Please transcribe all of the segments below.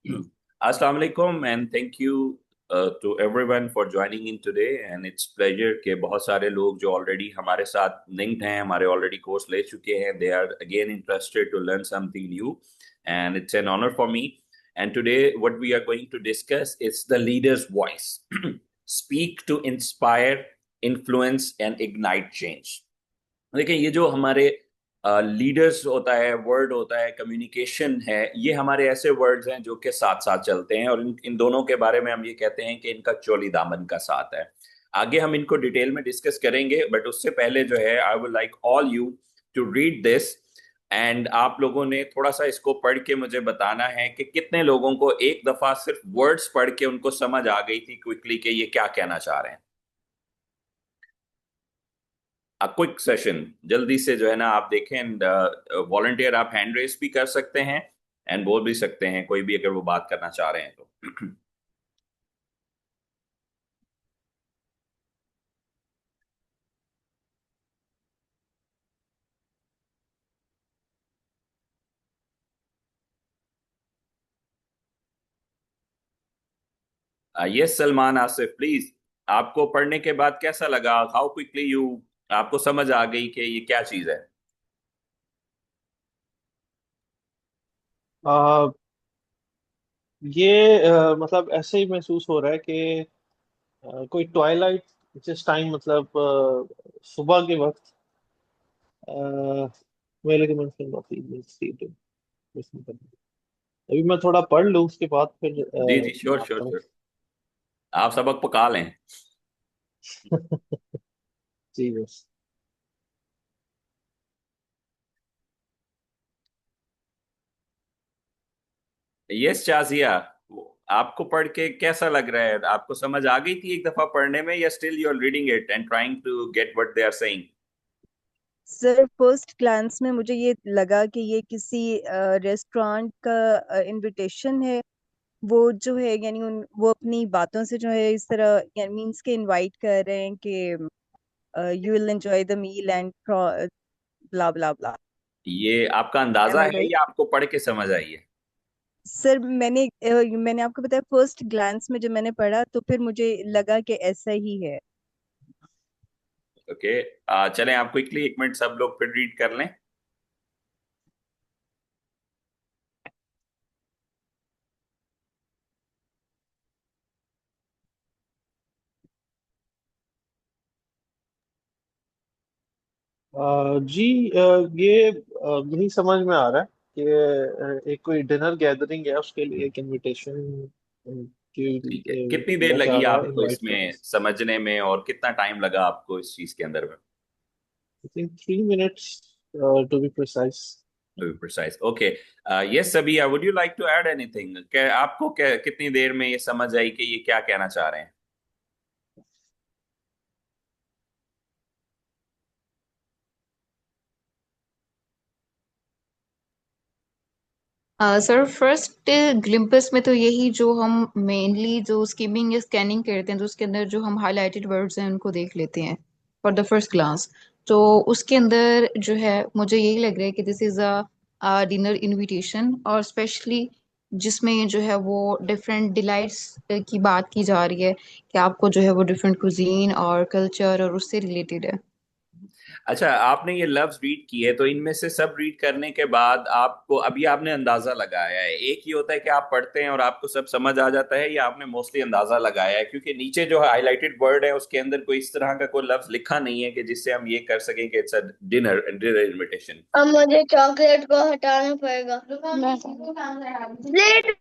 Assalamu alaikum and thank you to everyone for joining in today and it's pleasure कि बहुत सारे लोग जो already हमारे साथ linked हैं, हमारे already course ले चुके हैं, they are again interested to learn something new and it's an honor for me. And today what we are going to discuss is the leader's voice. Speak to inspire, influence and ignite change. देखिए ये जो हमारे leaders होता है, word होता है, communication है, ये हमारे ऐसे वर्ड्स हैं जो कि साथ साथ चलते हैं और इन दोनों के बारे में हम ये कहते हैं कि इनका चोली दामन का साथ है। आगे हम इनको डिटेल में डिस्कस करेंगे बट उससे पहले जो है I would like all you to read this and आप लोगों ने थोड़ा सा इसको पढ़ के मुझे बताना है कि कितने लोगों को एक दफा सिर्फ वर्ड्स पढ़ के उनको समझ आ गई थी क्विकली कि ये क्या कहना चाह रहे हैं। क्विक सेशन जल्दी से जो है ना आप देखें एंड वॉलंटियर आप हैंड रेस भी कर सकते हैं एंड बोल भी सकते हैं कोई भी अगर वो बात करना चाह रहे हैं तो। यस सलमान आसिफ प्लीज, आपको पढ़ने के बाद कैसा लगा? हाउ क्विकली यू आपको समझ आ गई कि ये क्या चीज है? आ, ये मतलब ऐसे ही महसूस हो रहा है कि कोई ट्वाइलाइट जिस टाइम मतलब सुबह के वक्त मेरे के मन से अभी मैं थोड़ा पढ़ लूँ उसके बाद फिर जी जी, श्योर श्योर आता हूँ। श्योर। आप सबक पका लें। जी बस। यस शाजिया, आपको पढ़ के कैसा लग रहा है? आपको समझ आ गई थी एक दफा पढ़ने में या still you are reading it and trying to get what they are saying? Sir first glance में मुझे ये लगा कि ये किसी रेस्टोरेंट का इनविटेशन है। वो जो है यानी वो अपनी बातों से जो है इस तरह मीन्स के इनवाइट कर रहे हैं कि you will enjoy the meal and blah blah blah. ये आपका एम अंदाजा आई है राइट? या आपको पढ़ के समझ आई है? सर मैंने आपको बताया फर्स्ट ग्लांस में जब मैंने पढ़ा तो फिर मुझे लगा कि ऐसा ही है। ओके, चलें आप क्विकली एक मिनट सब लोग फिर रीड कर लें। जी ये यही समझ में आ रहा है कि एक कोई डिनर गैदरिंग है उसके लिए एक इनविटेशन ठीक है, कितनी देर दिया जा लगी रहा है, आपको इनवाइट करना। इसमें समझने में और कितना टाइम लगा आपको इस चीज के अंदर में? I think 3 minutes to be precise. Precise, okay. Yes Sabiya, would you like to add anything? क्या आपको कितनी देर में ये समझ आई कि ये क्या कहना चाह रहे हैं? सर फर्स्ट ग्लिम्पस में तो यही जो हम मेनली जो स्किमिंग या स्कैनिंग करते हैं तो उसके अंदर जो हम हाईलाइटेड वर्ड्स हैं उनको देख लेते हैं फॉर द फर्स्ट ग्लांस। तो उसके अंदर जो है मुझे यही लग रहा है कि this is a dinner invitation और स्पेशली जिसमें जो है वो डिफरेंट डिलाइट्स की बात की जा रही है कि आपको जो है वो डिफरेंट कुजीन और कल्चर और उससे रिलेटेड है। अच्छा, आपने ये लफ्ज रीड किए तो इनमें से सब रीड करने के बाद आपको अभी आपने अंदाजा लगाया है, एक ही होता है कि आप पढ़ते हैं और आपको सब समझ आ जाता है, या आपने मोस्टली अंदाजा लगाया है? क्योंकि नीचे जो हाईलाइटेड वर्ड है उसके अंदर कोई इस तरह का कोई लफ्ज लिखा नहीं है कि जिससे हम ये कर सकें कि it's a dinner dinner invitation. अब मुझे चॉकलेट को हटाना पड़ेगा। प्लेट।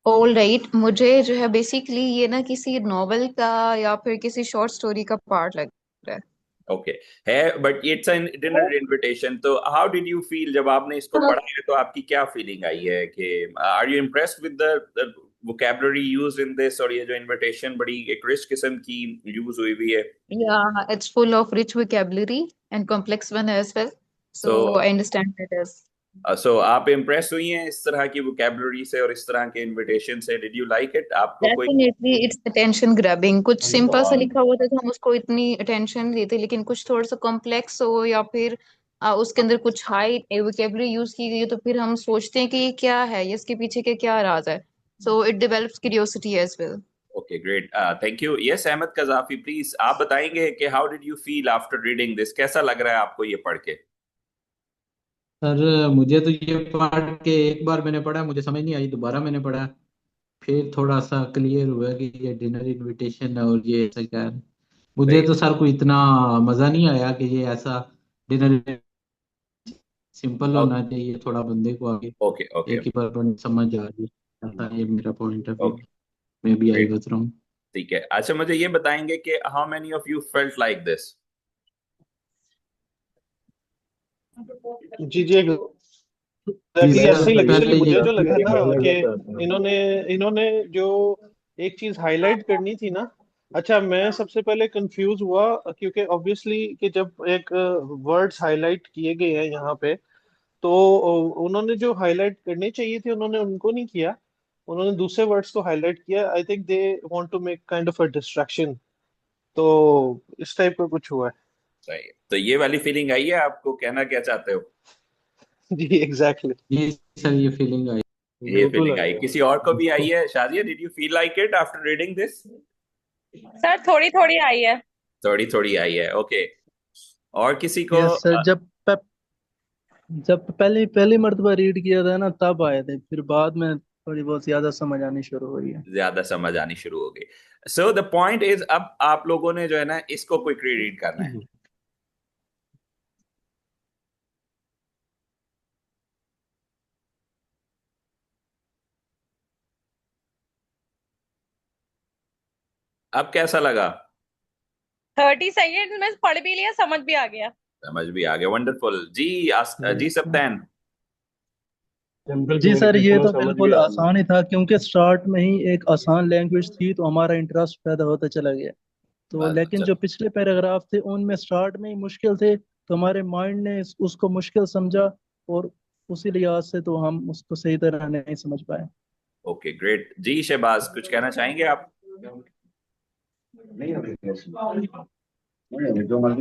ऑल राइट, मुझे जो है बेसिकली ये ना किसी नॉवेल का या फिर किसी शॉर्ट स्टोरी का पार्ट लग रहा है। ओके, है but it's an dinner invitation. तो हाउ डिड यू फील जब आपने इसको पढ़ा है? तो आपकी क्या फीलिंग आई है कि are you impressed with the vocabulary used in this? और ये जो इनविटेशन बड़ी एक रिच किस्म की यूज हुई हुई है। Yeah, it's full of rich vocabulary and complex one as well. So So I understand that as सो आप इम्प्रेस हुई हैं इस तरह की वोकैबुलरी से और इस तरह के इनविटेशन से? Did you like it? आपको कोई definitely it's attention grabbing। कुछ सिंपल सा लिखा हुआ था तो हम उसको इतनी attention देते, लेकिन कुछ थोड़ा सा कॉम्प्लेक्स हो या फिर उसके अंदर कुछ हाई वोकेबलरी यूज की गई है, तो फिर हम सोचते हैं कि ये क्या है, ये इसके पीछे के क्या राज है। So it develops curiosity as well. Okay great, thank you. Yes Ahmad Qazafi, please आप बताएंगे कि how did you feel after reading this, कैसा लग रहा है आपको ये पढ़ के? सर मुझे तो ये पढ़ के एक बार मैंने पढ़ा, मुझे समझ नहीं आई, दोबारा मैंने पढ़ा, फिर थोड़ा सा क्लियर हुआ कि ये डिनर इनविटेशन है और ये ऐसा क्या है। मुझे सही। तो सर कोई इतना मजा नहीं आया कि ये ऐसा डिनर, सिंपल होना चाहिए थोड़ा बंदे को आगे, ओके ओके एक ही बार पढ़ने समझ आ जाए। ऐसा ये मेरा पॉइंट ऑफ व्यू, ओके मैं भी आई ग्रेट, बता रहा हूँ। ठीक है। अच्छा मुझे ये बताएंगे कि how many of you felt like this? जी जी, जी एग्जैक्टली ऐसा सर, ही लगा। पहले ये मुझे जो लगा ना कि इन्होंने इन्होंने जो एक चीज हाईलाइट करनी थी ना। अच्छा, मैं सबसे पहले कंफ्यूज हुआ क्योंकि ऑब्वियसली कि जब एक वर्ड्स हाईलाइट किए गए हैं यहाँ पे, तो उन्होंने जो हाईलाइट करने चाहिए थे उन्होंने उनको नहीं किया। उन्होंने दूसरे वर्ड्स को हाईलाइट किया। I think they want to make kind of a distraction. तो इस टाइप का कुछ हुआ है। सही है, तो ये वाली फीलिंग आई है आपको, कहना क्या चाहते हो? जी एग्जैक्टली। जी सर, ये फीलिंग आई। ये बिल्कुल फीलिंग आई आई, है। किसी और को भी आई है? Shadia, did you feel like it after reading this? Sir थोड़ी थोड़ी आई है। थोड़ी थोड़ी आई है, ओके। और किसी को? यस सर, जब पहली पहली मर्तबा रीड किया था ना तब आए थे, फिर बाद में थोड़ी बहुत ज्यादा समझ आनी शुरू हुई है। ज्यादा समझ आनी शुरू हो गई। सो द पॉइंट इज, अब आप लोगों ने जो है ना इसको क्विकली रीड करना है। अब कैसा लगा? 30 सेकेंड में पढ़ भी लिया, समझ भी आ गया। समझ भी आ गया, वंडरफुल जी। जी सप्तान। सिंपल जी सर, ये कम्युनिकेशन में तो समझ भी बिल्कुल आ गई। आसान ही था, क्योंकि स्टार्ट में ही एक आसान लैंग्वेज थी तो हमारा इंटरेस्ट पैदा होता चला गया। तो बस लेकिन जो पिछले पैराग्राफ थे उनमें स्टार्ट में ही मुश्किल थे, तो हमारे माइंड ने उसको मुश्किल समझा, और उसी लिहाज से तो हम उसको सही तरह नहीं समझ पाए। Okay great. जी शहबाज, कुछ कहना चाहेंगे आप? ठीक है,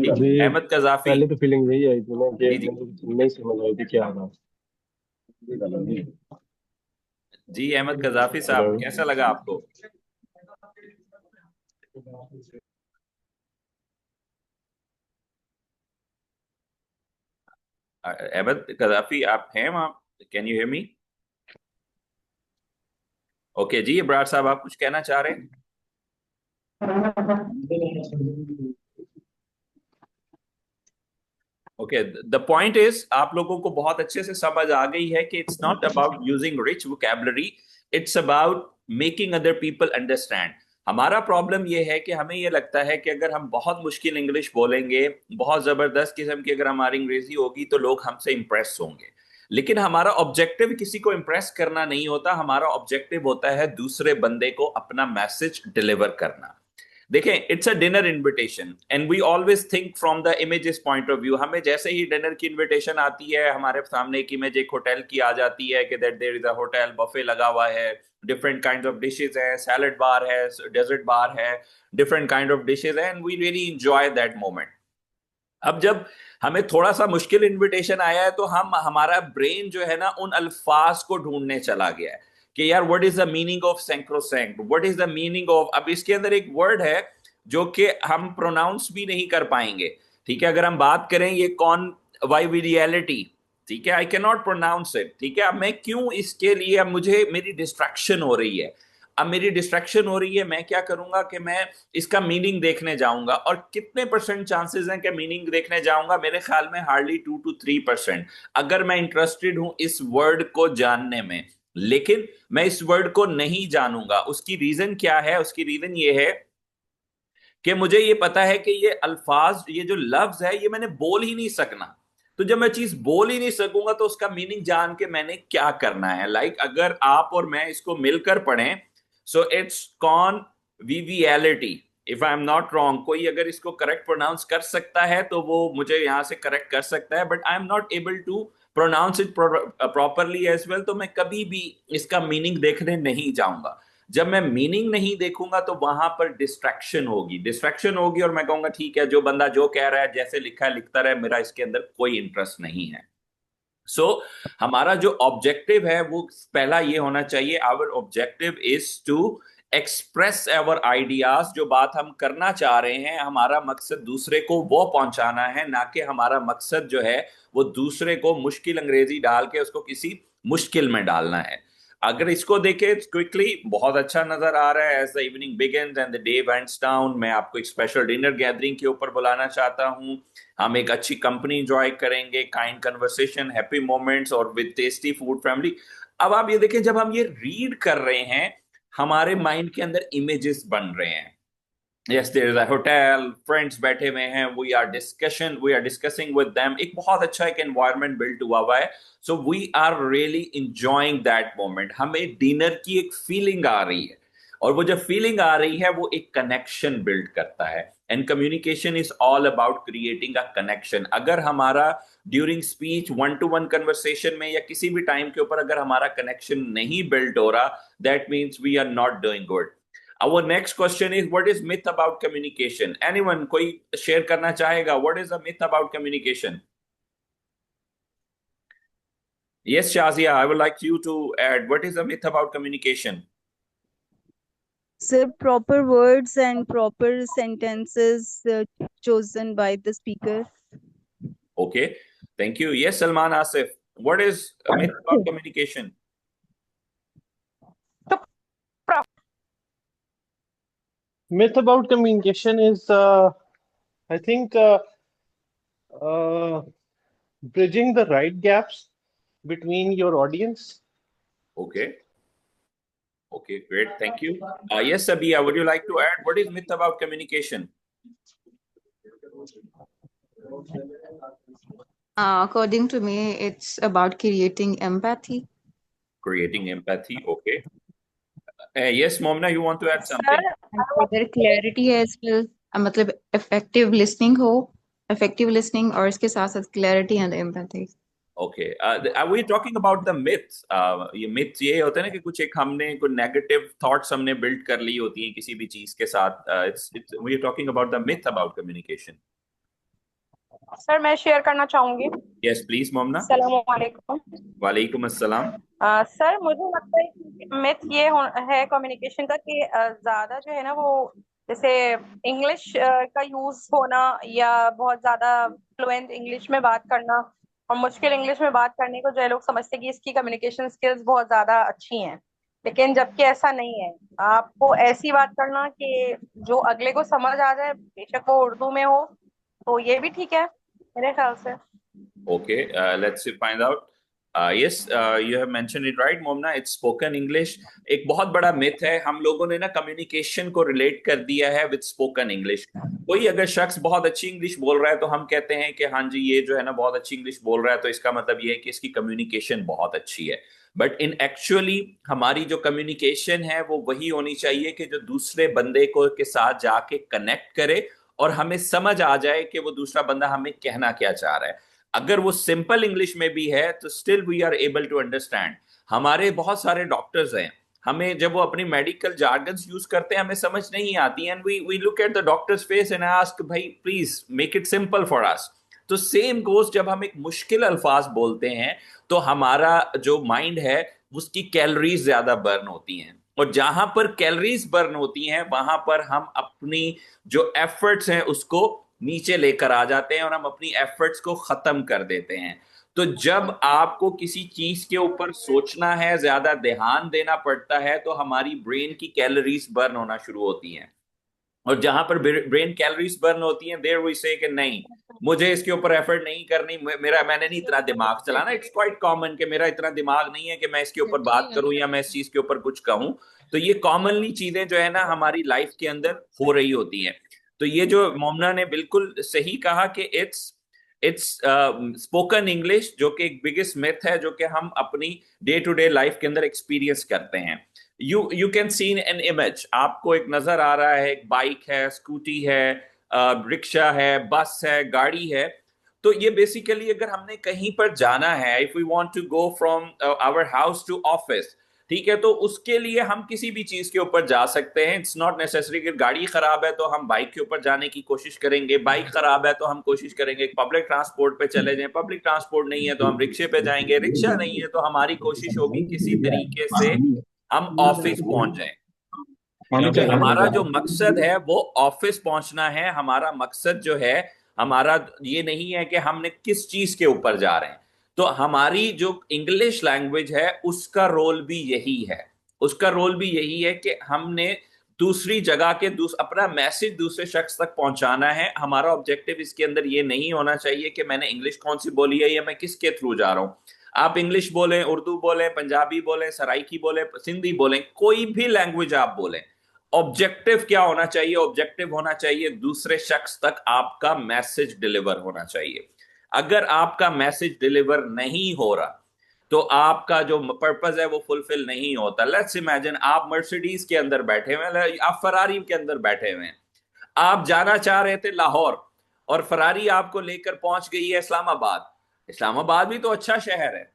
अभी अहमद कजाफी। पहले तो फीलिंग यही आई थी ना कि जी जी मतलब नहीं समझ आई थी क्या था। जी, अहमद कजाफी साहब, हेलो। कैसा लगा आपको? अहमद कजाफी, आप हैं वहां? Can you hear me? Okay जी, इब्रार साहब, आप कुछ कहना चाह रहे हैं? ओके, द पॉइंट इज, आप लोगों को बहुत अच्छे से समझ आ गई है कि it's not about using rich vocabulary, it's about making other people understand. हमारा प्रॉब्लम यह है कि हमें यह लगता है कि अगर हम बहुत मुश्किल इंग्लिश बोलेंगे, बहुत जबरदस्त किस्म की अगर हमारी अंग्रेजी होगी, तो लोग हमसे इंप्रेस होंगे। लेकिन हमारा ऑब्जेक्टिव किसी को इंप्रेस करना नहीं होता, हमारा ऑब्जेक्टिव होता है दूसरे बंदे को अपना मैसेज डिलीवर करना। देखें, it's a dinner invitation and we always think from the images point of view. हमें जैसे ही डिनर की इनविटेशन आती है, हमारे सामने एक इमेज एक होटल की आ जाती है कि that there is a hotel, buffet लगा हुआ है, डिफरेंट काइंड ऑफ डिशेज है, सैलड बार है, डेजर्ट बार है, डिफरेंट काइंड ऑफ डिशेज है, and we really enjoy that moment. अब जब हमें थोड़ा सा मुश्किल इनविटेशन आया है, तो हमारा ब्रेन जो है ना उन अल्फाज को ढूंढने चला गया है कि यार what is the meaning of sacrosanct, what is the meaning of, अब इसके अंदर एक वर्ड है जो कि हम प्रोनाउंस भी नहीं कर पाएंगे। ठीक है, अगर हम बात करें ये कौन वाइविलिटी, ठीक है, I can not pronounce it. ठीक है, अब मैं क्यों इसके लिए, अब मुझे मेरी डिस्ट्रैक्शन हो रही है, अब मेरी डिस्ट्रैक्शन हो रही है, मैं क्या करूंगा कि मैं इसका मीनिंग देखने जाऊंगा। और कितने परसेंट चांसेस हैं कि मीनिंग देखने जाऊंगा? मेरे ख्याल में हार्डली 2 to 3%, अगर मैं इंटरेस्टेड हूं इस वर्ड को जानने में। लेकिन मैं इस वर्ड को नहीं जानूंगा, उसकी रीजन क्या है? उसकी रीजन ये है कि मुझे ये पता है कि ये अल्फाज, ये जो लफ्ज है, ये मैंने बोल ही नहीं सकना। तो जब मैं चीज बोल ही नहीं सकूंगा, तो उसका मीनिंग जान के मैंने क्या करना है? अगर आप और मैं इसको मिलकर पढ़ें, so it's conviviality, if I am not wrong. कोई अगर इसको करेक्ट प्रोनाउंस कर सकता है तो वो मुझे यहां से करेक्ट कर सकता है, but I am not able to pronounce it properly as well, तो मैं कभी भी इसका मीनिंग देखने नहीं जाऊंगा। जब मैं मीनिंग नहीं देखूंगा तो वहां पर डिस्ट्रैक्शन होगी और मैं कहूंगा ठीक है, जो बंदा जो कह रहा है, जैसे लिखा है लिखता रहे, मेरा इसके अंदर कोई इंटरेस्ट नहीं है। हमारा जो ऑब्जेक्टिव है वो पहला ये होना चाहिए, our objective is to express our ideas. जो बात हम करना चाह रहे हैं, हमारा मकसद दूसरे को वो पहुंचाना है, ना कि हमारा मकसद जो है वो दूसरे को मुश्किल अंग्रेजी डाल के उसको किसी मुश्किल में डालना है। अगर इसको देखें क्विकली, बहुत अच्छा नजर आ रहा है। As the evening begins and the day wents down, मैं आपको एक स्पेशल डिनर गैदरिंग के ऊपर बुलाना चाहता हूं। हम एक अच्छी कंपनी इंजॉय करेंगे, काइंड कन्वर्सेशन, हैप्पी मोमेंट्स और विद टेस्टी फूड फैमिली। अब आप ये देखें, जब हम ये रीड कर रहे हैं, हमारे माइंड के अंदर इमेजेस बन रहे हैं। Yes, there is a hotel, friends बैठे हुए हैं, we are discussing with them, एक बहुत अच्छा एक environment built हुआ हुआ है। So we are really enjoying that moment। हमें डिनर की एक फीलिंग आ रही है, और वो जब फीलिंग आ रही है वो एक कनेक्शन बिल्ड करता है। And communication is all about creating a connection. अगर हमारा during speech, one two one conversation में या किसी भी टाइम के ऊपर अगर हमारा कनेक्शन नहीं बिल्ड हो रहा, that means we are not doing good. Our next question is, what is myth about communication? Anyone कोई शेयर करना चाहेगा? What is the myth about communication? Yes, Shazia, I would like you to add. What is the myth about communication? Sir, proper words and proper sentences chosen by the speaker. Okay, thank you. Yes, Salman Asif, what is a myth about communication? Myth about communication is, I think, bridging the right gaps between your audience. Okay. Okay, great. Thank you. Yes, Sabia, would you like to add? What is myth about communication? According to me, it's about creating empathy. Creating empathy, okay. Yes, Momna, you want to add something? Whether clarity है इसमें, मतलब effective listening हो, effective listening और इसके साथ साथ clarity and empathy. Okay. Are we talking about the myths? ये myths ये होते हैं ना कि कुछ एक हमने कुछ negative thoughts हमने build कर ली होती हैं किसी भी चीज के साथ। We are talking about the myth about communication. Sir मैं शेयर करना चाहूंगी। Yes, please, मोमना। अस्सलामुअलैकुम। वालेकुम अस्सलाम। सर मुझे लगता है कि मिथ ये है कम्युनिकेशन का कि ज्यादा जो है ना वो जैसे इंग्लिश का यूज होना या बहुत ज्यादा फ्लुएंट इंग्लिश में बात करना और मुश्किल इंग्लिश में बात करने को जो है लोग समझते हैं कि इसकी कम्युनिकेशन स्किल्स बहुत ज्यादा अच्छी हैं, लेकिन जबकि ऐसा नहीं है। आपको ऐसी बात करना कि जो अगले को समझ आ जाए, बेशक वो उर्दू में हो, तो ये भी ठीक है मेरे ख्याल से। Okay, let's find out. Yes, you have mentioned it right, मोमना। It's spoken English। एक बहुत बड़ा मिथ है, हम लोगों ने ना कम्युनिकेशन को रिलेट कर दिया है विद स्पोकन इंग्लिश। कोई अगर शख्स बहुत अच्छी इंग्लिश बोल रहा है तो हम कहते हैं कि हाँ जी ये जो है ना बहुत अच्छी इंग्लिश बोल रहा है, तो इसका मतलब ये है कि इसकी कम्युनिकेशन बहुत अच्छी है। बट इन एक्चुअली हमारी जो कम्युनिकेशन है वो वही होनी चाहिए कि जो दूसरे बंदे को के साथ जाके कनेक्ट करे और हमें समझ आ जाए कि वो दूसरा बंदा हमें कहना क्या चाह रहा है। अगर वो सिंपल इंग्लिश में भी है तो still we are able to understand. हमारे बहुत सारे डॉक्टर्स हैं, हमें जब वो अपनी मेडिकल जार्गन्स यूज करते हैं हमें समझ नहीं आती, and we look at the doctor's face and ask, भाई please make it simple for us. तो सेम गोज, जब हम एक मुश्किल अल्फाज बोलते हैं तो हमारा जो माइंड है उसकी कैलोरीज ज्यादा बर्न होती हैं, और जहां पर कैलोरीज बर्न होती हैं वहां पर हम अपनी जो एफर्ट्स हैं उसको नीचे लेकर आ जाते हैं और हम अपनी एफर्ट्स को खत्म कर देते हैं। तो जब आपको किसी चीज के ऊपर सोचना है, ज्यादा ध्यान देना पड़ता है, तो हमारी ब्रेन की कैलोरीज बर्न होना शुरू होती हैं, और जहां पर ब्रेन कैलोरीज बर्न होती हैं देयर वी से कि नहीं मुझे इसके ऊपर एफर्ट नहीं करनी, मैंने नहीं इतना दिमाग चलाना। इट्स क्वाइट कॉमन कि मेरा इतना दिमाग नहीं है कि मैं इसके ऊपर बात करूं या मैं इस चीज के ऊपर कुछ कहूं। तो ये कॉमनली चीजें जो है ना हमारी लाइफ के अंदर हो रही होती हैं। तो ये जो मोमना ने बिल्कुल सही कहा कि इट्स स्पोकन इंग्लिश, जो कि एक बिगेस्ट मिथ है जो कि हम अपनी डे टू डे लाइफ के अंदर एक्सपीरियंस करते हैं। You can see an image, आपको एक नजर आ रहा है, एक बाइक है, स्कूटी है, रिक्शा है, बस है, गाड़ी है। तो ये बेसिकली अगर हमने कहीं पर जाना है, if we want to go from our house to office, ठीक है, तो उसके लिए हम किसी भी चीज के ऊपर जा सकते हैं। इट्स नॉट नेसेसरी कि गाड़ी खराब है तो हम बाइक के ऊपर जाने की कोशिश करेंगे, बाइक खराब है तो हम कोशिश करेंगे पब्लिक ट्रांसपोर्ट पे चले जाएं, पब्लिक ट्रांसपोर्ट नहीं है तो हम रिक्शे पे जाएंगे, रिक्शा नहीं है तो हमारी कोशिश होगी किसी तरीके से हम ऑफिस पहुंच जाएं। क्योंकि हमारा जो मकसद है वो ऑफिस पहुंचना है। हमारा मकसद जो है, हमारा ये नहीं है कि हमने किस चीज के ऊपर जा रहे हैं। तो हमारी जो इंग्लिश लैंग्वेज है उसका रोल भी यही है, उसका रोल भी यही है कि हमने दूसरी जगह के अपना मैसेज दूसरे शख्स तक पहुंचाना है। हमारा ऑब्जेक्टिव इसके अंदर ये नहीं होना चाहिए कि मैंने इंग्लिश कौन सी बोली है या मैं किसके थ्रू जा रहा हूं। आप इंग्लिश बोलें, उर्दू बोलें, पंजाबी बोलें, सराइकी बोलें, सिंधी बोलें, कोई भी लैंग्वेज आप बोलें, ऑब्जेक्टिव क्या होना चाहिए? ऑब्जेक्टिव होना चाहिए दूसरे शख्स तक आपका मैसेज डिलीवर होना चाहिए। अगर आपका मैसेज डिलीवर नहीं हो रहा तो आपका जो पर्पस है वो फुलफिल नहीं होता। लेट्स इमेजिन आप मर्सिडीज के अंदर बैठे हुए हैं, आप फरारी के अंदर बैठे हुए हैं, आप जाना चाह रहे थे लाहौर और फरारी आपको लेकर पहुंच गई है इस्लामाबाद। इस्लामाबाद भी तो अच्छा शहर है,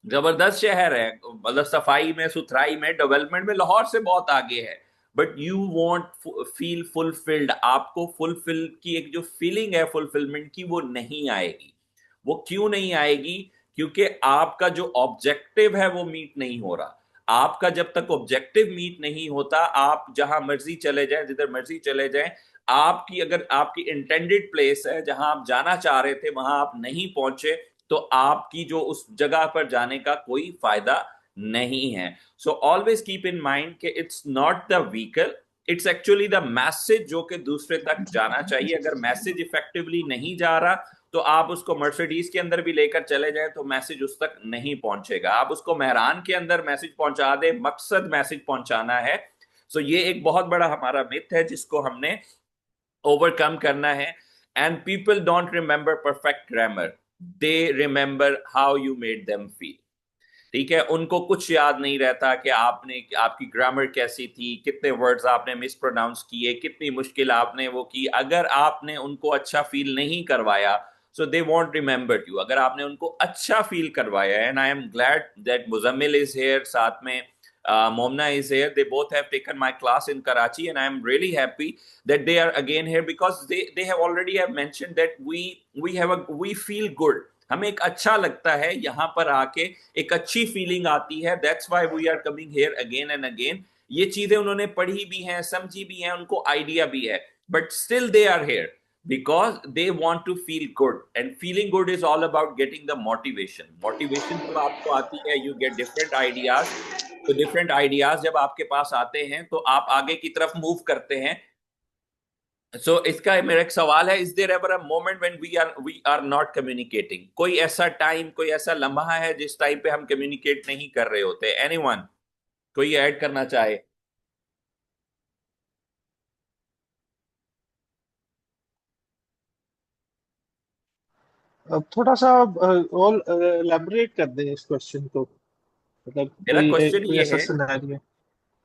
जबरदस्त शहर है, मतलब सफाई में, सुथराई में, डेवलपमेंट में लाहौर से बहुत आगे है। But you want feel fulfilled, आपको फुलफिल की एक जो फीलिंग है फुलफिलमेंट की वो नहीं आएगी। वो क्यों नहीं आएगी? क्योंकि आपका जो ऑब्जेक्टिव है वो मीट नहीं हो रहा। आपका जब तक ऑब्जेक्टिव मीट नहीं होता, आप जहां मर्जी चले जाएं, जिधर मर्जी चले जाएं, आपकी अगर आपकी इंटेंडेड प्लेस है जहां आप जाना चाह रहे थे वहां आप नहीं पहुंचे तो आपकी जो उस जगह पर जाने का कोई फायदा नहीं है। So always keep in mind कि it's not the vehicle, it's actually the message जो कि दूसरे तक जाना चाहिए। अगर मैसेज इफेक्टिवली नहीं जा रहा तो आप उसको मर्सिडीज के अंदर भी लेकर चले जाएं तो मैसेज उस तक नहीं पहुंचेगा। आप उसको मेहरान के अंदर मैसेज पहुंचा दें, मकसद मैसेज पहुंचाना है। सो ये एक बहुत बड़ा हमारा मिथ है जिसको हमने ओवरकम करना है। And people don't remember perfect grammar, they remember how you made them feel. ठीक है, उनको कुछ याद नहीं रहता कि आपने, आपकी ग्रामर कैसी थी, कितने वर्ड्स आपने मिस प्रोनाउंस किए, कितनी मुश्किल आपने वो की। अगर आपने उनको अच्छा फील नहीं करवाया सो दे वॉन्ट रिमेंबर यू। अगर आपने उनको अच्छा फील करवाया, and I am glad that Muzammil is here, साथ में Momna is here. They both have taken my class in Karachi, and I am really happy that they are again here because they have already have mentioned that we feel good. हमें एक अच्छा लगता है यहाँ पर आके, एक अच्छी फीलिंग आती है। That's why we are coming here again and again. ये चीजें उन्होंने पढ़ी भी हैं, समझी भी हैं, उनको आइडिया भी है, but still they are here because they want to feel good, and feeling good is all about getting the motivation जब आपको आती है, you get different ideas। तो डिफरेंट आइडियाज जब आपके पास आते हैं तो आप आगे की तरफ मूव करते हैं। सो इसका मेरा एक सवाल है, is there ever a moment when we are not communicating? कोई ऐसा टाइम, कोई ऐसा लम्हा है जिस टाइम पे हम कम्युनिकेट नहीं कर रहे होते? एनीवन कोई ऐड करना चाहे? अब थोड़ा सा और एलैबोरेट कर दें इस क्वेश्चन को, मतलब मेरा क्वेश्चन कोई ये ऐसा है, सिनेरियो।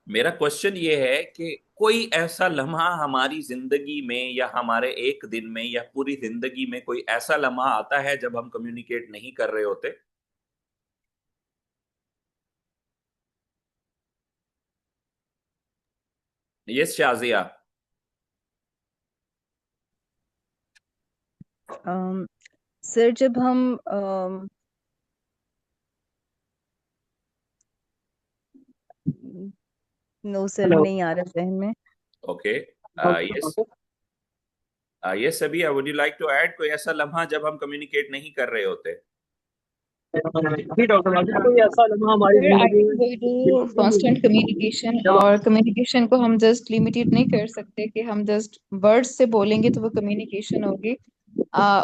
मेरा क्वेश्चन ये है कि कोई ऐसा लम्हा हमारी जिंदगी में या हमारे एक दिन में या पूरी जिंदगी में कोई ऐसा लम्हा आता है जब हम कम्युनिकेट नहीं कर रहे होते? यस शाजिया। सर जब हम नो सर नहीं आ रहा जहन में। ओके, यस यस अभी would you like to add कोई ऐसा लम्हा जब हम कम्युनिकेट नहीं कर रहे होते? जी डॉक्टर वाजिद, कोई ऐसा लम्हा हमारी सर आई जिंदगी think we do constant communication, और कम्युनिकेशन को हम जस्ट लिमिटेड नहीं कर सकते कि हम जस्ट वर्ड्स से बोलेंगे तो वो कम्युनिकेशन होगी।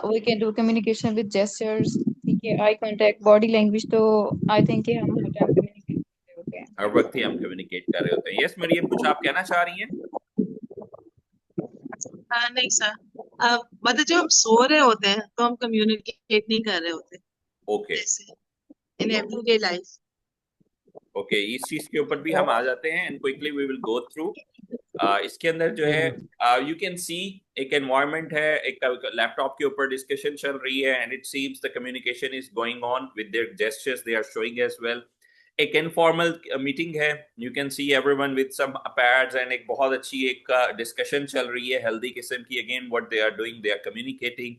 We can do communication with gestures, ठीक है, आई कांटेक्ट, बॉडी लैंग्वेज, तो आई थिंक कि हम हर टाइम कम्युनिकेट कर रहे होते हैं। हर वक्त ही हम कम्युनिकेट कर रहे होते हैं। यस मरियम, कुछ आप कहना चाह रही हैं? नहीं सर, मतलब जब हम सो रहे होते हैं तो हम कम्युनिकेट नहीं कर रहे होते ओके जैसे इन एवरीडे लाइफ। ओके, इस चीज के ऊपर भी हम आ जाते हैं and quickly we will go through. इसके अंदर जो है यू कैन सी एक एनवायरनमेंट है, एक लैपटॉप के ऊपर डिस्कशन चल रही है and it seems the communication is going on with their gestures they are showing as well. एक इनफॉर्मल मीटिंग है, you can see everyone with some pads, and एक बहुत अच्छी एक डिस्कशन चल रही है हेल्दी किस्म की। Again what they are doing, they are communicating.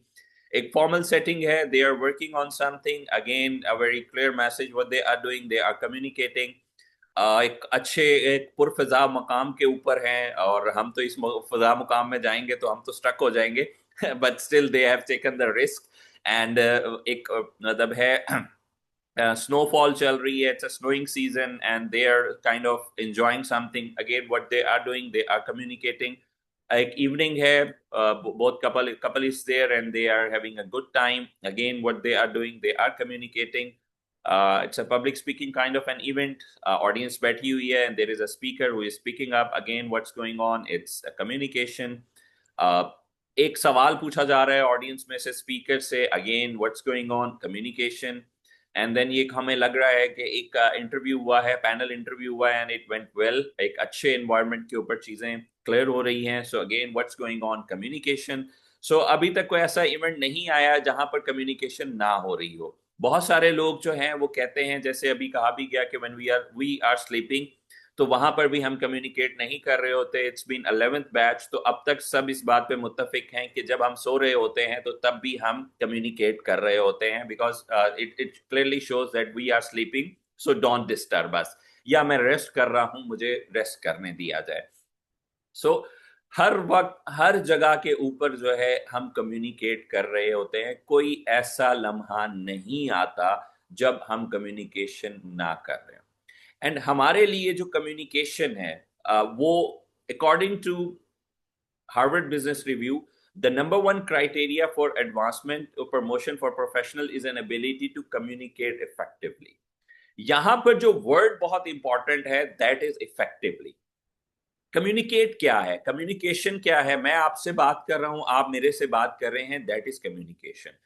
एक फॉर्मल सेटिंग है, they are working on something, again a very clear message what they are doing, they are communicating. एक अच्छे एक पुरफिजा मकाम के ऊपर हैं, और हम तो इस फिजा मुकाम में जाएंगे तो हम तो स्टक हो जाएंगे but still they have taken the risk. And एक मतलब है snowfall चल रही है, it's a snowing season, and they are kind of enjoying something. Again what they are doing, they are communicating. एक evening है, both couple is there and they are having a good time. Again what they are doing, they are communicating. It's a public speaking kind of an event. Audience बैठी हुई है and there is a speaker who is speaking up. Again what's going on, it's a communication. एक सवाल पूछा जा रहा है audience में से स्पीकर से, again what's going on, communication. And then ये हमें लग रहा है कि एक इंटरव्यू हुआ है, पैनल इंटरव्यू हुआ है, एंड इट वेंट वेल, एक अच्छे एनवायरनमेंट के ऊपर चीजें क्लियर हो रही हैं। So again what's going on, communication. So अभी तक कोई ऐसा इवेंट नहीं आया जहां पर कम्युनिकेशन ना हो रही हो। बहुत सारे लोग जो हैं वो कहते हैं, जैसे अभी कहा भी गया कि व्हेन वी आर स्लीपिंग, तो वहां पर भी हम कम्युनिकेट नहीं कर रहे होते। इट्स बीन 11th बैच, तो अब तक सब इस बात पे मुत्तफिक हैं कि जब हम सो रहे होते हैं तो तब भी हम कम्युनिकेट कर रहे होते हैं, because it clearly shows that we are sleeping, so don't disturb us, या मैं रेस्ट कर रहा हूं, मुझे रेस्ट करने दिया जाए। सो हर वक्त हर जगह के ऊपर जो है हम कम्युनिकेट कर रहे होते हैं। कोई ऐसा लम्हा नहीं आता जब हम कम्युनिकेशन ना कर रहे हो। एंड हमारे लिए जो कम्युनिकेशन है वो according to Harvard business review, the number 1 criteria for advancement और promotion for professional is an ability to communicate effectively. यहां पर जो वर्ड बहुत इंपॉर्टेंट है, दैट इज इफेक्टिवली। कम्युनिकेट क्या है, कम्युनिकेशन क्या है? मैं आपसे बात कर रहा हूं, आप मेरे से बात कर रहे हैं, दैट इज कम्युनिकेशन।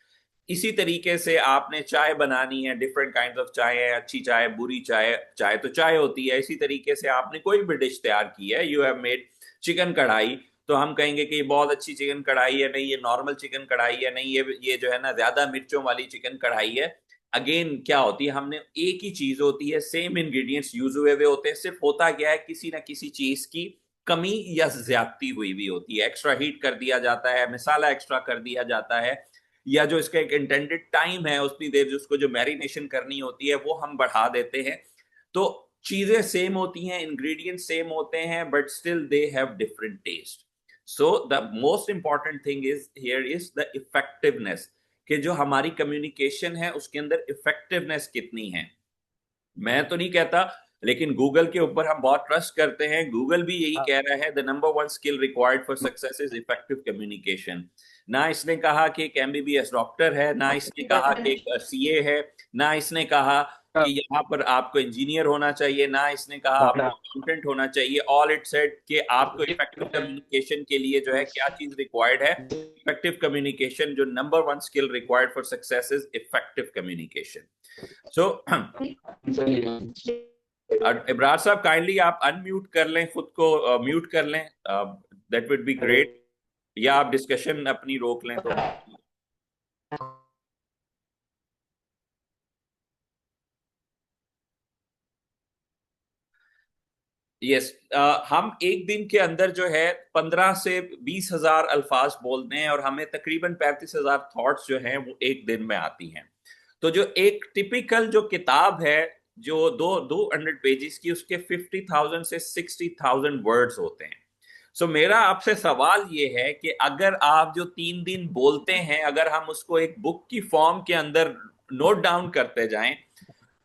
इसी तरीके से आपने चाय बनानी है, डिफरेंट काइंड ऑफ चाय है, अच्छी चाय, बुरी चाय, चाय तो चाय होती है। इसी तरीके से आपने कोई भी डिश तैयार की है, यू हैव मेड चिकन कढ़ाई, तो हम कहेंगे कि ये बहुत अच्छी चिकन कढ़ाई है, नहीं ये नॉर्मल चिकन कढ़ाई है, नहीं ये जो है ना ज्यादा मिर्चों वाली चिकन कढ़ाई है। अगेन क्या होती है, हमने एक ही चीज होती है, सेम इंग्रेडिएंट्स यूज हुए हुए होते हैं, सिर्फ होता क्या है किसी ना किसी चीज की कमी या ज्यादती हुई हुई होती है। एक्स्ट्रा हीट कर दिया जाता है, मसाला एक्स्ट्रा कर दिया जाता है, या जो इसका एक इंटेंडेड टाइम है उतनी देर जो उसको जो मैरिनेशन करनी होती है वो हम बढ़ा देते हैं। तो चीजें सेम होती हैं, इंग्रेडिएंट सेम होते हैं, but still they have different taste. So the most important thing is here is the effectiveness, कि जो हमारी कम्युनिकेशन है उसके अंदर इफेक्टिवनेस कितनी है। मैं तो नहीं कहता, लेकिन गूगल के ऊपर हम बहुत ट्रस्ट करते हैं। गूगल भी यही कह रहा है, the number 1 skill required for success is effective communication. ना इसने कहा कि एक MBBS डॉक्टर है, ना इसने कहा कि एक CA है, ना इसने कहा कि यहाँ पर आपको इंजीनियर होना चाहिए, ना इसने कहा आपको अकाउंटेंट होना चाहिए। ऑल इट सेड कि आपको इफेक्टिव कम्युनिकेशन के लिए जो है क्या चीज रिक्वायर्ड है, इफेक्टिव कम्युनिकेशन। जो number 1 skill required for success is effective communication. So Ibrar sahab kindly आप अनम्यूट कर लें, खुद को म्यूट कर लें, दैट वुड बी ग्रेट, या आप डिस्कशन अपनी रोक लें तो। यस, हम एक दिन के अंदर जो है 15 से 20 हजार अल्फाज बोलते हैं, और हमें तकरीबन 35,000 थॉट्स जो हैं वो एक दिन में आती हैं। तो जो एक टिपिकल जो किताब है जो 200 पेजेस की, उसके 50,000 से 60,000 वर्ड्स होते हैं। सो मेरा आपसे सवाल ये है कि अगर आप जो 3 दिन बोलते हैं, अगर हम उसको एक बुक की फॉर्म के अंदर नोट डाउन करते जाएं,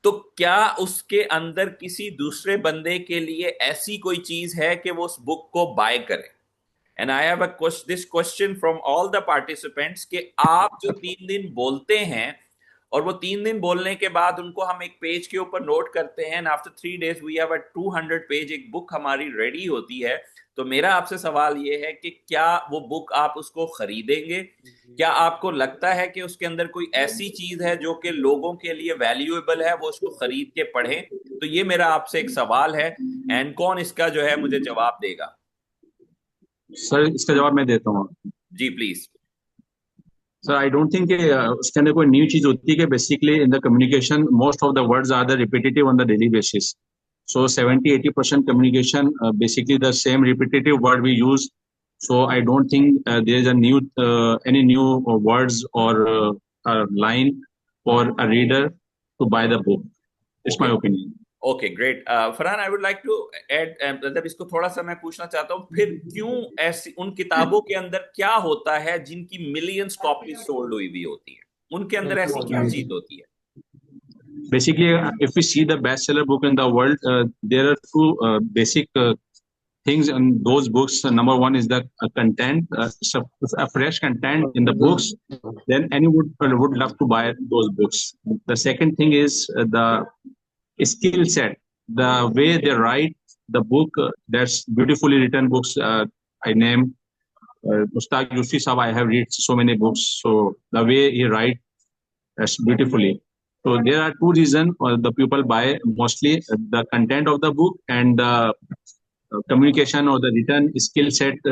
तो क्या उसके अंदर किसी दूसरे बंदे के लिए ऐसी कोई चीज है कि वो उस बुक को बाय करे? And I have this question from all the participants कि आप जो 3 दिन बोलते हैं, और वो 3 दिन बोलने के बाद उनको हम एक पेज के ऊपर नोट करते हैं, after 3 days we have a 200 page एक बुक हमारी रेडी होती है। तो मेरा आपसे सवाल ये है कि क्या वो बुक आप उसको खरीदेंगे? क्या आपको लगता है कि उसके अंदर कोई ऐसी चीज है जो कि लोगों के लिए वैल्यूएबल है, वो उसको खरीद के पढ़ें? तो ये मेरा आपसे एक सवाल है, एंड कौन इसका जो है मुझे जवाब देगा? सर इसका जवाब मैं देता हूँ। जी please. Sir I don't think उसके अंदर कोई न्यू चीज होती है कि basically in the communication most of the words are the repetitive on the daily basis. So 70-80% communication basically the same repetitive word we use. So I don't think there is a new any new words or a line for a reader to buy the book. It's my opinion. Okay great. Farhan, I would like to add, मतलब इसको थोड़ा सा मैं पूछना चाहता हूँ, फिर क्यों ऐसी उन किताबों के अंदर क्या होता है जिनकी मिलियंस कॉपीज सोल्ड हुई होती है? उनके अंदर ऐसी क्या चीज होती है? Basically, if we see the bestseller book in the world, there are two basic things in those books. Number one is the content, a fresh content in the books. Then anyone would love to buy those books. The second thing is the skill set, the way they write the book. That's beautifully written books. I name Ustad Yusuf Sahab. I have read so many books. So the way he write, that's beautifully. So there are two reasons the people buy mostly the content of the book and the communication or the written skill set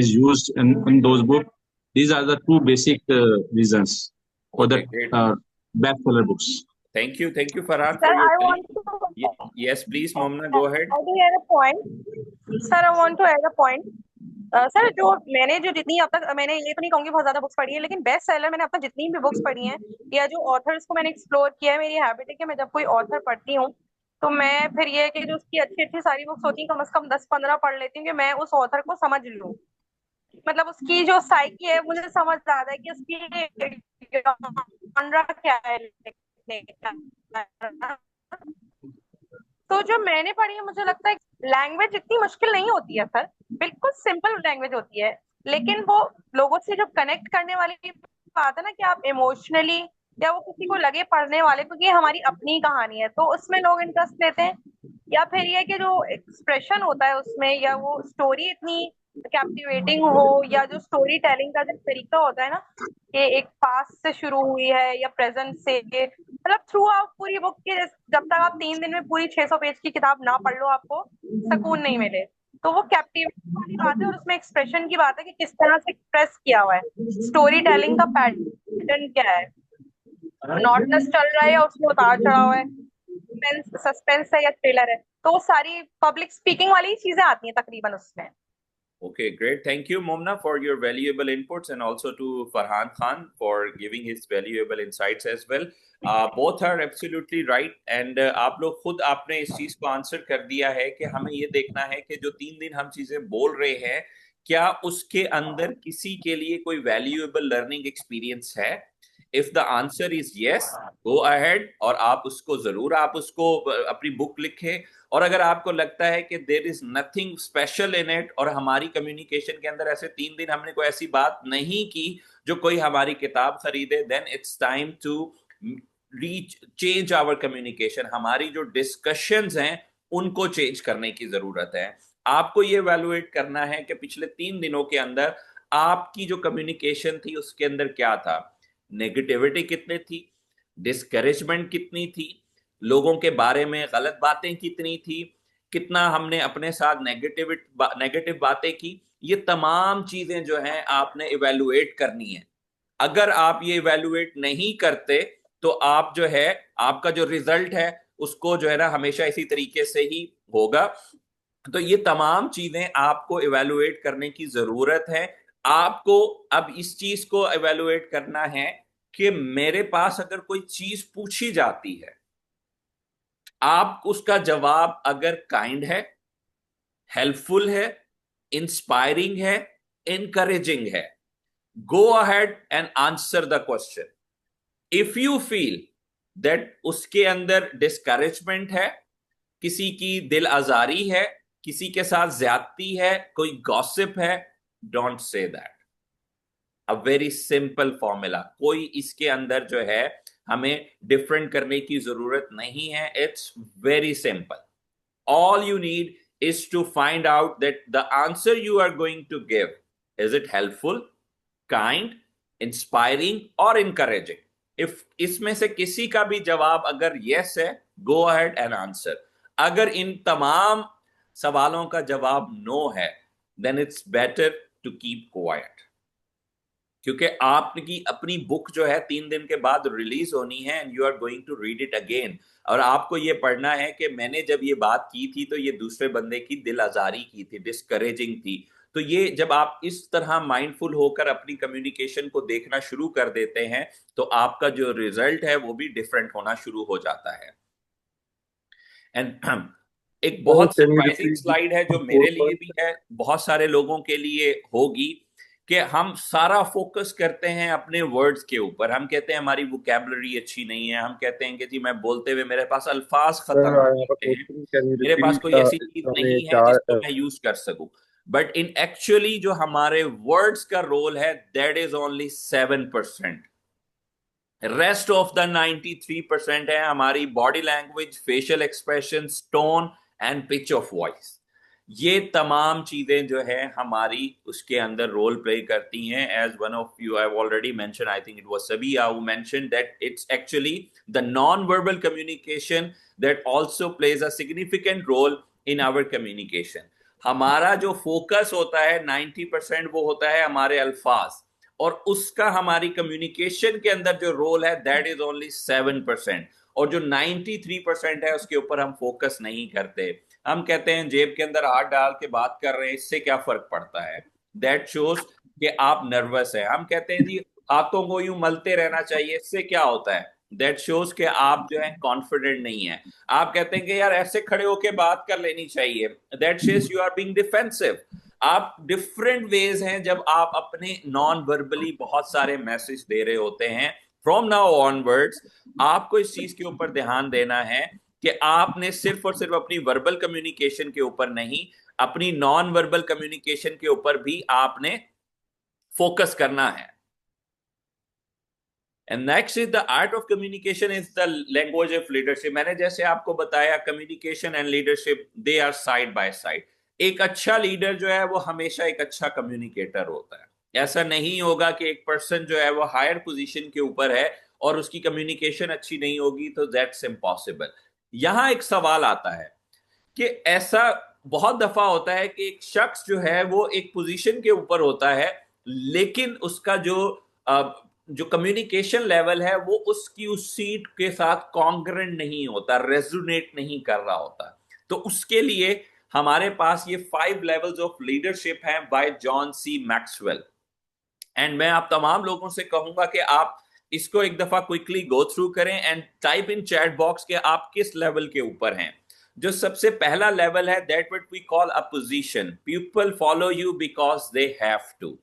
is used in those books. These are the two basic reasons for the bestseller books. Thank you, Farhan. Sir, I want to... Yes, please, Momna, go ahead. I do add a point. Sir, I want to add a point. Sir जो मैंने जो जितनी अब तक, मैंने ये तो नहीं कहूँगी बहुत ज्यादा बुक्स पढ़ी है, लेकिन बेस्ट सेलर मैंने अब तक जितनी भी बुक्स पढ़ी हैं या जो ऑथर्स को मैंने एक्सप्लोर किया है, मेरी हैबिट है कि मैं जब कोई ऑथर पढ़ती हूँ तो मैं फिर ये है कि जो उसकी अच्छी अच्छी सारी बुक्स होती हैं कम से कम 10-15 पढ़ लेती हूँ कि मैं उस ऑथर को समझ लूँ, मतलब उसकी जो साइकी है मुझे समझ आता है कि उसकी क्या है लिखने का। तो जो मैंने पढ़ी है मुझे लगता है लैंग्वेज इतनी मुश्किल नहीं होती है सर, बिल्कुल सिंपल लैंग्वेज होती है, लेकिन वो लोगों से जो कनेक्ट करने वाली बात है ना कि आप इमोशनली या वो किसी को लगे पढ़ने वाले, क्योंकि ये हमारी अपनी कहानी है तो उसमें लोग इंटरेस्ट लेते हैं, या फिर ये कि जो एक्सप्रेशन होता है उसमें, या वो स्टोरी इतनी कैप्टिवेटिंग हो, या जो स्टोरी टेलिंग का जो तरीका होता है ना कि एक पास्ट से शुरू हुई है या प्रेजेंट से, मतलब थ्रू आउट पूरी बुक के, जब तक आप 3 दिन में पूरी 600 पेज की किताब ना पढ़ लो आपको सुकून नहीं मिले, तो वो कैप्टिवेटिंग वाली बात है। और उसमें एक्सप्रेशन की बात है कि किस तरह से एक्सप्रेस किया हुआ है, स्टोरी टेलिंग का पैटर्न क्या है, नॉटनेस चल रहा है या उसमें उतार चढ़ाव है, सस्पेंस है या थ्रिलर है, तो वो सारी पब्लिक स्पीकिंग वाली चीजें आती हैं तकरीबन उसमें। Okay, great. Thank you, Momna, for your valuable inputs, and also to Farhan Khan for giving his valuable insights as well. Both are absolutely right, and आप लोग खुद आपने इस चीज को आंसर कर दिया है कि हमें ये देखना है कि जो 3 दिन हम चीजें बोल रहे हैं क्या उसके अंदर किसी के लिए कोई वैल्यूएबल लर्निंग एक्सपीरियंस है। If the answer is yes, go ahead, और आप उसको अपनी बुक लिखें। और अगर आपको लगता है कि there is nothing special in it और हमारी कम्युनिकेशन के अंदर ऐसे 3 दिन हमने कोई ऐसी बात नहीं की जो कोई हमारी किताब खरीदे, then it's time to change our communication. हमारी जो डिस्कशंस हैं उनको चेंज करने की जरूरत है। आपको ये इवैल्यूएट करना है कि पिछले 3 दिनों के अंदर आपकी जो कम्युनिकेशन थी उसके अंदर क्या था, नेगेटिविटी कितनी थी, डिस्करेजमेंट कितनी थी, लोगों के बारे में गलत बातें कितनी थी, कितना हमने अपने साथ नेगेटिव बातें की। ये तमाम चीजें जो हैं आपने इवैल्यूएट करनी है। अगर आप ये इवैल्यूएट नहीं करते तो आप जो है आपका जो रिजल्ट है उसको जो है ना हमेशा इसी तरीके से ही होगा। तो ये तमाम चीजें आपको इवैल्यूएट करने की जरूरत है। आपको अब इस चीज को इवैल्यूएट करना है कि मेरे पास अगर कोई चीज पूछी जाती है, आप उसका जवाब अगर काइंड है, हेल्पफुल है, इंस्पायरिंग है, इनकरेजिंग है, go ahead and answer the question. If you feel that उसके अंदर डिस्करेजमेंट है, किसी की दिल आजारी है, किसी के साथ ज्यादती है, कोई गॉसिप है, don't say that. A very simple formula, कोई इसके अंदर जो है हमें डिफरेंट करने की जरूरत नहीं है। It's very simple. All you need is to find out that the answer you are going to give, is it helpful, kind, inspiring और इनकरेजिंग। इफ इसमें से किसी का भी जवाब अगर यस है, गो अहेड एंड आंसर। अगर इन तमाम सवालों का जवाब नो है, then it's better to keep quiet. क्योंकि आपकी अपनी बुक जो है 3 दिन के बाद रिलीज होनी है and you are going to read it again, और आपको ये पढ़ना है कि मैंने जब ये बात की थी तो ये दूसरे बंदे की दिल आजारी की थी, डिस्करेजिंग थी। तो ये जब आप इस तरह माइंडफुल होकर अपनी कम्युनिकेशन को देखना शुरू कर देते हैं तो आपका जो रिजल्ट है वो भी डिफरेंट होना शुरू हो जाता है। एंड एक बहुत सरप्राइजिंग स्लाइड है जो मेरे लिए भी है, बहुत सारे लोगों के लिए होगी, कि हम सारा फोकस करते हैं अपने वर्ड्स के ऊपर। हम कहते हैं हमारी वोकैबुलरी अच्छी नहीं है, हम कहते हैं कि जी मैं बोलते हुए मेरे पास अल्फाज खत्म हो जाते हैं, मेरे पास कोई ऐसी चीज नहीं है जिसको मैं यूज कर सकूं। बट इन एक्चुअली जो हमारे वर्ड्स का रोल है that is only 7%। Rest of the 93% है हमारी body language, facial expression, tone and pitch of voice. ये तमाम चीजें जो है हमारी उसके अंदर रोल प्ले करती हैं। As one of you have already mention, I think it was Sabiya who mention that it's actually the non verbal communication that also plays a significant role in our communication. हमारा जो focus होता है 90% वो होता है हमारे अल्फाज, और उसका हमारी कम्युनिकेशन के अंदर जो रोल है दैट इज ओनली 7%। और जो 93% है उसके ऊपर हम फोकस नहीं करते। हम कहते हैं जेब के अंदर हाथ डाल के बात कर रहे हैं, इससे क्या फर्क पड़ता है, दैट शोज कि आप नर्वस है। हम कहते हैं जी हाथों को यूं मलते रहना चाहिए, इससे क्या होता है, दैट शोज कि आप जो है कॉन्फिडेंट नहीं है। आप कहते हैं कि यार ऐसे खड़े होके बात कर लेनी चाहिए, that shows you are being defensive. आप डिफरेंट वेज हैं जब आप अपने नॉन वर्बली बहुत सारे मैसेज दे रहे होते हैं। फ्रॉम नाउ ऑनवर्ड्स आपको इस चीज के ऊपर ध्यान देना है कि आपने सिर्फ और सिर्फ अपनी वर्बल कम्युनिकेशन के ऊपर नहीं, अपनी नॉन वर्बल कम्युनिकेशन के ऊपर भी आपने फोकस करना है। And next is the art of communication is the language of leadership. मैंने जैसे आपको बताया communication and leadership they are side by side. एक अच्छा लीडर जो है वो हमेशा एक अच्छा कम्युनिकेटर होता है। ऐसा नहीं होगा कि एक पर्सन जो है वो हायर पोजीशन के ऊपर है और उसकी कम्युनिकेशन अच्छी नहीं होगी, तो दैट्स इम्पॉसिबल। यहां एक सवाल आता है कि ऐसा बहुत दफा होता है कि एक शख्स जो है वो एक पोजीशन के ऊपर होता है लेकिन उसका जो कम्युनिकेशन लेवल है वो उसकी उस सीट के साथ कॉन्ग्रेंट नहीं होता, रेजोनेट नहीं कर रहा होता। तो उसके लिए हमारे पास ये 5 लेवल्स ऑफ लीडरशिप हैं by John C Maxwell. And मैं आप तमाम लोगों से कहूंगा कि आप इसको एक दफा क्विकली गो थ्रू करें and type in chat box के आप किस लेवल के ऊपर हैं। जो सबसे पहला लेवल है that what we call a position. People follow you because they have to.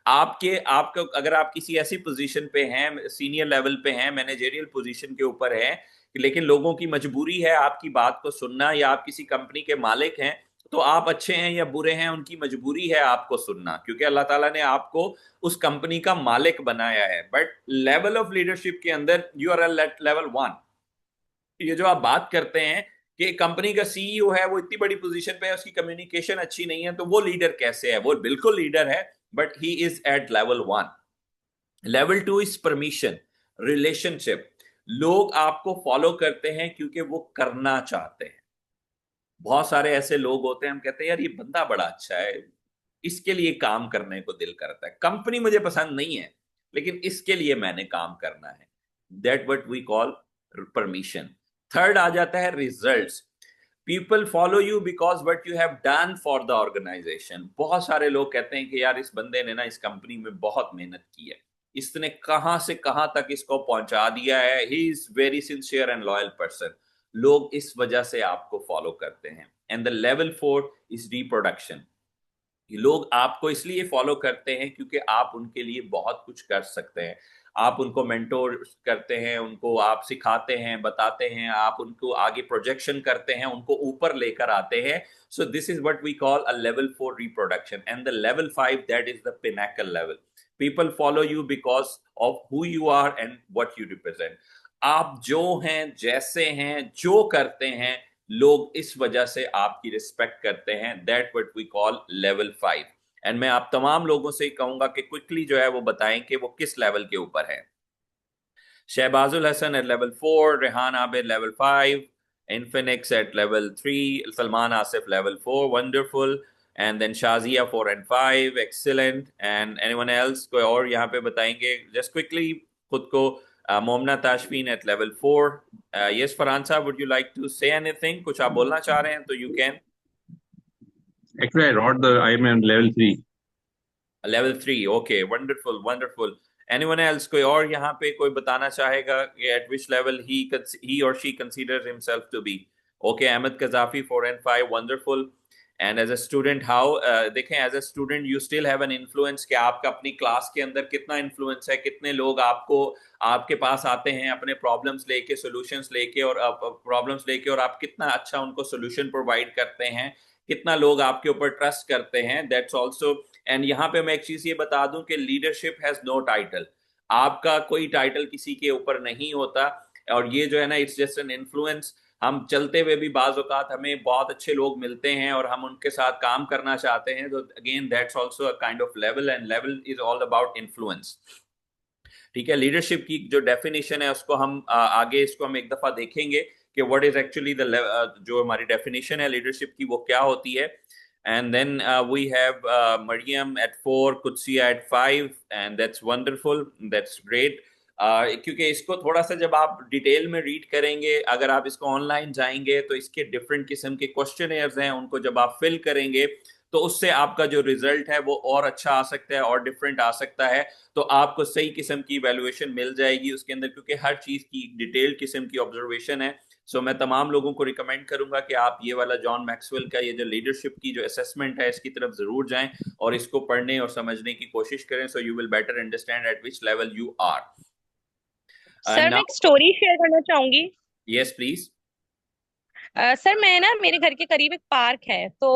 आपको अगर आप किसी ऐसी पोजीशन पे हैं, सीनियर लेवल पे हैं, मैनेजरियल पोजीशन के ऊपर हैं, लेकिन लोगों की मजबूरी है आपकी बात को सुनना, या आप किसी कंपनी के मालिक हैं, तो आप अच्छे हैं या बुरे हैं उनकी मजबूरी है आपको सुनना, क्योंकि अल्लाह ताला ने आपको उस कंपनी का मालिक बनाया है। बट लेवल ऑफ लीडरशिप के अंदर यू आर एट लेवल 1। ये जो आप बात करते हैं कि कंपनी का सीईओ है वो इतनी बड़ी पोजीशन पे है, उसकी कम्युनिकेशन अच्छी नहीं है, तो वो लीडर कैसे है? वो बिल्कुल लीडर है but he is at level 1। Level 2 is permission, relationship. लोग आपको फॉलो करते हैं क्योंकि वो करना चाहते हैं। बहुत सारे ऐसे लोग होते हैं हम कहते हैं यार ये बंदा बड़ा अच्छा है, इसके लिए काम करने को दिल करता है। कंपनी मुझे पसंद नहीं है लेकिन इसके लिए मैंने काम करना है, that what we call permission. Third आ जाता है results. People follow you because what you have done for the organisation. बहुत सारे लोग कहते हैं कि यार इस बंदे ने ना इस कंपनी में बहुत मेहनत की है, इसने कहां से कहां तक इसको पहुंचा दिया है, he is very sincere and loyal person. लोग इस वजह से आपको फॉलो करते हैं। And the level 4 is reproduction. लोग आपको इसलिए फॉलो करते हैं क्योंकि आप उनके लिए बहुत कुछ कर सकते हैं। आप उनको मेंटोर करते हैं, उनको आप सिखाते हैं, बताते हैं, आप उनको आगे प्रोजेक्शन करते हैं, उनको ऊपर लेकर आते हैं। So this is what we call a level 4 reproduction. And the level 5 that is the pinnacle level. People follow you because of who you are and what you represent. आप जो हैं, जैसे हैं, जो करते हैं, लोग इस वजह से आपकी रिस्पेक्ट करते हैं, that what we call level 5। And मैं आप तमाम लोगों से कहूंगा कि क्विकली जो है वो बताएं कि वो किस लेवल के ऊपर है। Shahbazul Hasan at level 4, Rehan Abid level 5, Infinix at level 3, Salman Asif level 4, wonderful, and then Shazia 4 and 5, excellent. And anyone else, कोई और यहाँ पे बताएंगे जस्ट क्विकली खुद को? Momna Tashfeen at level 4। Yes Farhan sahab, would you like to say anything? कुछ आप बोलना चाह रहे हैं तो you can. Actually, I'm on level 3. Level 3, okay, wonderful wonderful. Anyone else, कोई और यहाँ पे कोई बताना चाहेगा कि एट विच लेवल ही और she considers himself to be? Okay, Ahmed Qazafi 4 and 5, wonderful. And as a student how, देखें as a student you still have an influence, कि आपका अपनी क्लास के अंदर कितना इन्फ्लुएंस है, कितने लोग आपको आपके पास आते हैं अपने प्रॉब्लम्स लेके, सॉल्यूशंस लेके, और प्रॉब्लम्स लेके, और आप कितना अच्छा उनको सॉल्यूशन प्रोवाइड करते हैं, कितना लोग आपके ऊपर ट्रस्ट करते हैं, दैट्स ऑल्सो। एंड यहाँ पे मैं एक चीज ये बता दूं कि लीडरशिप हैज नो टाइटल, आपका कोई टाइटल किसी के ऊपर नहीं होता, और ये जो है ना, इट्स जस्ट एन इन्फ्लुएंस। हम चलते हुए भी बाज औकात हमें बहुत अच्छे लोग मिलते हैं और हम उनके साथ काम करना चाहते हैं, तो again that's also a kind of level, and level is all about influence. ठीक है, लीडरशिप की जो डेफिनेशन है उसको हम आगे इसको हम एक दफा देखेंगे कि व्हाट इज एक्चुअली द जो हमारी डेफिनेशन है लीडरशिप की वो क्या होती है। And then we have Mariam at 4, Kutsia at 5, and that's wonderful, that's great. क्योंकि इसको थोड़ा सा जब आप डिटेल में रीड करेंगे, अगर आप इसको ऑनलाइन जाएंगे तो इसके डिफरेंट किस्म के क्वेश्चनेयर्स हैं, उनको जब आप फिल करेंगे तो उससे आपका जो रिजल्ट है वो और अच्छा आ सकता है और डिफरेंट आ सकता है, तो आपको सही किस्म की इवैल्यूएशन मिल जाएगी उसके अंदर, क्योंकि हर चीज की डिटेल किस्म की ऑब्जर्वेशन है। सो मैं तमाम लोगों को रिकमेंड करूंगा कि आप ये वाला जॉन मैक्सवेल का ये जो लीडरशिप की जो असेसमेंट है इसकी तरफ जरूर जाएं और इसको पढ़ने और समझने की कोशिश करें, so you will better understand at which level you are. Sir मैं एक स्टोरी शेयर करना चाहूंगी। Yes please. सर मैं ना, मेरे घर के करीब एक पार्क है, तो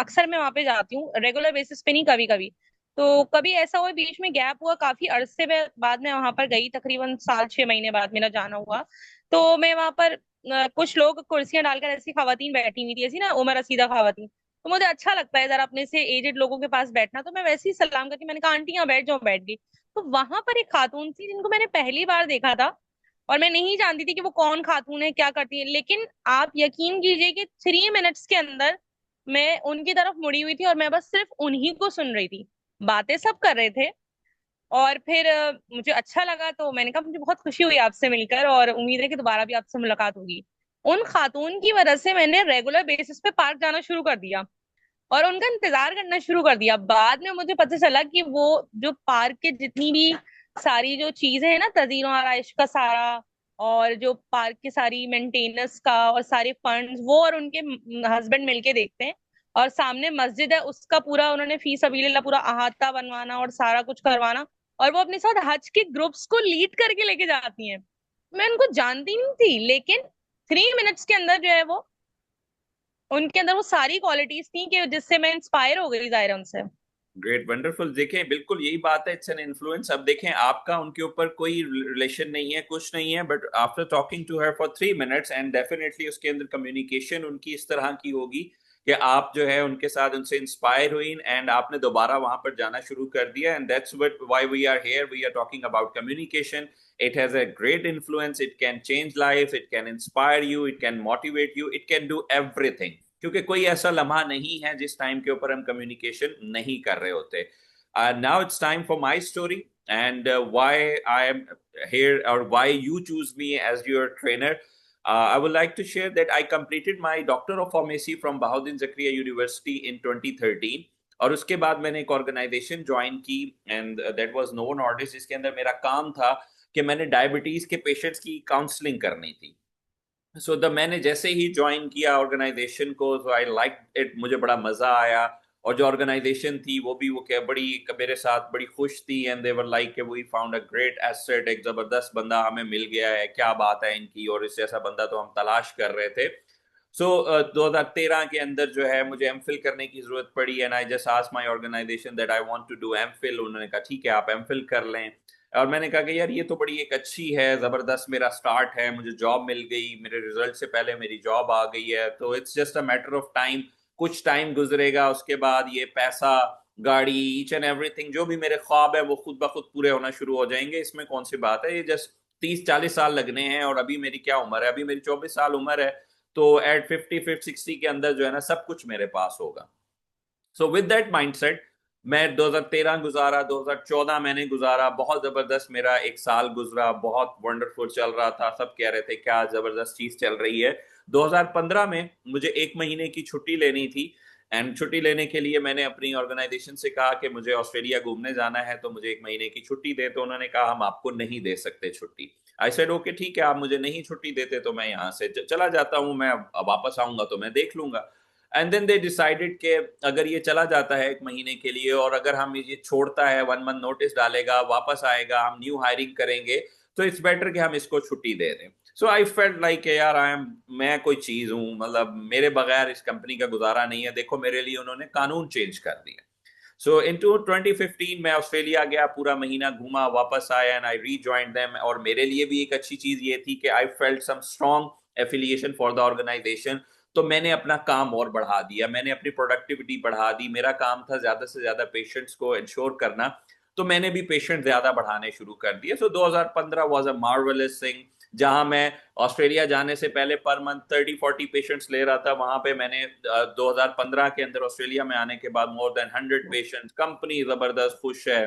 अक्सर मैं वहां पे जाती हूँ, रेगुलर बेसिस पे नहीं, कभी कभी। तो कभी ऐसा हुआ, बीच में गैप हुआ, काफी अरसे बाद मैं वहां पर गई, तकरीबन 7-6 महीने बाद मेरा जाना हुआ। तो मैं वहां पर कुछ लोग कुर्सियां डालकर ऐसी खवातीन बैठी हुई थी, ऐसी ना उम्र रसीदा खवातीन। तो मुझे अच्छा लगता है जरा अपने से एजेड लोगों के पास बैठना, तो मैं वैसे ही सलाम करके मैंने कहा आंटी यहाँ बैठ जाओ, बैठ गई। तो वहां पर एक खातून थी जिनको मैंने पहली बार देखा था, और मैं नहीं जानती थी कि वो कौन खातून है, क्या करती है, लेकिन आप यकीन कीजिए कि 3 मिनट्स के अंदर मैं उनकी तरफ मुड़ी हुई थी और मैं बस सिर्फ उन्हीं को सुन रही थी। बातें सब कर रहे थे, और फिर मुझे अच्छा लगा, तो मैंने कहा मुझे बहुत खुशी हुई आपसे मिलकर, और उम्मीद है कि दोबारा भी आपसे मुलाकात होगी। उन खातून की वजह से मैंने रेगुलर बेसिस पे पार्क जाना शुरू कर दिया और उनका इंतजार करना शुरू कर दिया। बाद में मुझे पता चला कि वो जो पार्क के जितनी भी सारी जो चीजें हैं ना, तजीर आराइश का सारा, और जो पार्क की सारी मेंटेनेंस का और सारे फंड्स, वो और उनके हस्बैंड मिलके देखते हैं। और सामने मस्जिद है, उसका पूरा उन्होंने फी सबीलिल्लाह पूरा अहाता बनवाना और सारा कुछ करवाना, और वो अपने साथ हज के ग्रुप्स को लीड करके लेके जाती हैं। मैं उनको जानती नहीं थी, लेकिन 3 मिनट्स के अंदर जो है वो उनके अंदर वो सारी क्वालिटीज थी कि जिससे मैं इंस्पायर हो गई जाहिर उनसे। Great, wonderful. देखें बिल्कुल यही बात है, इट्स एन इन्फ्लुएंस। अब देखें आपका उनके ऊपर कोई रिलेशन नहीं है, कुछ नहीं है, but after talking to her for 3 minutes and definitely उसके अंदर कम्युनिकेशन उनकी इस तरह की होगी कि आप जो है उनके साथ उनसे इंस्पायर हुई एंड आपने दोबारा वहां पर जाना शुरू कर दिया, and that's why we are here, we are talking about communication. It has a great influence, it can change life, it can inspire you, it can motivate you, it can do everything, क्योंकि कोई ऐसा लम्हा नहीं है जिस time के ऊपर हम कम्युनिकेशन नहीं कर रहे होते। Now it's time for my story and why I am here or why you choose me as your trainer. I would like to share that I completed my Doctor of Pharmacy from Bahauddin Zakariya University in 2013, और उसके बाद मैंने एक organisation join की and that was novo नॉर्डिस, जिसके अंदर मेरा काम था कि मैंने डायबिटीज के पेशेंट्स की काउंसलिंग करनी थी। मैंने जैसे ही ज्वाइन किया ऑर्गेनाइजेशन को, तो आई लाइक इट, मुझे बड़ा मजा आया, और जो ऑर्गेनाइजेशन थी वो भी वो क्या बड़ी मेरे साथ बड़ी खुश थी, and they were like we found a great asset, एक जबरदस्त बंदा हमें मिल गया है, क्या बात है इनकी, और इस जैसा बंदा तो हम तलाश कर रहे थे। 2013 के अंदर जो है मुझे एमफिल करने की जरूरत पड़ी, and I just asked my organization that I want to do MPhil. उन्होंने कहा ठीक है आप एमफिल कर लें, और मैंने कहा कि यार ये तो बड़ी एक अच्छी है, जबरदस्त मेरा स्टार्ट है, मुझे जॉब मिल गई, मेरे रिजल्ट से पहले मेरी जॉब आ गई है, तो it's just a matter of time, कुछ टाइम गुजरेगा, उसके बाद ये पैसा, गाड़ी, ईच एंड एवरीथिंग, जो भी मेरे ख्वाब है वो खुद ब खुद पूरे होना शुरू हो जाएंगे, इसमें कौन सी बात है, ये जस्ट 30-40 साल लगने हैं, और अभी मेरी क्या उम्र है, अभी मेरी 24 साल उम्र है, तो एट 50-60 के अंदर जो है ना सब कुछ मेरे पास होगा। सो विद दैट माइंडसेट मैं 2013 गुजारा, 2014 मैंने गुजारा, बहुत जबरदस्त मेरा एक साल गुजरा, बहुत वंडरफुल चल रहा था, सब कह रहे थे क्या जबरदस्त चीज चल रही है। 2015 में मुझे 1 महीने की छुट्टी लेनी थी, एंड छुट्टी लेने के लिए मैंने अपनी ऑर्गेनाइजेशन से कहा कि मुझे ऑस्ट्रेलिया घूमने जाना है, तो मुझे 1 महीने की छुट्टी दे। तो उन्होंने कहा हम आपको नहीं दे सकते छुट्टी। आई सेड ओके ठीक है, आप मुझे नहीं छुट्टी देते तो मैं यहाँ से चला जाता हूँ, मैं अब वापस आऊंगा तो मैं देख लूंगा। एंड देन दे डिसाइडेड कि अगर ये चला जाता है 1 महीने के लिए, और अगर हम ये छोड़ता है, 1 मंथ नोटिस डालेगा, वापस आएगा, हम न्यू हायरिंग करेंगे, तो इट्स बेटर कि हम इसको छुट्टी दे दें। सो आई फेल्ट लाइक यार मैं कोई चीज हूं, मतलब मेरे बगैर इस कंपनी का गुजारा नहीं है। देखो मेरे लिए उन्होंने कानून चेंज कर दिया। सो इनटू 2015 मैं ऑस्ट्रेलिया गया, पूरा महीना घूमा, वापस आया एंड आई रीजॉइंड देम। और मेरे लिए भी एक अच्छी चीज ये थी कि I felt some strong affiliation for the organization. तो मैंने अपना काम और बढ़ा दिया, मैंने अपनी प्रोडक्टिविटी बढ़ा दी। मेरा काम था ज्यादा से ज्यादा पेशेंट्स को इंश्योर करना, तो मैंने भी पेशेंट ज्यादा बढ़ाने शुरू कर दिए। सो 2015 वाज अ मार्वेलस थिंग, जहां मैं ऑस्ट्रेलिया जाने से पहले पर मंथ 30-40 पेशेंट्स ले रहा था, वहां पे मैंने 2015 के अंदर ऑस्ट्रेलिया में आने के बाद मोर देन 100 पेशेंट्स। कंपनी जबरदस्त खुश है,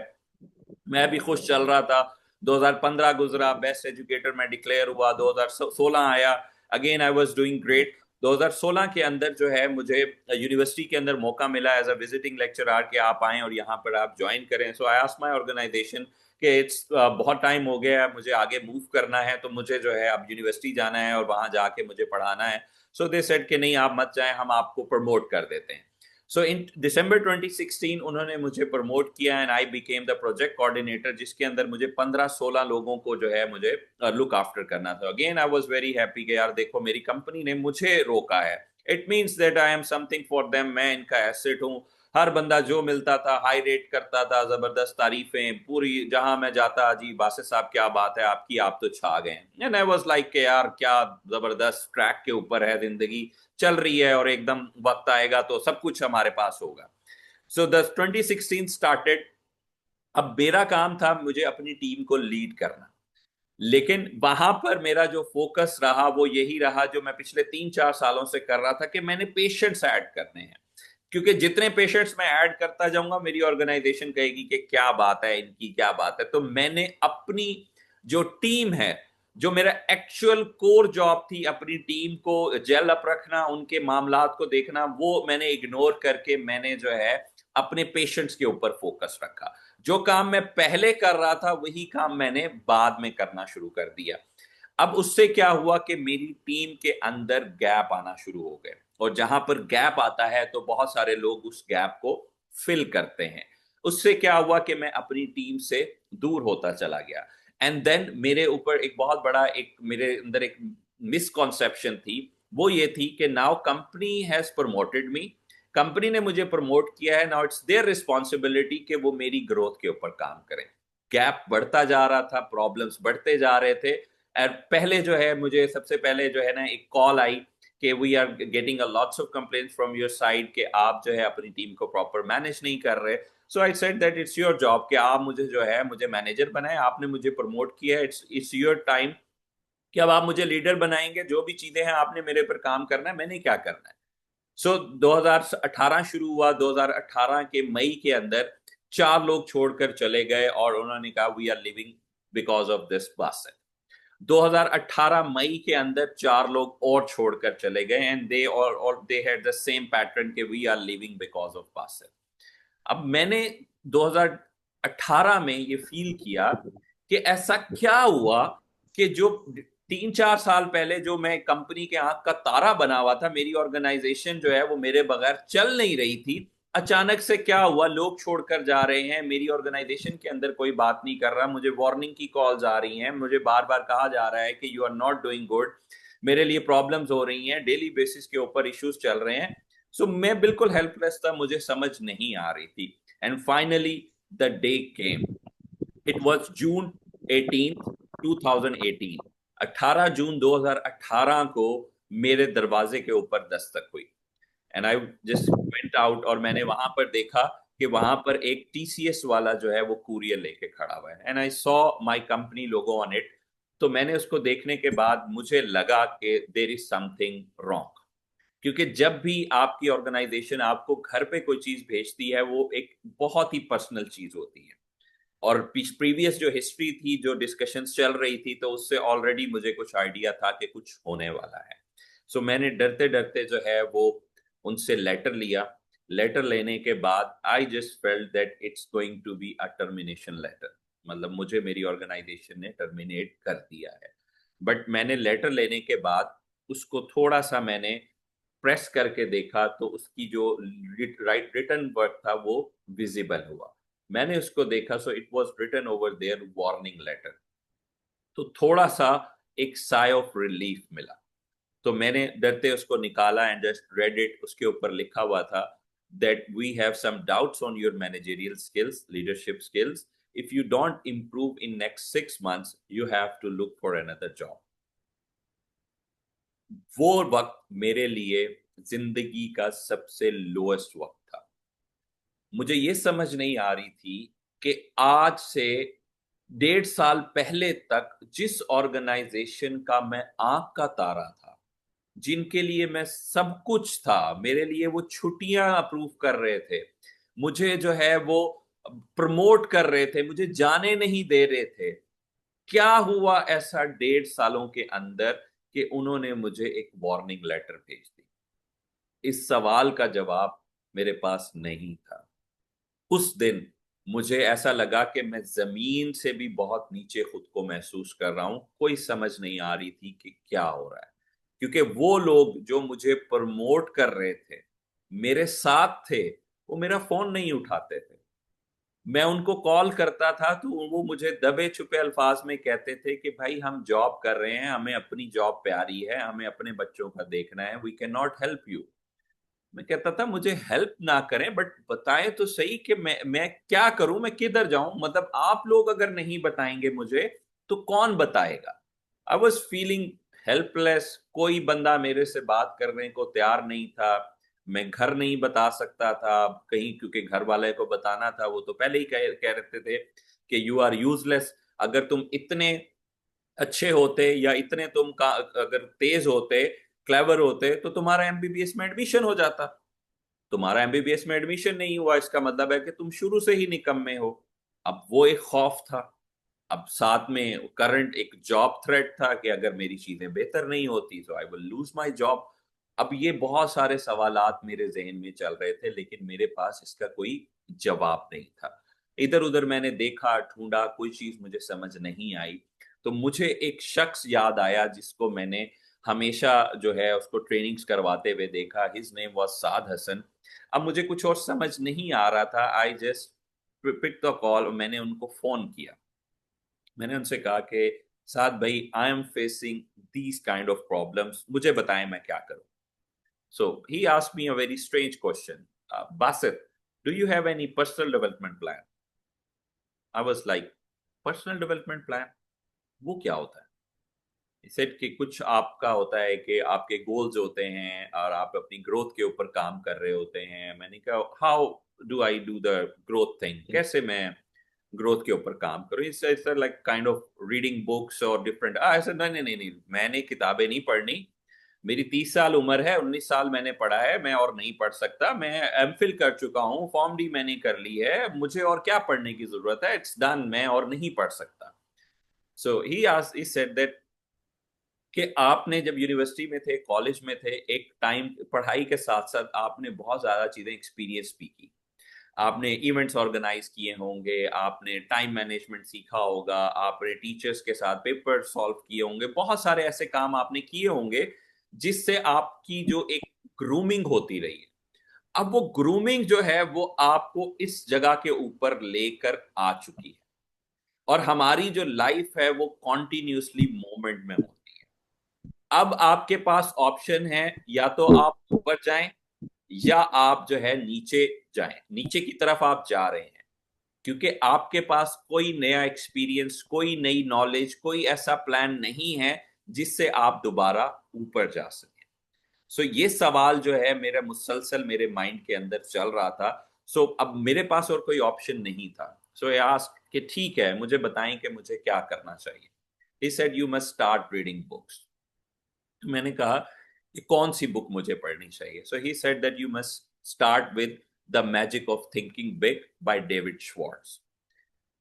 मैं भी खुश चल रहा था। 2015 गुजरा, बेस्ट एजुकेटर में डिक्लेयर हुआ। 2016 आया, again I was doing great. 2016 के अंदर जो है मुझे यूनिवर्सिटी के अंदर मौका मिला एज अ विजिटिंग लेक्चरर कि आप आएं और यहाँ पर आप ज्वाइन करें। सो आई आस्क्ड माय ऑर्गेनाइजेशन कि इट्स बहुत टाइम हो गया है, मुझे आगे मूव करना है, तो मुझे जो है अब यूनिवर्सिटी जाना है और वहां जाके मुझे पढ़ाना है। सो दे सेड कि नहीं आप मत जाएं, हम आपको प्रमोट कर देते हैं। सो इन दिसंबर 2016 उन्होंने मुझे प्रमोट किया and I became the project coordinator, जिसके अंदर मुझे 15-16 लोगों को जो है मुझे लुक आफ्टर करना था। Again I was very happy कि यार देखो मेरी कंपनी ने मुझे रोका है, it means that I am something for them, मैं इनका एसेट हूँ। हर बंदा जो मिलता था हाई रेट करता था, जबरदस्त तारीफें, पूरी जहां मैं जाता जी बासित साहब क्या बात है आपकी, आप तो छा गए। एंड आई वाज लाइक कि यार क्या जबरदस्त ट्रैक के ऊपर है जिंदगी, चल रही है और एकदम वक्त आएगा तो सब कुछ हमारे पास होगा। So the 2016 started. अब मेरा काम था मुझे अपनी टीम को लीड करना, लेकिन वहां पर मेरा जो फोकस रहा वो यही रहा जो मैं पिछले 3-4 सालों से कर रहा था कि मैंने पेशेंट्स ऐड करने हैं। क्योंकि जितने पेशेंट्स मैं ऐड करता जाऊंगा मेरी ऑर्गेनाइजेशन कहेगी कि क्या बात है इनकी, क्या बात है। तो मैंने अपनी जो टीम है, जो मेरा एक्चुअल कोर जॉब थी, अपनी टीम को जेल अप रखना, उनके मामलात को देखना, वो मैंने इग्नोर करके मैंने जो है अपने पेशेंट्स के ऊपर फोकस रखा। जो काम मैं पहले कर रहा था वही काम मैंने बाद में करना शुरू कर दिया। अब उससे क्या हुआ कि मेरी टीम के अंदर गैप आना शुरू हो गए, और जहां पर गैप आता है तो बहुत सारे लोग उस गैप को फिल करते हैं। उससे क्या हुआ कि मैं अपनी टीम से दूर होता चला गया। एंड देन मेरे ऊपर एक बहुत बड़ा एक मेरे अंदर एक मिसकॉन्सेप्शन थी, वो ये थी कि now company has promoted me, company ने मुझे प्रमोट किया है, नाउ इट्स देयर रिस्पॉन्सिबिलिटी कि वो मेरी ग्रोथ के ऊपर काम करें। गैप बढ़ता जा रहा था, प्रॉब्लम्स बढ़ते जा रहे थे। और पहले जो है मुझे सबसे पहले जो है ना एक कॉल आई कि we are getting a lots of complaints from your side कि आप जो है अपनी टीम को प्रॉपर मैनेज नहीं कर रहे। So I said that it's your job कि आप मुझे जो है मुझे मैनेजर बनाए, आपने मुझे प्रमोट किया है, इट्स योर टाइम कि अब आप मुझे लीडर बनाएंगे। जो भी चीजें हैं आपने मेरे पर काम करना है, मैंने क्या करना है। सो 2018 शुरू हुआ। 2018 के मई के अंदर 4 लोग छोड़कर चले गए और उन्होंने कहा we are living because of this Basit. 2018 मई के अंदर 4 लोग और छोड़कर चले गए and they had the same pattern के we are living because of Basit. अब मैंने 2018 में ये फील किया कि ऐसा क्या हुआ कि जो 3-4 साल पहले जो मैं कंपनी के आंख का तारा बना हुआ था, मेरी ऑर्गेनाइजेशन जो है वो मेरे बगैर चल नहीं रही थी, अचानक से क्या हुआ, लोग छोड़कर जा रहे हैं, मेरी ऑर्गेनाइजेशन के अंदर कोई बात नहीं कर रहा, मुझे वार्निंग की कॉल्स आ रही हैं, मुझे बार बार कहा जा रहा है कि you are not doing good, मेरे लिए प्रॉब्लम्स हो रही हैं, डेली बेसिस के ऊपर इश्यूज चल रहे हैं। सो मैं बिल्कुल हेल्पलेस था, मुझे समझ नहीं आ रही थी। And finally the day came, it was June 18, 2018। 18 जून 2018 को मेरे दरवाजे के ऊपर दस्तक हुई and I just went out, और मैंने वहां पर देखा कि वहां पर एक TCS वाला जो है वो कुरियर लेके खड़ा हुआ है and I saw my company logo on it. तो मैंने उसको देखने के बाद मुझे लगा कि देयर इज समथिंग रॉन्ग। क्योंकि जब भी आपकी ऑर्गेनाइजेशन आपको घर पे कोई चीज भेजती है वो एक बहुत ही पर्सनल चीज होती है, और प्रीवियस जो हिस्ट्री थी, जो डिस्कशंस चल रही थी, तो उससे ऑलरेडी मुझे कुछ आइडिया था कि कुछ होने वाला है। सो मैंने डरते डरते जो है वो उनसे लेटर लिया। लेटर लेने के बाद I just felt that it's going to be a termination letter, मतलब मुझे मेरी ऑर्गेनाइजेशन ने टर्मिनेट कर दिया है। बट मैंने लेटर लेने के बाद उसको थोड़ा सा मैंने प्रेस करके देखा तो उसकी जो रिटर्न वर्क था वो विजिबल हुआ। मैंने उसको देखा, so it was written over there warning letter. तो थोड़ा सा एक साय ऑफ रिलीफ मिला। तो मैंने डरते उसको निकाला एंड जस्ट रेड इट। उसके ऊपर लिखा हुआ था that we have some doubts on your managerial skills, leadership skills. If you don't improve in next 6 months, you have to look for another job. वो वक्त मेरे लिए जिंदगी का सबसे लोएस्ट वक्त था। मुझे ये समझ नहीं आ रही थी कि आज से 1.5 साल पहले तक जिस ऑर्गेनाइजेशन का मैं आंख का तारा था, जिनके लिए मैं सब कुछ था, मेरे लिए वो छुट्टियां अप्रूव कर रहे थे, मुझे जो है वो प्रमोट कर रहे थे, मुझे जाने नहीं दे रहे थे, क्या हुआ ऐसा 1.5 सालों के अंदर कि उन्होंने मुझे एक वार्निंग लेटर भेज दी? इस सवाल का जवाब मेरे पास नहीं था। उस दिन मुझे ऐसा लगा कि मैं जमीन से भी बहुत नीचे खुद को महसूस कर रहा हूं। कोई समझ नहीं आ रही थी कि क्या हो रहा है, क्योंकि वो लोग जो मुझे प्रमोट कर रहे थे, मेरे साथ थे, वो मेरा फोन नहीं उठाते थे। मैं उनको कॉल करता था तो वो मुझे दबे छुपे अल्फाज में कहते थे कि भाई हम जॉब कर रहे हैं, हमें अपनी जॉब प्यारी है, हमें अपने बच्चों का देखना है, we can not help you. मैं कहता था मुझे हेल्प ना करें, बट बताएं तो सही कि मैं क्या करूं, मैं किधर जाऊं। मतलब आप लोग अगर नहीं बताएंगे मुझे तो कौन बताएगा? I was feeling helpless. कोई बंदा मेरे से बात करने को तैयार नहीं था। मैं घर नहीं बता सकता था कहीं, क्योंकि घर वाले को बताना था वो तो पहले ही कह रहे थे कि यू आर यूजलेस। अगर तुम इतने अच्छे होते या इतने तुम का अगर तेज होते, क्लेवर होते, तो तुम्हारा एमबीबीएस में एडमिशन हो जाता। तुम्हारा एमबीबीएस में एडमिशन नहीं हुआ, इसका मतलब है कि तुम शुरू से ही निकम्मे हो। अब वो एक खौफ था। अब साथ में करंट एक जॉब थ्रेट था कि अगर मेरी चीजें बेहतर नहीं होती तो I will lose my job. अब ये बहुत सारे सवालात मेरे जहन में चल रहे थे, लेकिन मेरे पास इसका कोई जवाब नहीं था। इधर उधर मैंने देखा, ढूंढा, कोई चीज मुझे समझ नहीं आई। तो मुझे एक शख्स याद आया जिसको मैंने हमेशा जो है उसको ट्रेनिंग्स करवाते हुए देखा। His name was Saad Hasan. अब मुझे कुछ और समझ नहीं आ रहा था। I just pick the call. मैंने उनको फोन किया। मैंने उनसे कहा कि साद भाई, I am facing these kind of problems, मुझे बताएं मैं क्या करूं। So he asked me a very strange question, Basit, do you have any personal development plan? I was like, personal development plan वो क्या होता है? सेट कि कुछ आपका होता है कि आपके गोल्स होते हैं और आप अपनी ग्रोथ के ऊपर काम कर रहे होते हैं। मैंने कहा how do I do the growth thing, कैसे मैं ग्रोथ के ऊपर काम करूं? It's like kind of reading books और डिफरेंट। ऐसा नहीं नहीं नहीं, मैंने किताबें नहीं पढ़नी। मेरी 30 साल उम्र है, 19 साल मैंने पढ़ा है, मैं और नहीं पढ़ सकता। मैं एमफिल कर चुका हूँ, फॉर्म डी मैंने कर ली है, मुझे और क्या पढ़ने की जरूरत है? इट्स डन, मैं और नहीं पढ़ सकता। सो ही सेड दैट कि आपने जब यूनिवर्सिटी में थे, कॉलेज में थे, एक टाइम पढ़ाई के साथ साथ आपने बहुत ज्यादा चीजें एक्सपीरियंस भी की। आपने इवेंट्स ऑर्गेनाइज किए होंगे, आपने टाइम मैनेजमेंट सीखा होगा, आपने टीचर्स के साथ पेपर सॉल्व किए होंगे, बहुत सारे ऐसे काम आपने किए होंगे जिससे आपकी जो एक ग्रूमिंग होती रही है। अब वो ग्रूमिंग जो है वो आपको इस जगह के ऊपर लेकर आ चुकी है, और हमारी जो लाइफ है वो कॉन्टिन्यूसली मूवमेंट में होती है। अब आपके पास ऑप्शन है, या तो आप ऊपर जाएं या आप जो है नीचे जाएं। नीचे की तरफ आप जा रहे हैं क्योंकि आपके पास कोई नया एक्सपीरियंस, कोई नई नॉलेज, कोई ऐसा प्लान नहीं है जिससे आप दोबारा ऊपर जा सकें। सो ये सवाल जो है मेरा मुसलसल मेरे माइंड के अंदर चल रहा था। सो अब मेरे पास और कोई ऑप्शन नहीं था। सो आई आस्क्ड कि ठीक है, मुझे बताएं कि मुझे क्या करना चाहिए। He said you must start reading books. तो मैंने कहा कि कौन सी बुक मुझे पढ़नी चाहिए. So he said that you must start with the magic of thinking big by David Schwartz.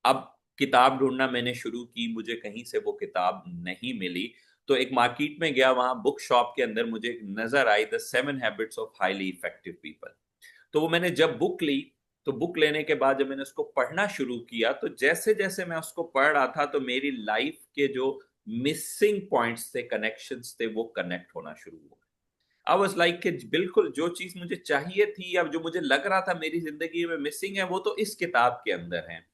अब किताब ढूंढना मैंने शुरू की, मुझे कहीं से वो किताब नहीं मिली, तो एक मार्केट में गया, वहां बुक शॉप के अंदर मुझे नजर आई the 7 habits of highly effective people. तो वो मैंने जब बुक ली, तो बुक लेने के बाद जब मैंने उसको पढ़ना शुरू किया, तो जैसे जैसे मैं उसको पढ़ रहा था तो मेरी लाइफ के जो मिसिंग पॉइंट्स थे, कनेक्शंस थे, वो कनेक्ट होना शुरू हुआ. आई वाज लाइक कि बिल्कुल जो चीज मुझे चाहिए थी या जो मुझे लग रहा था मेरी जिंदगी में मिसिंग है, वो तो इस किताब के अंदर है.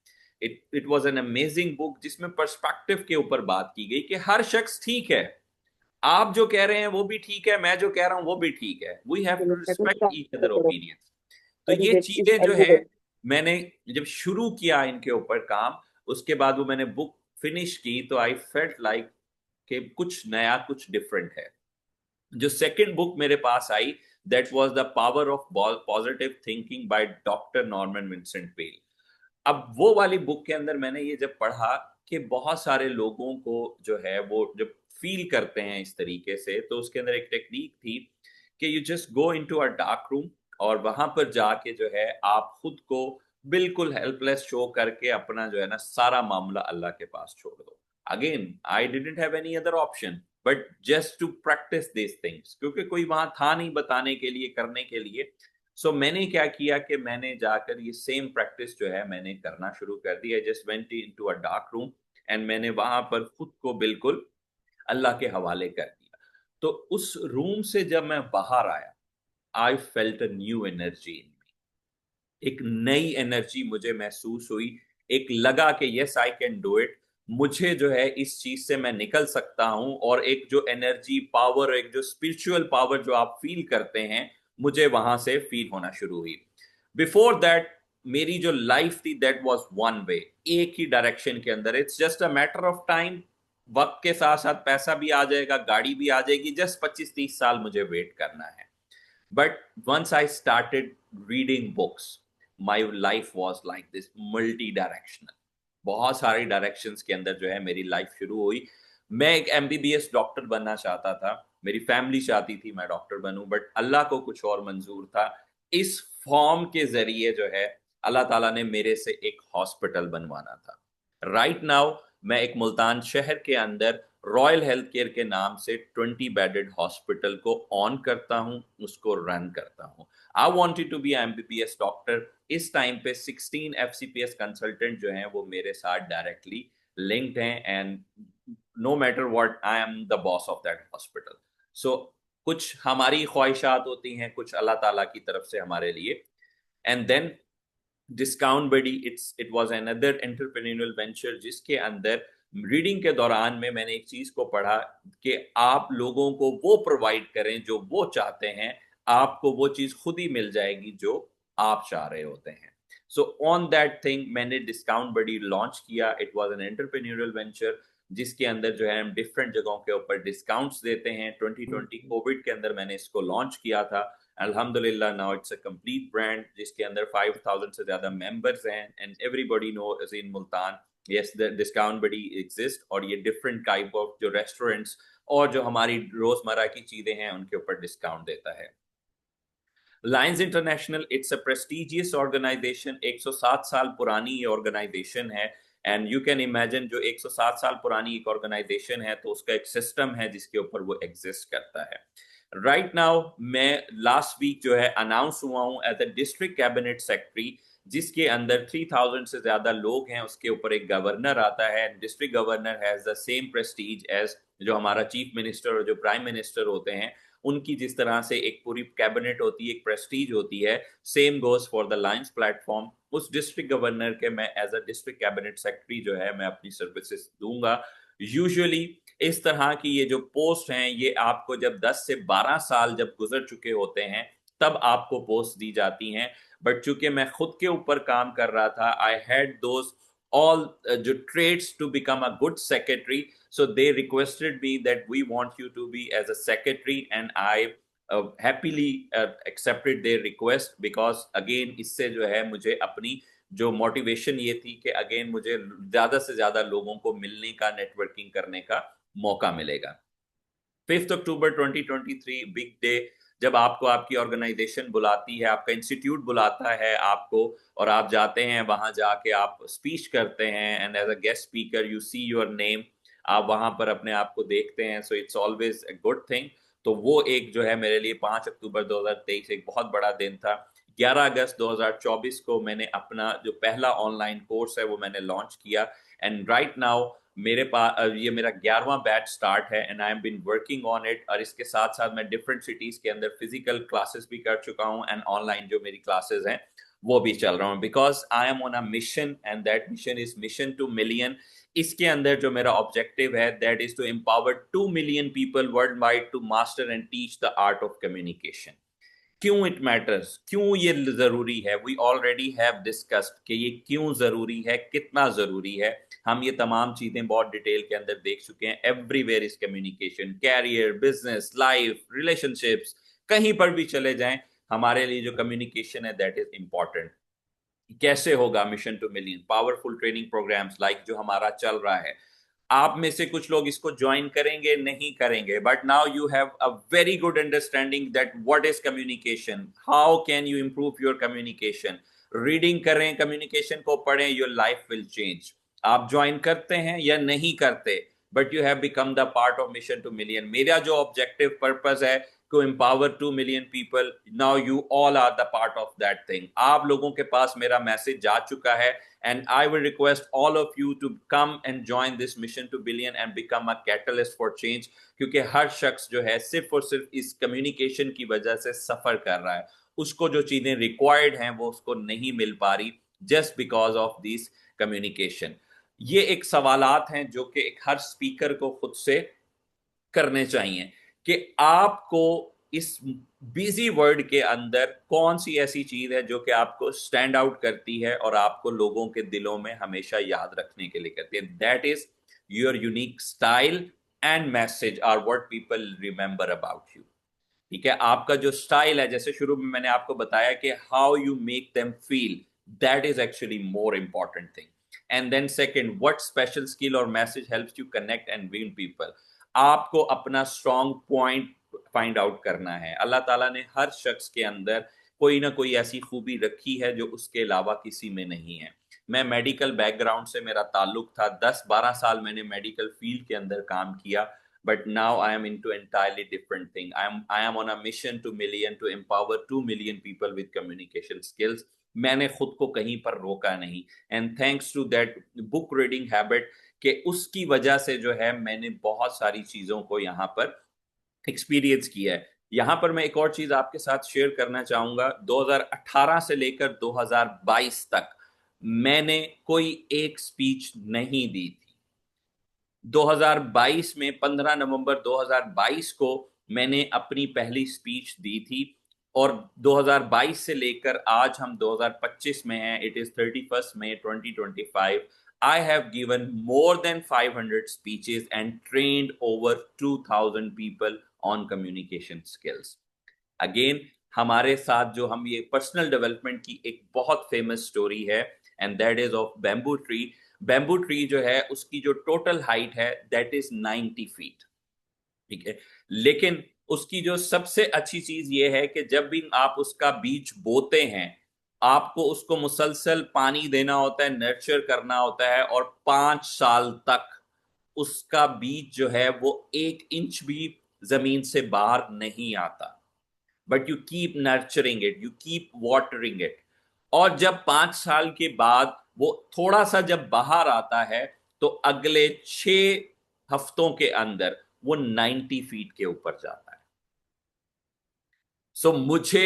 It was an amazing book जिसमें पर्सपेक्टिव के ऊपर बात की गई कि हर शख्स ठीक है, आप जो कह रहे हैं वो भी ठीक है, मैं जो कह रहा हूं वो भी ठीक है. We have to respect each other opinion. तो ये चीजें जो है मैंने जब शुरू किया इनके ऊपर काम, उसके बाद वो मैंने बुक फिनिश की, तो आई फेल्ट लाइक कि कुछ नया, कुछ डिफरेंट है. जो सेकंड बुक मेरे पास आई, that was the power of positive thinking by doctor Norman Vincent Peale. अब वो वाली बुक के अंदर मैंने ये जब पढ़ा कि बहुत सारे लोगों को जो है वो जब फील करते हैं इस तरीके से, तो उसके अंदर एक टेक्निक थी कि you just go into a dark room, और वहां पर जाके जो है आप खुद को बिल्कुल हेल्पलेस शो करके अपना जो है ना सारा मामला अल्लाह के पास छोड़ दो. Again I didn't have any other option but just to practice this things, क्योंकि कोई वहां था नहीं बताने के लिए, करने के लिए. सो मैंने क्या किया कि मैंने जाकर ये सेम प्रैक्टिस जो है मैंने करना शुरू कर दी. I just went into a dark room and मैंने वहां पर खुद को बिल्कुल अल्लाह के हवाले कर दिया. तो उस रूम से जब मैं बाहर आया, I felt a new energy in me. एक नई एनर्जी मुझे महसूस हुई. एक लगा कि yes I can do it, मुझे जो है इस चीज से मैं निकल सकता हूं. और एक जो एनर्जी पावर, एक जो स्पिरिचुअल पावर जो आप फील करते हैं, मुझे वहां से फील होना शुरू हुई. बिफोर दैट मेरी जो लाइफ थी दैट वाज वन वे, एक ही डायरेक्शन के अंदर. It's just a matter of time. वक्त के साथ साथ पैसा भी आ जाएगा, गाड़ी भी आ जाएगी, जस्ट 25-30 साल मुझे वेट करना है. But once I started reading books, my life was like this multi-directional. बहुत सारी डायरेक्शंस के अंदर जो है मेरी लाइफ शुरू हुई. मैं एक MBBS डॉक्टर बनना चाहता था, मेरी फैमिली चाहती थी मैं डॉक्टर बनूं, बट अल्लाह को कुछ और मंजूर था. इस फॉर्म के जरिए जो है अल्लाह ताला ने मेरे से एक हॉस्पिटल बनवाना था. राइट नाउ मैं एक मुल्तान शहर के अंदर रॉयल हेल्थ केयर के नाम से 20 बेडेड हॉस्पिटल को ऑन करता हूं, उसको रन करता हूं. I wanted to be MBBS doctor. इस टाइम पे 16 FCPS कंसल्टेंट जो हैं वो मेरे साथ डायरेक्टली लिंक्ड हैं, and no matter what I am the boss of that hospital. So कुछ हमारी ख्वाहिशात होती हैं, कुछ अल्लाह ताला की तरफ से हमारे लिए. And then discount buddy, it was another entrepreneurial venture जिसके अंदर रीडिंग के दौरान में मैंने एक चीज को पढ़ा कि आप लोगों को वो प्रोवाइड करें जो वो चाहते हैं, आपको वो चीज खुद ही मिल जाएगी जो आप चाह रहे होते हैं. सो ऑन दैट थिंग मैंने डिस्काउंट बडी लॉन्च किया. It was an entrepreneurial venture जिसके अंदर जो है हम डिफरेंट जगहों के ऊपर डिस्काउंट्स देते हैं. 2020 कोविड के अंदर मैंने इसको लॉन्च किया था. अल्हम्दुलिल्लाह now it's a complete brand जिसके अंदर 5000 से ज्यादा मेंबर्स हैं, and everybody knows in Multan yes the discount buddy exist. और ये डिफरेंट टाइप ऑफ जो रेस्टोरेंट्स और जो हमारी रोजमर्रा की चीजें हैं उनके ऊपर डिस्काउंट देता है. Lions International, it's a prestigious organization. 107 साल पुरानी ये ऑर्गेनाइजेशन है, एंड यू कैन इमेजिन जो 107 साल पुरानी एक ऑर्गेनाइजेशन है तो उसका एक सिस्टम है जिसके ऊपर वो एग्जिस्ट करता है. राइट नाउ मैं लास्ट वीक जो है अनाउंस हुआ हूं as a district cabinet secretary, जिसके अंदर 3000 से ज्यादा लोग हैं. उसके ऊपर एक गवर्नर आता है. District governor has the same prestige as जो हमारा चीफ मिनिस्टर और जो प्राइम मिनिस्टर होते हैं, उनकी जिस तरह से एक पूरी कैबिनेट होती है, एक प्रेस्टीज होती है, same goes for the Lions platform. उस डिस्ट्रिक्ट गवर्नर के मैं as a district cabinet secretary जो है मैं अपनी सर्विसेज दूंगा. यूजुअली इस तरह की ये जो पोस्ट हैं ये आपको जब 10 से 12 साल जब गुजर चुके होते हैं तब आपको पोस्ट दी जाती हैं. बट चूंकि मैं खुद के ऊपर काम कर रहा था, आई हैड दोज all जो traits to become a good secretary, so they requested me that we want you to be as a secretary, and I happily accepted their request because again इससे जो है मुझे अपनी जो motivation ये थी कि अगेन मुझे ज्यादा से ज्यादा लोगों को मिलने का, नेटवर्किंग करने का मौका मिलेगा. 5 अक्टूबर 2023 बिग डे, जब आपको आपकी ऑर्गेनाइजेशन बुलाती है, आपका इंस्टीट्यूट बुलाता है आपको, और आप जाते हैं वहां, जाके आप स्पीच करते हैं and as a guest speaker you see your name, आप वहां पर अपने आप को देखते हैं, so it's always a good thing. तो वो एक जो है मेरे लिए 5 अक्टूबर 2023 एक बहुत बड़ा दिन था। 11 अगस्त 2024 को मैंने अपना जो पहला ऑनलाइन कोर्स है वो मैंने लॉन्च किया, एंड राइट नाउ मेरे पास ये मेरा 11वां बैच स्टार्ट है and I am been working on it. और इसके साथ साथ मैं डिफरेंट सिटीज के अंदर फिजिकल क्लासेस भी कर चुका हूँ एंड ऑनलाइन जो मेरी क्लासेस हैं वो भी चल रहा हूँ, because I am on a mission and that mission is mission two million. इसके अंदर जो मेरा ऑब्जेक्टिव है that is to empower 2 million people world wide to master and teach the art of communication. क्यों इट मैटर्स, क्यों ये जरूरी है, वी ऑलरेडी हैव डिस्कस्ड कि ये क्यों जरूरी है, कितना जरूरी है, हम ये तमाम चीजें बहुत डिटेल के अंदर देख चुके हैं। Everywhere is communication, career, business, life, relationships, कहीं पर भी चले जाएं, हमारे लिए जो कम्युनिकेशन है दैट इज इंपॉर्टेंट। कैसे होगा mission two million? Powerful training programs like जो हमारा चल रहा है, आप में से कुछ लोग इसको ज्वाइन करेंगे, नहीं करेंगे, but now you have a very good understanding that what is communication, how can you improve your communication. Reading करें, कम्युनिकेशन को पढ़ें, योर लाइफ विल चेंज। आप ज्वाइन करते हैं या नहीं करते, but you have become the part of mission two million. मेरा जो ऑब्जेक्टिव पर्पस है to empower 2 million people, now you all are the part of that thing। आप लोगों के पास मेरा मैसेज जा चुका है and I will request all of you to come and join this mission to billion and become a catalyst for change। क्योंकि हर शख्स जो है सिर्फ और सिर्फ इस कम्युनिकेशन की वजह से सफर कर रहा है, उसको जो चीजें रिक्वायर्ड हैं वो उसको नहीं मिल पा रही just because of this communication. ये एक सवालात हैं जो कि एक हर स्पीकर को खुद से करने चाहिए कि आपको इस बिजी वर्ल्ड के अंदर कौन सी ऐसी चीज है जो कि आपको स्टैंड आउट करती है और आपको लोगों के दिलों में हमेशा याद रखने के लिए करती है। That is your unique style and message are what people remember about you. ठीक है, आपका जो स्टाइल है, जैसे शुरू में मैंने आपको बताया कि how you make them feel, that is actually more important thing. And then second, what special skill और message helps you connect and win people. आपको अपना स्ट्रॉन्ग पॉइंट फाइंड आउट करना है। अल्लाह ताला ने हर शख्स के अंदर कोई ना कोई ऐसी खूबी रखी है जो उसके अलावा किसी में नहीं है। मैं मेडिकल बैकग्राउंड से मेरा ताल्लुक था, 10-12 साल मैंने मेडिकल फील्ड के अंदर काम किया, but now I am into entirely different thing। I am on a mission to million to empower 2 million people with communication skills। मैंने खुद को कहीं पर रोका नहीं, and thanks to that book reading habit कि उसकी वजह से जो है मैंने बहुत सारी चीजों को यहाँ पर एक्सपीरियंस किया है। यहाँ पर मैं एक और चीज आपके साथ शेयर करना चाहूंगा। 2018 से लेकर 2022 तक मैंने कोई एक स्पीच नहीं दी थी। 2022 में 15 नवंबर 2022 को मैंने अपनी पहली स्पीच दी थी, और 2022 से लेकर आज हम 2025 में हैं, it is 31 May 2025। I have given more than 500 speeches and trained over 2000 people on communication skills। Again, हमारे साथ जो हम ये पर्सनल डेवलपमेंट की एक बहुत फेमस स्टोरी है, and that is of bamboo tree. Bamboo tree जो है उसकी जो टोटल हाइट है दैट इज 90 फीट। ठीक है, लेकिन उसकी जो सबसे अच्छी चीज ये है कि जब भी आप उसका बीज बोते हैं, आपको उसको मुसलसल पानी देना होता है, नर्चर करना होता है, और 5 साल तक उसका बीज जो है वो 1 इंच भी जमीन से बाहर नहीं आता। But you keep nurturing it, you keep watering it, और जब 5 साल के बाद वो थोड़ा सा जब बाहर आता है तो अगले 6 हफ्तों के अंदर वो 90 फीट के ऊपर जाता है। सो मुझे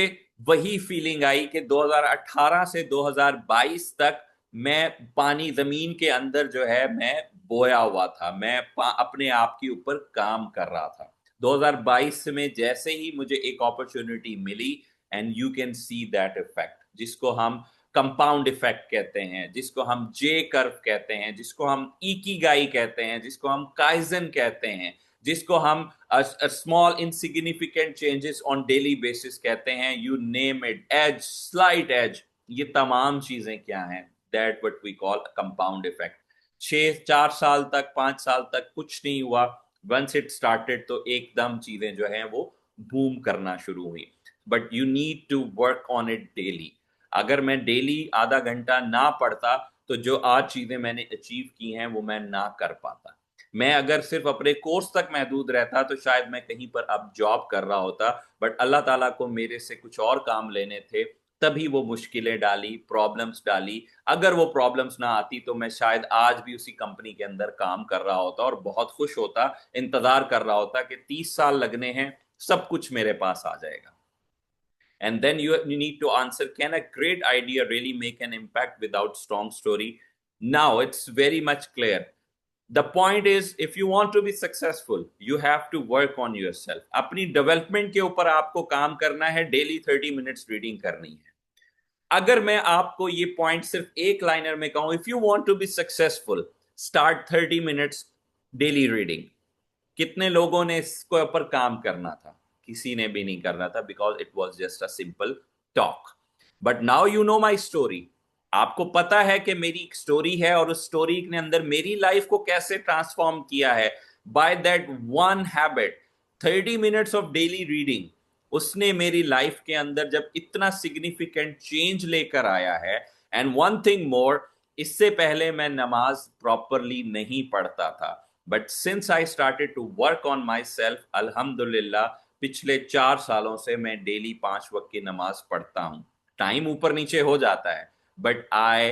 वही फीलिंग आई कि 2018 से 2022 तक मैं पानी जमीन के अंदर जो है मैं बोया हुआ था, मैं अपने आप के ऊपर काम कर रहा था। 2022 में जैसे ही मुझे एक अपॉर्चुनिटी मिली, and you can see that effect, जिसको हम कंपाउंड इफेक्ट कहते हैं, जिसको हम जे कर्व कहते हैं, जिसको हम इकिगाई कहते हैं, जिसको हम काइजन कहते हैं, जिसको हम small insignificant changes on daily basis कहते हैं, you name it, edge, slight edge, ये तमाम चीजें क्या हैं, that what we call compound effect. 4 साल तक, 5 साल तक कुछ नहीं हुआ, वंस इट स्टार्टेड तो एकदम चीजें जो हैं वो बूम करना शुरू हुई। But you need to work on it daily. अगर मैं डेली आधा घंटा ना पढ़ता तो जो आज चीजें मैंने अचीव की हैं वो मैं ना कर पाता। मैं अगर सिर्फ अपने कोर्स तक महदूद रहता तो शायद मैं कहीं पर अब जॉब कर रहा होता, बट अल्लाह ताला को मेरे से कुछ और काम लेने थे, तभी वो मुश्किलें डाली, प्रॉब्लम्स डाली। अगर वो प्रॉब्लम्स ना आती तो मैं शायद आज भी उसी कंपनी के अंदर काम कर रहा होता और बहुत खुश होता, इंतजार कर रहा होता कि 30 साल लगने हैं, सब कुछ मेरे पास आ जाएगा। And then you need to answer, can a great idea really make an impact without strong story? Now it's very much clear. The point is, if you want to be successful, you have to work on yourself. अपनी development के ऊपर आपको काम करना है, daily 30 minutes reading करनी है। अगर मैं आपको ये पॉइंट सिर्फ एक लाइनर में कहूं, if you want to be successful, start 30 minutes daily reading. कितने लोगों ने इसके ऊपर काम करना था? किसी ने भी नहीं करना था, because it was just a simple talk. But now you know my story. आपको पता है कि मेरी एक स्टोरी है और उस स्टोरी के अंदर मेरी लाइफ को कैसे ट्रांसफॉर्म किया है। By that one habit, 30 minutes of daily reading, उसने मेरी लाइफ के अंदर जब इतना सिग्निफिकेंट चेंज लेकर आया है। एंड वन थिंग मोर, इससे पहले मैं नमाज प्रॉपरली नहीं पढ़ता था, but since I started to work on myself, अल्हम्दुलिल्लाह पिछले 4 सालों से मैं डेली 5 वक्त की नमाज पढ़ता हूं। टाइम ऊपर नीचे हो जाता है, but I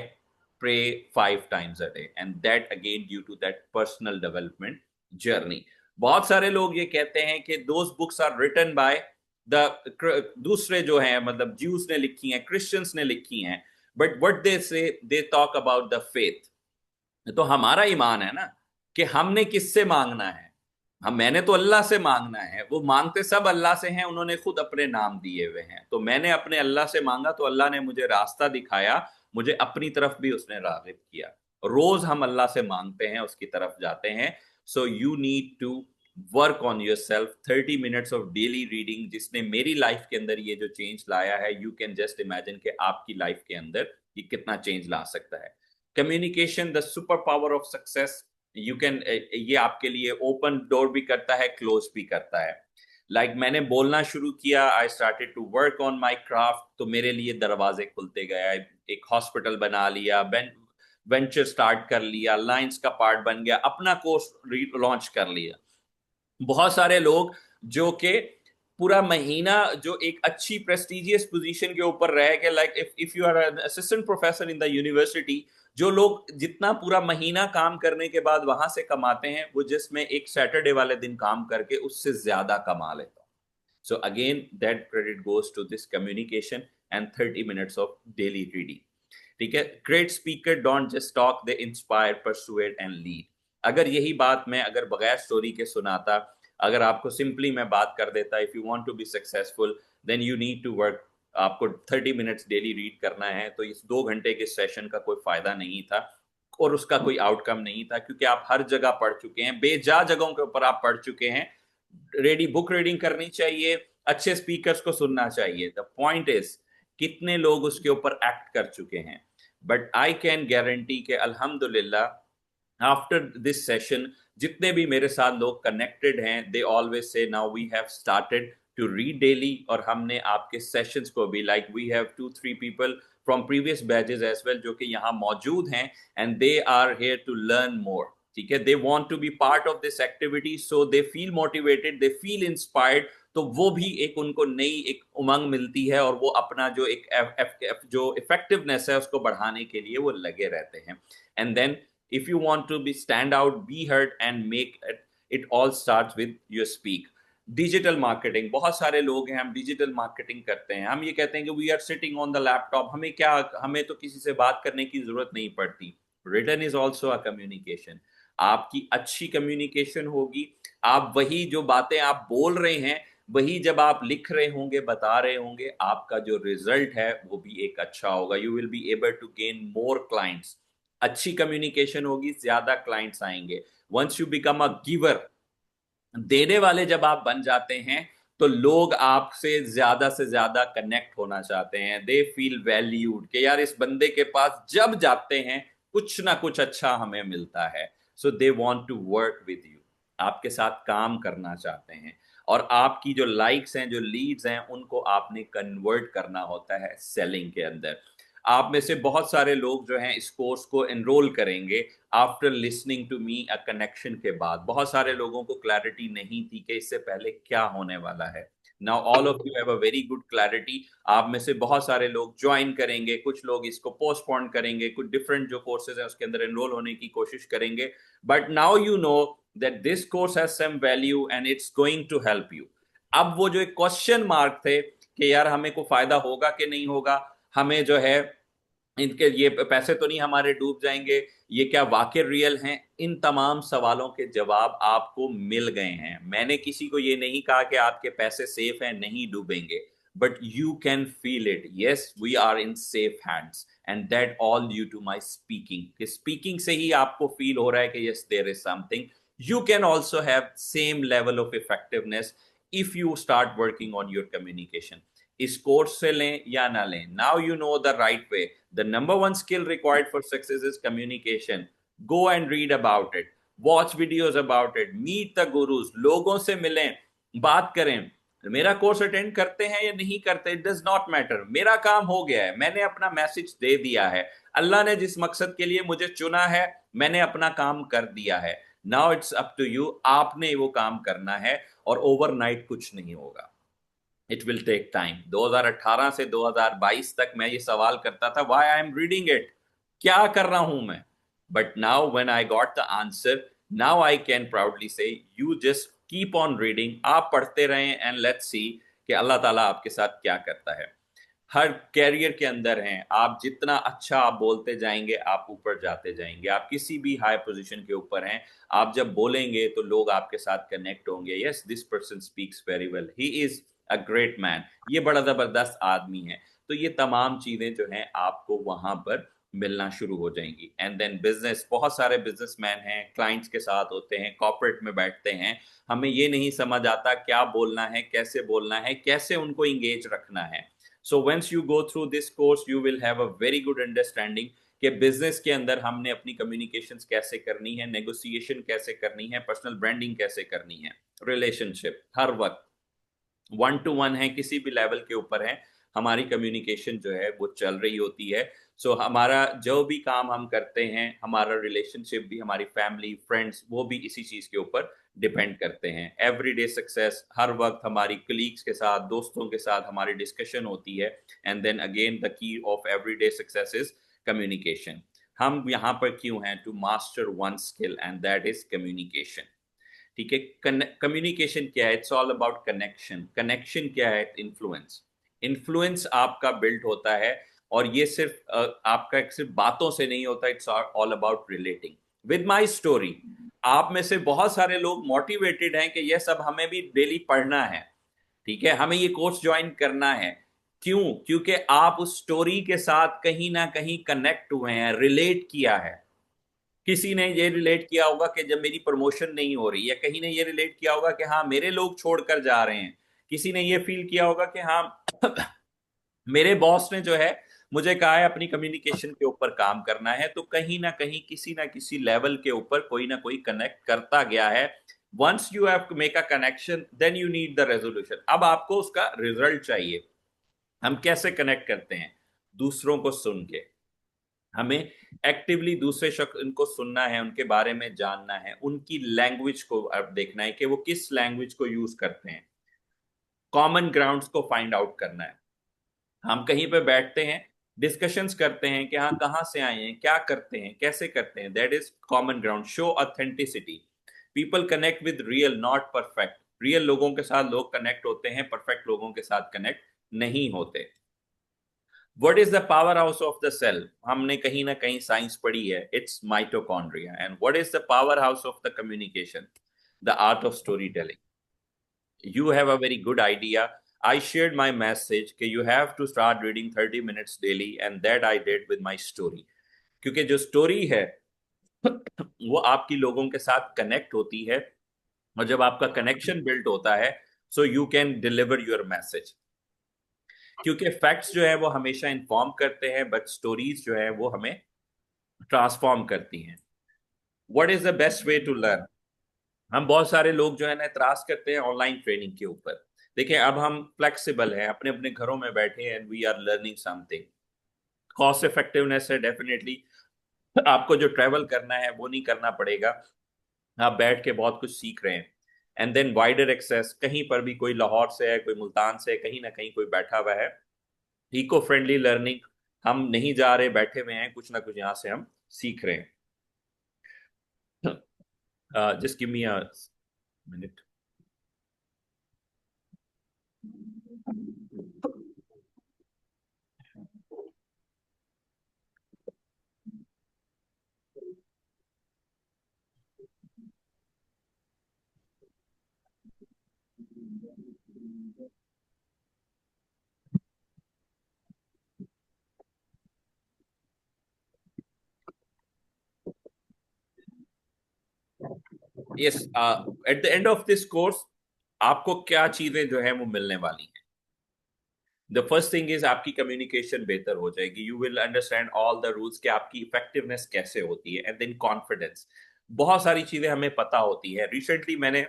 pray 5 times a day, and that again due to that personal development journey. बहुत सारे लोग ये कहते हैं कि those books are written by दूसरे जो हैं, मतलब ज्यूज ने लिखी हैं, क्रिश्चियंस ने लिखी हैं, बट व्हाट दे से, they talk about the faith. तो हमारा ईमान है ना कि हमने किससे मांगना है। मैंने तो अल्लाह से मांगना है। वो मांगते सब अल्लाह से हैं, उन्होंने खुद अपने नाम दिए हुए हैं। तो मैंने अपने अल्लाह से मांगा तो अल्लाह ने मुझे रास्ता दिखाया, मुझे अपनी तरफ भी उसने राग़िब किया। रोज हम अल्लाह से मांगते हैं, उसकी तरफ जाते हैं। So you need to work on yourself. 30 minutes of daily reading जिसने मेरी लाइफ के अंदर ये जो चेंज लाया है, यू कैन जस्ट इमेजिन कि आपकी लाइफ के अंदर ये कितना चेंज ला सकता है। Communication the super power of success. You can, ये आपके लिए ओपन डोर भी करता है, क्लोज भी करता है। लाइक मैंने बोलना शुरू किया, I started to work on my craft, तो मेरे लिए दरवाजे खुलते गए। एक हॉस्पिटल बना लिया, वेंचर स्टार्ट कर लिया, लाइंस का पार्ट बन गया, अपना कोर्स लॉन्च कर लिया। बहुत सारे लोग जो कि पूरा महीना जो एक अच्छी प्रेस्टिजियस पोजीशन के ऊपर रह के, like if you are an assistant professor in the university, जो लोग जितना पूरा महीना काम करने के बाद वहां से कमाते हैं, वो जिसमें एक सैटरडे वाले दिन काम करके उससे ज्यादा कमा लेता हूं। So again that credit goes to this communication and 30 minutes of daily reading. ठीक है, great speaker don't just talk, they inspire, persuade and lead. अगर यही बात मैं अगर बगैर स्टोरी के सुनाता, अगर आपको सिंपली मैं बात कर देता, if you want to be successful then you need to work, आपको 30 मिनट्स डेली रीड करना है, तो इस 2 घंटे के सेशन का कोई फायदा नहीं था और उसका कोई आउटकम नहीं था, क्योंकि आप हर जगह पढ़ चुके हैं, बेजा जगहों के ऊपर आप पढ़ चुके हैं। बुक रीडिंग करनी चाहिए, अच्छे स्पीकर्स को सुनना चाहिए। द पॉइंट इज कितने लोग उसके ऊपर एक्ट कर चुके हैं। बट आई कैन गारंटी कि अल्हम्दुलिल्लाह आफ्टर दिस सेशन जितने भी मेरे साथ लोग कनेक्टेड हैं, they always say now we have started to read daily. और हमने आपके सेशंस को भी, like we have 2-3 people from previous batches as well जो कि यहाँ मौजूद हैं, and they are here to learn more. ठीक है, they want to be part of this activity, so they feel motivated, they feel inspired. तो वो भी एक उनको नई एक उमंग मिलती है और वो अपना जो एक जो इफेक्टिवनेस है उसको बढ़ाने के लिए वो लगे रहते हैं। And then if you want to be stand out, be heard and make it all starts with your speak. Digital marketing, बहुत सारे लोग हैं, हम डिजिटल मार्केटिंग करते हैं, हम ये कहते हैं कि we are sitting on the laptop, हमें तो किसी से बात करने की जरूरत नहीं पड़ती। Written is also a communication. आपकी अच्छी कम्युनिकेशन होगी, आप वही जो बातें आप बोल रहे हैं वही जब आप लिख रहे होंगे, बता रहे होंगे, आपका जो रिजल्ट है वो भी एक अच्छा होगा। You will be able to gain more clients. अच्छी कम्युनिकेशन होगी, ज्यादा क्लाइंट्स आएंगे। Once you become a giver, देने वाले जब आप बन जाते हैं तो लोग आपसे से ज्यादा कनेक्ट होना चाहते हैं। दे फील वैल्यूड कि यार इस बंदे के पास जब जाते हैं कुछ ना कुछ अच्छा हमें मिलता है। So they want to work with you. आपके साथ काम करना चाहते हैं, और आपकी जो लाइक्स हैं, जो लीड्स हैं, उनको आपने कन्वर्ट करना होता है सेलिंग के अंदर। आप में से बहुत सारे लोग जो हैं इस कोर्स को एनरोल करेंगे after listening to me a connection के बाद। बहुत सारे लोगों को क्लैरिटी नहीं थी कि इससे पहले क्या होने वाला है। Now all of you have a very good clarity. आप में से बहुत सारे लोग ज्वाइन करेंगे, कुछ लोग इसको पोस्टपोन करेंगे, कुछ डिफरेंट जो कोर्सेज हैं उसके अंदर एनरोल होने की कोशिश करेंगे, but now you know that this course has some value and it's going to help you. अब वो जो एक क्वेश्चन मार्क थे कि यार हमें को फायदा होगा कि नहीं होगा, हमें जो है इनके ये पैसे तो नहीं हमारे डूब जाएंगे, ये क्या वाकई रियल हैं, इन तमाम सवालों के जवाब आपको मिल गए हैं। मैंने किसी को ये नहीं कहा कि आपके पैसे सेफ हैं, नहीं डूबेंगे, but you can feel it, yes we are in safe hands, and that all due to my speaking. Speaking से ही आपको फील हो रहा है कि yes there is something. You can also have same level of effectiveness if you start working on your communication. इस course से लें या ना लें, now you know the right way. The number one skill required for success is communication. Go and read about it, watch videos about it, meet the gurus, लोगों से मिलें, बात करें। मेरा कोर्स अटेंड करते हैं या नहीं करते, इट डज नॉट मैटर, मेरा काम हो गया है, मैंने अपना मैसेज दे दिया है, अल्लाह ने जिस मकसद के लिए मुझे चुना है मैंने अपना काम कर दिया है। Now it's up to you, आपने वो काम करना है, और ओवरनाइट कुछ नहीं होगा, इट विल टेक टाइम। 2018 से 2022 तक मैं ये सवाल करता था, why I am reading it, क्या कर रहा हूं मैं, but now when I got the answer, now I can proudly से you just keep on reading, आप पढ़ते रहें एंड लेट्स सी कि अल्लाह ताला आपके साथ क्या करता है। हर कैरियर के अंदर हैं, आप जितना अच्छा आप बोलते जाएंगे आप ऊपर जाते जाएंगे। आप किसी भी हाई पोजीशन के ऊपर हैं, आप जब बोलेंगे तो लोग आपके साथ कनेक्ट होंगे, yes this person speaks very well, he is a great man, ये बड़ा जबरदस्त आदमी है। तो ये तमाम चीजें जो हैं आपको वहां पर मिलना शुरू हो जाएंगी। एंड देन बिजनेस, बहुत सारे बिजनेसमैन हैं, क्लाइंट्स के साथ होते हैं, कॉर्पोरेट में बैठते हैं, हमें ये नहीं समझ आता क्या बोलना है, कैसे बोलना है, कैसे उनको इंगेज रखना है। So once you go through this course, you will have a very good understanding कि बिजनेस के अंदर हमने अपनी कम्युनिकेशंस कैसे करनी है, नेगोशिएशन कैसे करनी है, पर्सनल ब्रांडिंग कैसे करनी है, रिलेशनशिप हर वक्त 1 to 1 है, किसी भी लेवल के ऊपर है, हमारी कम्युनिकेशन जो है वो चल रही होती है। सो हमारा जो भी काम हम करते हैं, हमारा रिलेशनशिप भी, हमारी फैमिली फ्रेंड्स, वो भी इसी चीज के ऊपर डिपेंड करते हैं। एवरीडे सक्सेस, हर वक्त हमारी कलीग्स के साथ, दोस्तों के साथ हमारी डिस्कशन होती है। And then again the key of everyday success is communication. हम यहाँ पर क्यों हैं? To master one skill and that is communication. ठीक है, कम्युनिकेशन क्या है? It's all about connection. Connection क्या है? इन्फ्लुएंस। इन्फ्लुएंस आपका बिल्ड होता है, और ये सिर्फ आपका सिर्फ बातों से नहीं होता, it's all about relating with my story. आप में से बहुत सारे लोग मोटिवेटेड हैं कि ये सब हमें भी डेली पढ़ना है, ठीक है, हमें ये कोर्स ज्वाइन करना है। क्यों? क्योंकि आप उस स्टोरी के साथ कहीं ना कहीं कनेक्ट हुए हैं, रिलेट किया है। किसी ने ये रिलेट किया होगा कि जब मेरी प्रमोशन नहीं हो रही, या कहीं ने ये रिलेट किया होगा कि हाँ मेरे लोग छोड़कर जा रहे हैं, किसी ने ये फील किया होगा कि हाँ मेरे बॉस ने जो है मुझे कहा है अपनी कम्युनिकेशन के ऊपर काम करना है। तो कहीं ना कहीं किसी ना किसी लेवल के ऊपर कोई ना कोई कनेक्ट करता गया है। Once you have to make a connection, then you need the resolution. अब आपको उसका रिजल्ट चाहिए। हम कैसे कनेक्ट करते हैं? दूसरों को सुन के। हमें एक्टिवली दूसरे शख्स इनको सुनना है, उनके बारे में जानना है, उनकी लैंग्वेज को अब देखना है कि वो किस लैंग्वेज को यूज करते हैं, कॉमन ग्राउंड्स को फाइंड आउट करना है। हम कहीं पे बैठते हैं, डिस्कशंस करते हैं कि हाँ कहाँ से आए हैं, क्या करते हैं, कैसे करते हैं, that is common ground. Show authenticity. People connect with real, not perfect. Real लोगों के साथ लोग कनेक्ट होते हैं, परफेक्ट लोगों के साथ कनेक्ट नहीं होते। What is the powerhouse of the cell? हमने कहीं ना कहीं साइंस पढ़ी है, it's mitochondria. And what is the powerhouse of the communication? The art of storytelling. You have a very good idea. I shared my message कि you have to start reading 30 minutes daily, and that I did with my story. क्योंकि जो story है वो आपकी लोगों के साथ connect होती है, और जब आपका कनेक्शन बिल्ड होता है, so you can deliver your message. क्योंकि फैक्ट्स जो है वो हमेशा इन्फॉर्म करते हैं, बट स्टोरीज जो है वो हमें ट्रांसफॉर्म करती हैं। What is the best way to learn? हम बहुत सारे लोग जो है ना इतराज करते हैं ऑनलाइन ट्रेनिंग के ऊपर। देखिए अब हम फ्लेक्सिबल हैं, अपने अपने घरों में बैठे हैं and we are learning something. Cost effectiveness है डेफिनेटली, आपको जो ट्रैवल करना है वो नहीं करना पड़ेगा, आप बैठ के बहुत कुछ सीख रहे हैं। एंड देन वाइडर एक्सेस, कहीं पर भी कोई लाहौर से है, कोई मुल्तान से है, कहीं ना कहीं कोई बैठा हुआ है। इको फ्रेंडली लर्निंग, हम नहीं जा रहे, बैठे हुए हैं, कुछ ना कुछ यहाँ से हम सीख रहे हैं। Just give me a minute. Yes, at the end of this course आपको क्या चीजें जो है वो मिलने वाली हैं। द फर्स्ट थिंग इज आपकी कम्युनिकेशन बेहतर हो जाएगी, you will understand all the rules कि आपकी इफेक्टिवनेस कैसे होती है। एंड देन कॉन्फिडेंस, बहुत सारी चीजें हमें पता होती है। रिसेंटली मैंने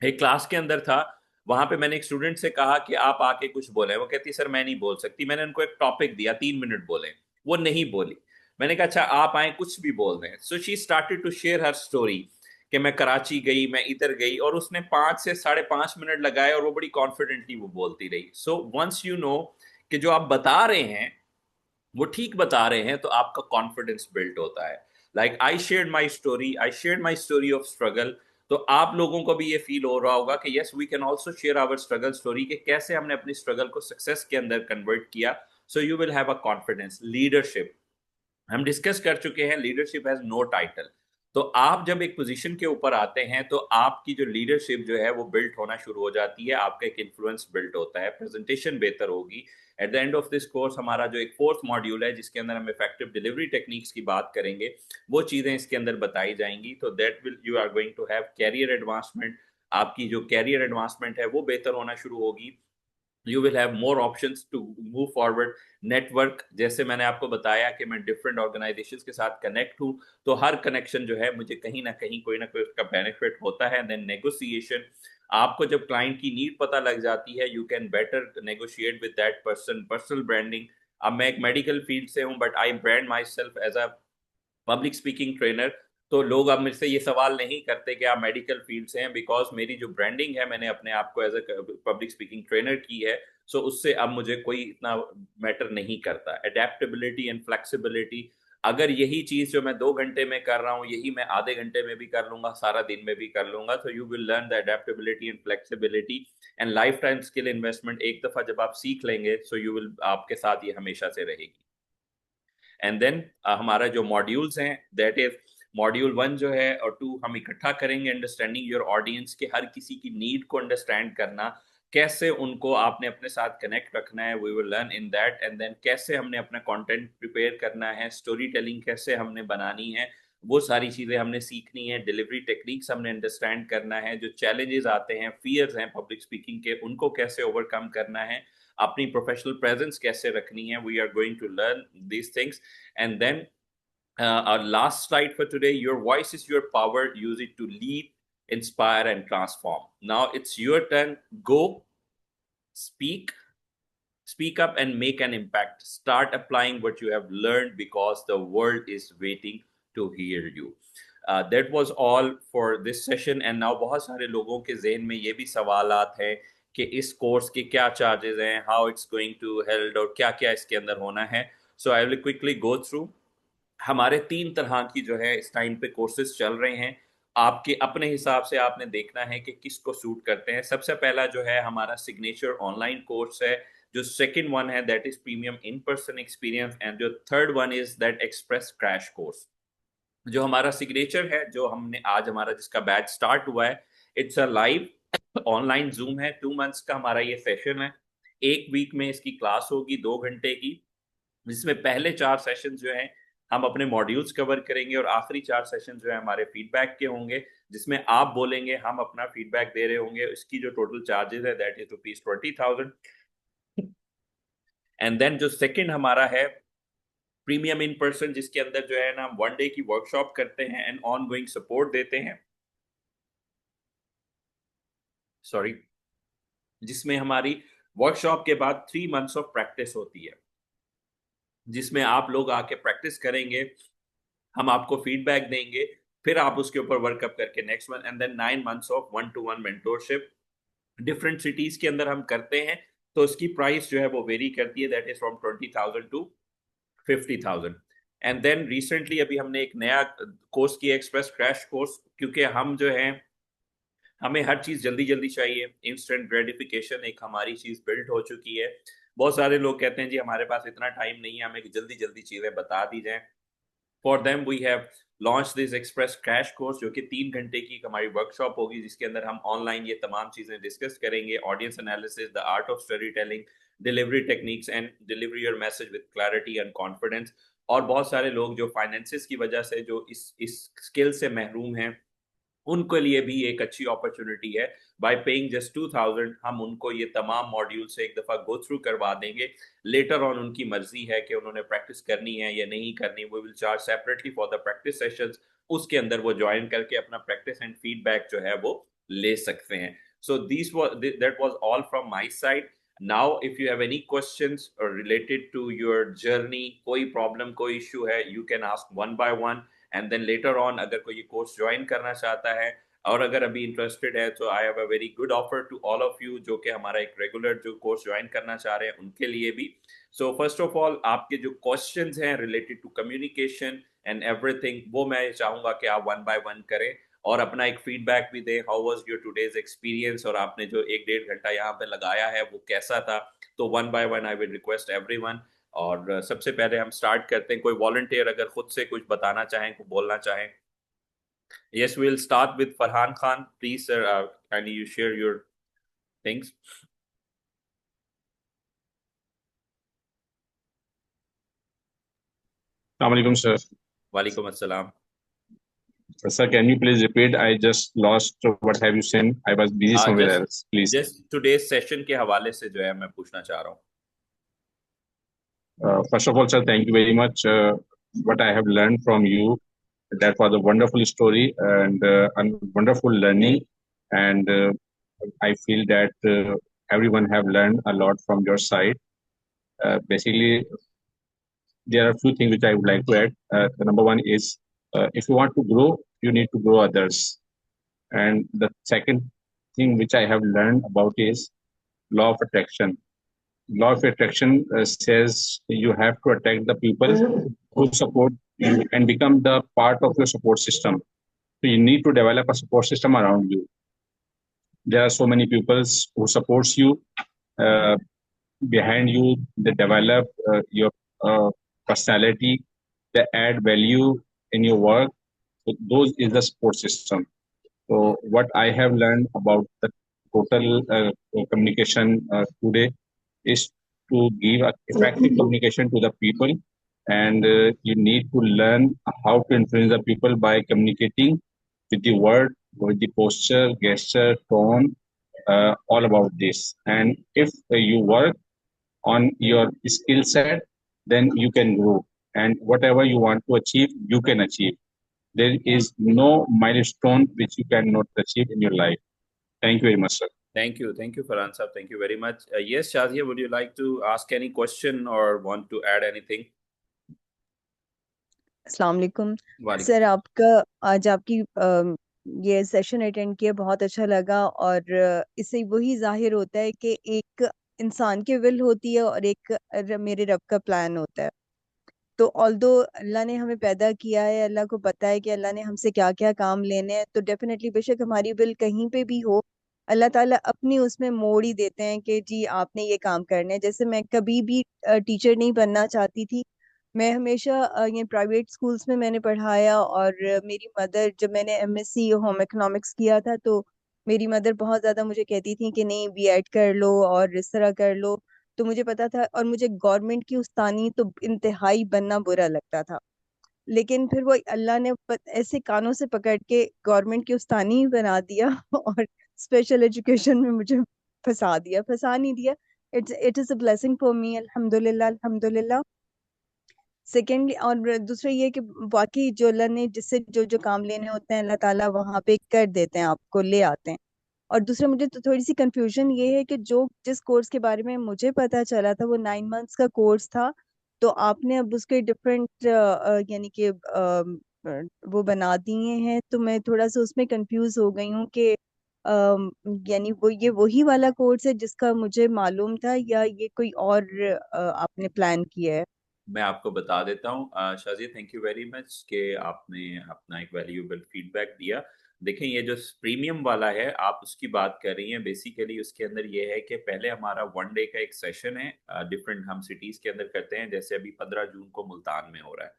एक क्लास के अंदर था, वहां पे मैंने एक स्टूडेंट से कहा कि आप आके कुछ बोले, वो कहती सर मैं नहीं बोल सकती। मैंने उनको एक टॉपिक दिया, 3 मिनट बोले, वो नहीं बोली। मैंने कहा अच्छा आप आए, कुछ भी बोल रहे हैं। So she started to share her story कि मैं कराची गई, मैं इधर गई, और उसने 5 से 5.5 मिनट लगाए और वो बड़ी कॉन्फिडेंटली वो बोलती रही। सो वंस यू नो कि जो आप बता रहे हैं वो ठीक बता रहे हैं, तो आपका कॉन्फिडेंस बिल्ड होता है। Like I shared my story, I shared my story of struggle. तो आप लोगों को भी ये फील हो रहा होगा कि yes we can also share our struggle story, कि कैसे हमने अपनी स्ट्रगल को सक्सेस के अंदर कन्वर्ट किया। सो you will have a confidence. Leadership हम डिस्कस कर चुके हैं, लीडरशिप हैज नो टाइटल। तो आप जब एक पोजीशन के ऊपर आते हैं तो आपकी जो लीडरशिप जो है वो बिल्ड होना शुरू हो जाती है, आपका एक इन्फ्लुएंस बिल्ड होता है, प्रेजेंटेशन बेहतर होगी। At the end of this course हमारा जो एक 4th मॉड्यूल है जिसके अंदर हम इफेक्टिव डिलीवरी टेक्निक्स की बात करेंगे, वो चीजें इसके अंदर बताई जाएंगी। तो that will you are going to have career advancement, आपकी जो कैरियर एडवांसमेंट है वो बेहतर होना शुरू होगी। You will have more options to move forward. Network, जैसे मैंने आपको बताया कि मैं डिफरेंट ऑर्गेनाइजेशंस के साथ कनेक्ट हूँ, तो हर कनेक्शन जो है मुझे कहीं ना कहीं कोई ना कोई उसका बेनिफिट होता है। देन नेगोशिएशन, आपको जब क्लाइंट की नीड पता लग जाती है you can better negotiate with that person. Personal branding, अब मैं एक मेडिकल फील्ड से हूँ but I brand myself as a public speaking trainer, तो लोग अब मुझसे ये सवाल नहीं करते कि आप मेडिकल फील्ड से हैं, बिकॉज मेरी जो ब्रांडिंग है मैंने अपने आप को as a public speaking trainer की है। सो उससे अब मुझे कोई इतना मैटर नहीं करता। एडेप्टेबिलिटी एंड फ्लेक्सिबिलिटी, अगर यही चीज जो मैं 2 घंटे में कर रहा हूँ यही मैं आधे घंटे में भी कर लूंगा, सारा दिन में भी कर लूंगा, तो you will learn the adaptability and flexibility. And life time skill investment, एक दफा जब आप सीख लेंगे सो यू विल, आपके साथ ये हमेशा से रहेगी। एंड देन हमारा जो मॉड्यूल्स हैं दैट इज मॉड्यूल 1 जो है और 2 हम इकट्ठा करेंगे, अंडरस्टैंडिंग योर ऑडियंस, के हर किसी की नीड को अंडरस्टैंड करना, कैसे उनको आपने अपने साथ कनेक्ट रखना है, we will learn in that. And then कैसे हमने अपना कंटेंट प्रिपेयर करना है, स्टोरी टेलिंग कैसे हमने बनानी है, वो सारी चीजें हमने सीखनी है। डिलीवरी टेक्निक्स हमने अंडरस्टैंड करना है, जो चैलेंजेस आते हैं, फियर्स हैं पब्लिक स्पीकिंग के, उनको कैसे ओवरकम करना है, अपनी प्रोफेशनल प्रेजेंस कैसे रखनी है। We are going to learn these things. And then our last slide for today, your voice is your power, use it to lead, inspire and transform. Now it's your turn, go speak, speak up and make an impact. Start applying what you have learned because the world is waiting to hear you. That was all for this session. And now बहुत सारे लोगों के ज़हन में ये भी सवालात हैं कि इस कोर्स के क्या चार्जेस हैं, how it's going to held, और क्या क्या इसके अंदर होना है। So I will quickly go through. हमारे 3 तरह की जो है इस टाइम पे कोर्सेज चल रहे हैं, आपके अपने हिसाब से आपने देखना है कि किसको सूट करते हैं। सबसे पहला जो है हमारा सिग्नेचर ऑनलाइन कोर्स है, जो सेकंड वन है that is premium in person experience, and जो third one is that express crash course. जो हमारा सिग्नेचर है, जो हमने आज हमारा जिसका बैच स्टार्ट हुआ है, it's a live online zoom है, 2 मंथ्स का हमारा ये सेशन है। एक वीक में इसकी क्लास होगी 2 घंटे की, जिसमें पहले 4 सेशन जो हैं हम अपने मॉड्यूल्स कवर करेंगे और आखिरी 4 सेशन जो है हमारे फीडबैक के होंगे, जिसमें आप बोलेंगे, हम अपना फीडबैक दे रहे होंगे। इसकी जो टोटल चार्जेस है दैट इज ₹20,000। एंड देन जो सेकंड हमारा है प्रीमियम इन पर्सन, जिसके अंदर जो है ना हम 1 डे की वर्कशॉप करते हैं एंड ऑन गोइंग सपोर्ट देते हैं। सॉरी, जिसमें हमारी वर्कशॉप के बाद 3 months ऑफ प्रैक्टिस होती है, जिसमें आप लोग आके प्रैक्टिस करेंगे, हम आपको फीडबैक देंगे, फिर आप उसके ऊपर वर्कअप करके next month, and then 9 months of 1-to-1 mentorship different cities के अंदर हम करते हैं। तो उसकी प्राइस जो है वो वेरी करती है, that is from 20,000 to 50,000। And then recently अभी हमने एक नया कोर्स किया, एक्सप्रेस क्रैश कोर्स, क्योंकि हम जो है हमें हर चीज़ जल्दी जल्दी चाहिए, इंस्टेंट ग्रेटिफिकेशन एक हमारी चीज़ बिल्ड हो चुकी है। बहुत सारे लोग कहते हैं जी हमारे पास इतना टाइम नहीं है, हमें जल्दी जल्दी चीज़ें बता दी जाएं। For them we have launch this express crash course, जो कि 3 घंटे की हमारी वर्कशॉप होगी, जिसके अंदर हम ऑनलाइन ये तमाम चीज़ें डिस्कस करेंगे, audience analysis, the art of story telling, delivery techniques and delivery your message with clarity and confidence. और बहुत सारे लोग जो फाइनेंसिस की वजह से जो इस स्किल से महरूम हैं, उनके लिए भी एक अच्छी अपॉर्चुनिटी है। बाय पेइंग जस्ट 2,000 हम उनको ये तमाम मॉड्यूल से एक दफ़ा गो थ्रू करवा देंगे। लेटर ऑन उनकी मर्जी है कि उन्होंने प्रैक्टिस करनी है या नहीं करनी। We will charge separately for the practice sessions, उसके अंदर वो ज्वाइन करके अपना प्रैक्टिस एंड फीडबैक जो है वो ले सकते हैं। So that was all from my side. Now if you have any questions related to your journey, कोई प्रॉब्लम कोई इशू है, you can ask one by one, and then later on अगर कोई ये कोर्स ज्वाइन करना चाहता है और अगर अभी इंटरेस्टेड है, तो I have a very good offer to all of you, जो कि हमारा एक रेगुलर जो कोर्स ज्वाइन करना चाह रहे हैं उनके लिए भी। सो फर्स्ट ऑफ ऑल आपके जो क्वेश्चंस हैं related to communication and everything, वो मैं चाहूंगा कि आप वन बाय वन करें और अपना एक फीडबैक भी दें, how was your today's experience, और आपने जो 1-1.5 घंटा यहाँ पे लगाया है वो कैसा था। तो one by one I will request everyone. और सबसे पहले हम स्टार्ट करते हैं, कोई वॉलंटियर अगर खुद से कुछ बताना चाहें, कुछ बोलना चाहें। Yes, we will start with Farhan Khan, please sir, can you share your things. Assalamu alaikum, sir. वालेकुम अस्सलाम। Sir, can you please repeat? I just lost what have you sent. I was busy somewhere else. Please. Just today's session के हवाले से जो है मैं पूछना चाह रहा हूँ। First of all, sir, thank you very much. What I have learned from you, that was a wonderful story and wonderful learning. And I feel that everyone have learned a lot from your side. Basically, there are a few things which I would like to add. The number one is, if you want to grow, you need to grow others. And the second thing which I have learned about is law of attraction. Law of attraction says you have to attract the people who support you and become the part of your support system. So you need to develop a support system around you. There are so many people who supports you behind you. They develop your personality. They add value in your work. So those is the support system. So what I have learned about the total communication today is to give effective communication to the people, and you need to learn how to influence the people by communicating with the word, with the posture, gesture, tone, all about this. And if you work on your skill set, then you can grow, and whatever you want to achieve, you can achieve. There is no milestone which you cannot achieve in your life. Thank you very much, sir. Thank you, Farhan sahab. Thank you very much. Yes, Shazia, would you like to ask any question or want to add anything? अस्सलाम वालेकुम वालेकुम। Sir, आपका आज आपकी ये session attend किया, बहुत अच्छा लगा। और इससे वही जाहिर होता है कि एक इंसान की विल होती है और एक मेरे रब का प्लान होता है। तो ऑल्दो अल्लाह ने हमें पैदा किया है, अल्लाह को पता है कि अल्लाह ने हमसे क्या क्या काम लेने हैं, तो डेफिनेटली बेशक हमारी विल कहीं पे भी हो, अल्लाह ताला अपनी उसमें मोड़ ही देते हैं कि जी आपने ये काम करने हैं। जैसे मैं कभी भी टीचर नहीं बनना चाहती थी, मैं हमेशा ये प्राइवेट स्कूल्स में मैंने पढ़ाया। और मेरी मदर, जब मैंने एमएससी होम इकोनॉमिक्स किया था, तो मेरी मदर बहुत ज़्यादा मुझे कहती थी कि नहीं बीएड कर लो और इस तरह कर लो। तो मुझे पता था, और मुझे गवर्नमेंट की उस्तानी तो इंतहाई बनना बुरा लगता था। लेकिन फिर वो अल्लाह ने ऐसे कानों से पकड़ के गवर्नमेंट की उस्तानी ही बना दिया और स्पेशल एजुकेशन में मुझे फंसा नहीं दिया। It is a blessing for me, अल्हम्दुलिल्लाह अल्हम्दुलिल्लाह। सेकेंडली, और दूसरा ये कि बाकी जो अल्लाह ने जिससे जो जो काम लेने होते हैं, अल्लाह ताला वहाँ पे कर देते हैं, आपको ले आते हैं। और दूसरा मुझे तो थोड़ी सी कंफ्यूजन ये है कि जो जिस कोर्स के बारे में मुझे पता चला था वो 9 मंथ्स का कोर्स था, तो आपने अब उसके डिफरेंट यानी कि वो बना दिए हैं, तो मैं थोड़ा सा उसमें कंफ्यूज हो गई हूँ कि यानी वो ये वही वाला कोर्स है जिसका मुझे मालूम था, या ये कोई और आपने प्लान किया है? मैं आपको बता देता हूँ Shazia, thank you very much कि आपने अपना एक वैल्यूएबल फीडबैक दिया। देखें, ये जो प्रीमियम वाला है आप उसकी बात कर रही हैं, बेसिकली उसके अंदर ये है कि पहले हमारा 1 डे का एक सेशन है, डिफरेंट हम सिटीज के अंदर करते हैं, जैसे अभी 15 जून को मुल्तान में हो रहा है।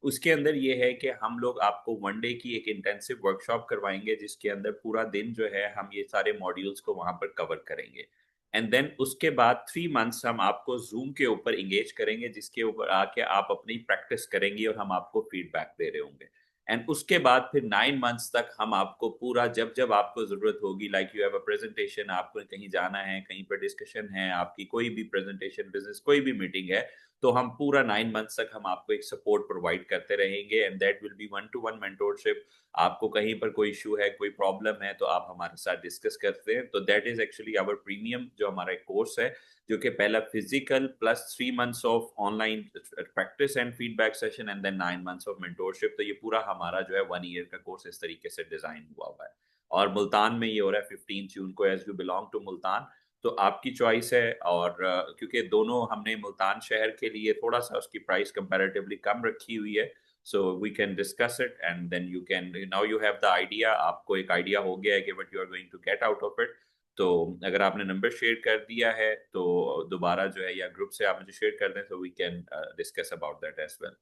उसके अंदर ये है कि हम लोग आपको 1 डे की एक इंटेंसिव वर्कशॉप करवाएंगे, जिसके अंदर पूरा दिन जो है हम ये सारे मॉड्यूल्स को वहां पर कवर करेंगे। एंड देन उसके बाद 3 मंथ्स हम आपको जूम के ऊपर इंगेज करेंगे, जिसके ऊपर आके आप अपनी प्रैक्टिस करेंगी और हम आपको फीडबैक दे रहे होंगे। एंड उसके बाद फिर 9 मंथ्स तक हम आपको पूरा, जब जब आपको जरूरत होगी, like you have a presentation, आपको कहीं जाना है, कहीं पर डिस्कशन है, आपकी कोई भी प्रेजेंटेशन, बिजनेस कोई भी मीटिंग है, तो हम पूरा 9 मंथ्स तक हम आपको एक सपोर्ट प्रोवाइड करते रहेंगे। And that will be 1-to-1 mentorship. आपको कहीं पर कोई इशू है, कोई प्रॉब्लम है, तो आप हमारे साथ डिस्कस करते हैं। तो that is actually our premium जो हमारा एक कोर्स है, जो कि पहला physical plus 3 months of online practice and feedback session and then 9 months of mentorship. तो ये पूरा हमारा जो है 1 ईयर का कोर्स इस तरीके से डिजाइन हुआ है। और मुल्तान में ये हो रहा है 15 जून को, as you belong to Multan, तो आपकी चॉइस है। और क्योंकि दोनों हमने मुल्तान शहर के लिए थोड़ा सा उसकी प्राइस कंपैरेटिवली कम रखी हुई है, so we can discuss it and then you can, now you have the idea, आपको एक आइडिया हो गया है कि what you are going to get out of it. तो अगर आपने नंबर शेयर कर दिया है तो दोबारा जो है, या ग्रुप से आप मुझे शेयर कर दें, तो we can discuss about that as well.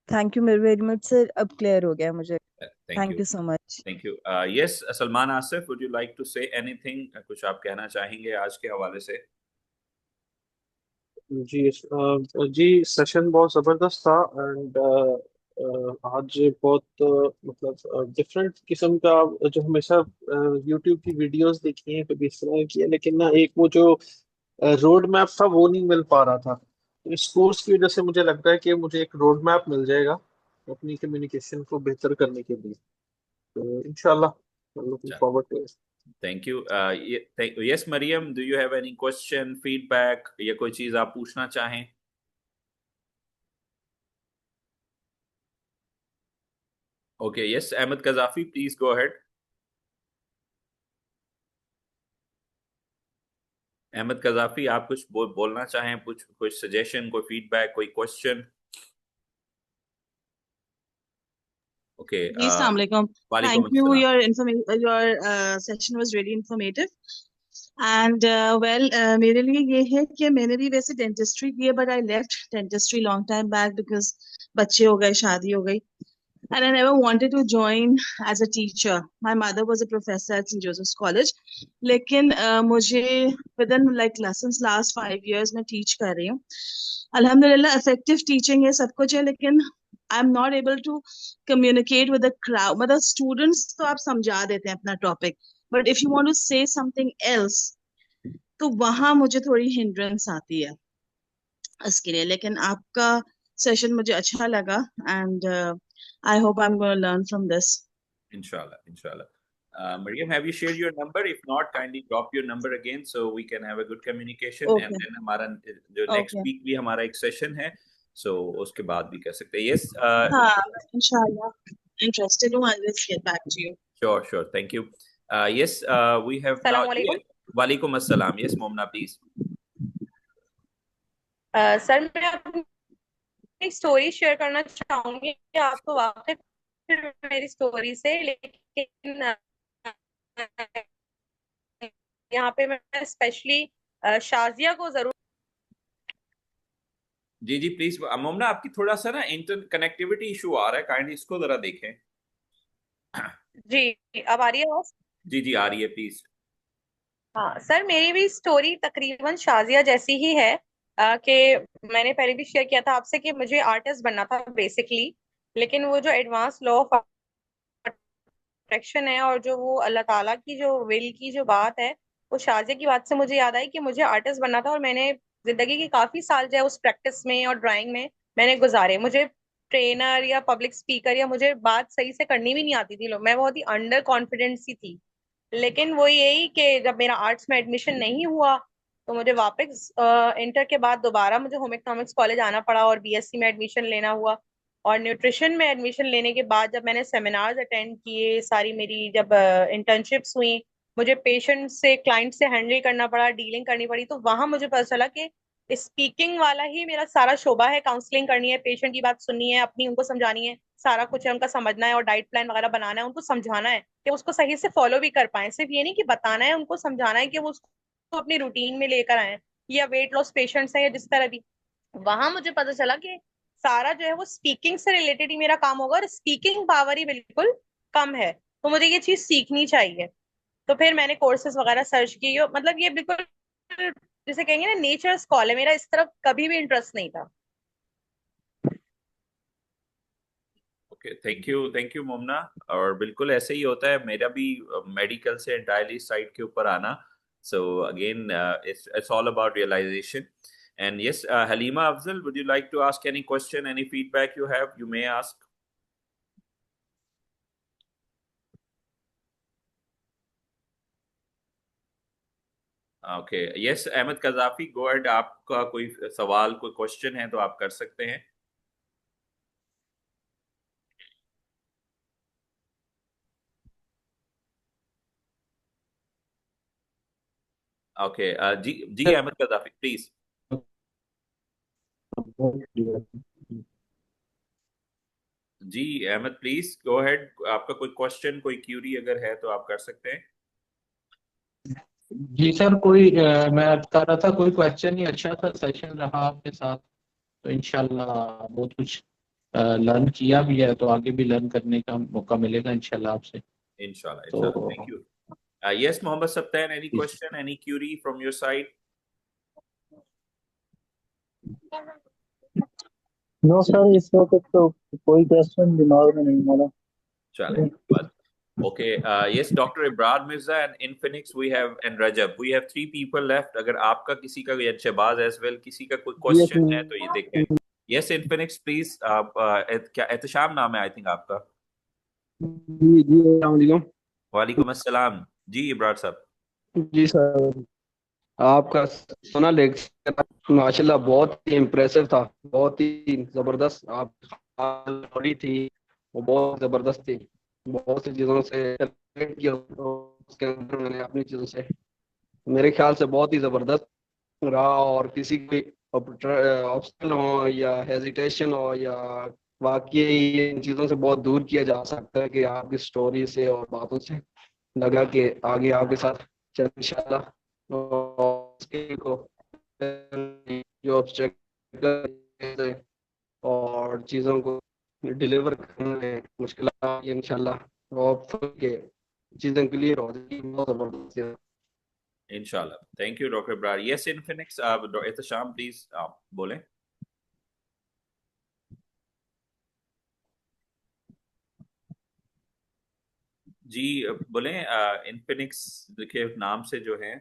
Thank you very much sir, अब क्लियर हो गया मुझे। Thank thank you, you so much. Thank you. Yes, Salman Asif, would you like to say anything? कुछ आप कहना चाहेंगे आज के हवाले से? जी जी, सेशन बहुत जबरदस्त था। एंड आज बहुत मतलब डिफरेंट किस्म का, जो हमेशा यूट्यूब की वीडियोस देखी हैं कभी इस तरह की है, लेकिन ना एक वो जो रोड मैप था वो नहीं मिल पा रहा था। तो इस कोर्स की वजह से मुझे लगता है कि मुझे एक रोड मैप मिल जाएगा अपनी कम्युनिकेशन को बेहतर करने के लिए। तो इंशाल्लाह looking forward to it. Thank you. Yes Mariam, do you have any question, feedback, या कोई चीज आप पूछना चाहें? Okay, yes, Ahmad Qazafi, please go ahead. Ahmad Qazafi, आप कुछ बोलना चाहें, कुछ सजेशन, कोई फीडबैक, कोई क्वेश्चन? ओके, जी, अस्सलाम वालेकुम। वालेकुम Thank you. अस्सलाम। Your session was really informative. And well, मेरे लिए ये है कि मैंने भी वैसे डेंटिस्ट्री की है, but I left dentistry long time back because बच्चे हो गए, शादी हो गई, and I never wanted to join as a teacher. My mother was a professor at St. Joseph's College, लेकिन मुझे within like lessons last 5 years मैं teach कर रही हूँ। अल्हम्दुलिल्लाह effective teaching है, सब कुछ है, लेकिन I'm not able to communicate with the crowd. मतलब students तो आप समझा देते हैं अपना topic, but if you want to say something else, तो वहां मुझे थोड़ी hindrance आती है इसके लिए। लेकिन आपका सेशन मुझे अच्छा लगा, and I hope I'm going to learn from this. Inshallah, inshallah. Mariam, have you shared your number? If not, kindly drop your number again so we can have a good communication. Okay. And then हमारा जो next Okay. week भी हमारा एक session है, so उसके बाद भी कर सकते हैं। Yes. हाँ, inshallah. Interested हूँ. I'll just get back to you. Sure, sure. Thank you. Yes, we have now. Assalamualaikum. Walaikum assalam. Yes, Momna, please. Sir मैं अपनी स्टोरी शेयर करना चाहूंगी। आप तो वाकिफ हैं मेरी स्टोरी से, लेकिन यहाँ पे मैं स्पेशली शाजिया को जरूर। जी जी, प्लीज मोमना, आपकी थोड़ा सा ना इंटर कनेक्टिविटी इशू आ रहा है, काइंडली इसको जरा देखें। जी, अब आ रही है आवाज? जी जी, आ रही है, प्लीज। हाँ सर, मेरी भी स्टोरी तकरीबन शाजिया जैसी ही है कि मैंने पहले भी शेयर किया था आपसे कि मुझे आर्टिस्ट बनना था बेसिकली, लेकिन वो जो एडवांस लॉ ऑफ अट्रैक्शन है और जो वो अल्लाह ताला की जो विल की जो बात है, वो शाजिया की बात से मुझे याद आई कि मुझे आर्टिस्ट बनना था। और मैंने जिंदगी के काफी साल जो है उस प्रैक्टिस में और ड्राइंग में मैंने गुजारे। मुझे ट्रेनर या पब्लिक स्पीकर या मुझे बात सही से करनी भी नहीं आती थी, मैं बहुत ही अंडर कॉन्फिडेंट सी थी। लेकिन वो यही कि जब मेरा आर्ट्स में एडमिशन नहीं हुआ तो मुझे वापस इंटर के बाद दोबारा मुझे होम इकोनॉमिक्स कॉलेज आना पड़ा और बीएससी में एडमिशन लेना हुआ। और न्यूट्रिशन में एडमिशन लेने के बाद जब मैंने सेमिनार्स अटेंड किए, सारी मेरी जब इंटर्नशिप्स हुई, मुझे पेशेंट से क्लाइंट से हैंडल करना पड़ा, डीलिंग करनी पड़ी, तो वहां मुझे पता चला कि स्पीकिंग वाला ही मेरा सारा शोबा है। काउंसलिंग करनी है, पेशेंट की बात सुननी है, अपनी उनको समझानी है, सारा कुछ है उनका समझना है और डाइट प्लान वगैरह बनाना है, उनको समझाना है कि उसको सही से फॉलो भी कर पाए। सिर्फ ये नहीं कि बताना है, उनको समझाना है कि वो उसको अपनी रूटीन में लेकर आए, या वेट लॉस पेशेंट्स हैं या जिस तरह भी। वहां मुझे पता चला कि सारा जो है वो स्पीकिंग से रिलेटेड ही मेरा काम होगा और स्पीकिंग पावर ही बिल्कुल कम है, तो मुझे ये चीज सीखनी चाहिए। तो फिर मैंने कोर्सेज वगैरह सर्च की, मतलब ये बिल्कुल जिसे कहेंगे ना नेचर कॉल है, मेरा इस तरफ कभी भी इंटरेस्ट नहीं था। Okay, thank you मोमना। और बिल्कुल ऐसे ही होता है, मेरा भी मेडिकल से एंटायरली साइड के ऊपर आना। So again it's all about realization. And yes, Halima Afzal, would you like to ask any question, any feedback you have? You may ask. Okay, yes, Ahmed Kazafi, go ahead. आपका कोई सवाल, कोई question है तो आप कर सकते हैं। ओके, जी जी अहमद कजाफी प्लीज। जी अहमद प्लीज गो अहेड, आपका कोई क्वेश्चन, कोई क्यूरी अगर है तो आप कर सकते हैं। जी सर, कोई मैं कर रहा था, कोई क्वेश्चन ही, अच्छा सा सेशन रहा आपके साथ, तो इंशाल्लाह बहुत कुछ लर्न किया भी है, तो आगे भी लर्न करने का मौका मिलेगा इंशाल्लाह आपसे। इंशाल्लाह, तो thank you. Yes Mohammad Saptan, any question, any query from your side? No sir, इस वक्त तो कोई क्वेश्चन दिमाग में नहीं आ रहा। चले बात। Okay, yes, Dr. Ibrad Mirza and Infinix we have, and Rajab, we have 3 people left. अगर आपका किसी का, या शहबाज as well, किसी का कोई क्वेश्चन है तो ये देखें। Yes, Infinix please. आप क्या एहतशाम नाम है आई थिंक आपका? जी जी, अस्सलाम वालेकुम। वालेकुम अस्सलाम जी इब्रार साहब। जी सर, आपका सोना लेक्चर माशाल्लाह बहुत ही इम्प्रेसिव था, बहुत ही जबरदस्त। आप थोड़ी थी वो बहुत जबरदस्त थी, बहुत सी चीजों से relate किया, तो उसके अंदर मैंने अपनी चीजों से, मेरे ख्याल से बहुत ही जबरदस्त रहा। और किसी भी ऑब्स्टल हो या हेजिटेशन हो या वाकई इन चीजों से बहुत दूर किया जा सकता है कि आपकी स्टोरी से और बातों से लगा कि आगे आपके साथ चल इंशाल्लाह। और skill को जो ऑब्स्टेकल और चीज़ों को डिलीवर करने में मुश्किल ये इंशाल्लाह और के चीज़ें क्लियर हो जाएगी, बहुत जबरदस्त है। इंशाल्लाह, thank you doctor Ibrar. Yes Infinix, आप एहतशाम प्लीज आप बोलें। जी बोलें, इनफिनिक्स देखिए नाम से जो है।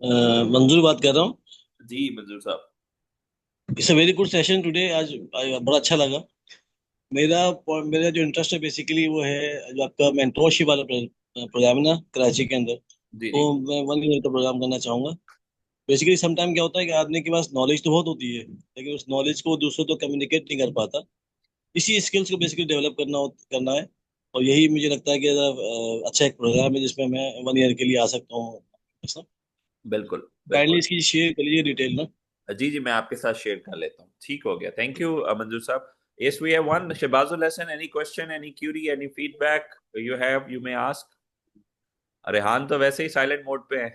मंजूर बात कर रहा हूँ। जी मंजूर साहब, it's a very good session today. आज बड़ा अच्छा लगा। मेरा मेरा जो इंटरेस्ट है बेसिकली वो है जो आपका मेंटोरशिप वाला प्रोग्राम है ना कराची के अंदर, जी तो मैं 1 ईयर का प्रोग्राम करना चाहूंगा। बेसिकली समटाइम क्या होता है कि आदमी के पास नॉलेज तो बहुत होती है, लेकिन उस नॉलेज को दूसरों तो कम्युनिकेट नहीं कर पाता। इसी स्किल्स को बेसिकली डेवलप करना है। और यही मुझे लगता है कि अच्छा एक प्रोग्राम है जिसमें मैं 1 ईयर के लिए आ सकता हूँ। बिल्कुल काइंडली बिल्कुल। इसकी शेयर करिए डिटेल में। जी जी मैं आपके साथ शेयर कर लेता हूँ, ठीक हो गया। थैंक यू मंजूर साहब। Yes, we have one. Shehbazul Hasan, any question, any query, any feedback you have, you may ask. Rehan तो वैसे ही साइलेंट मोड पे है।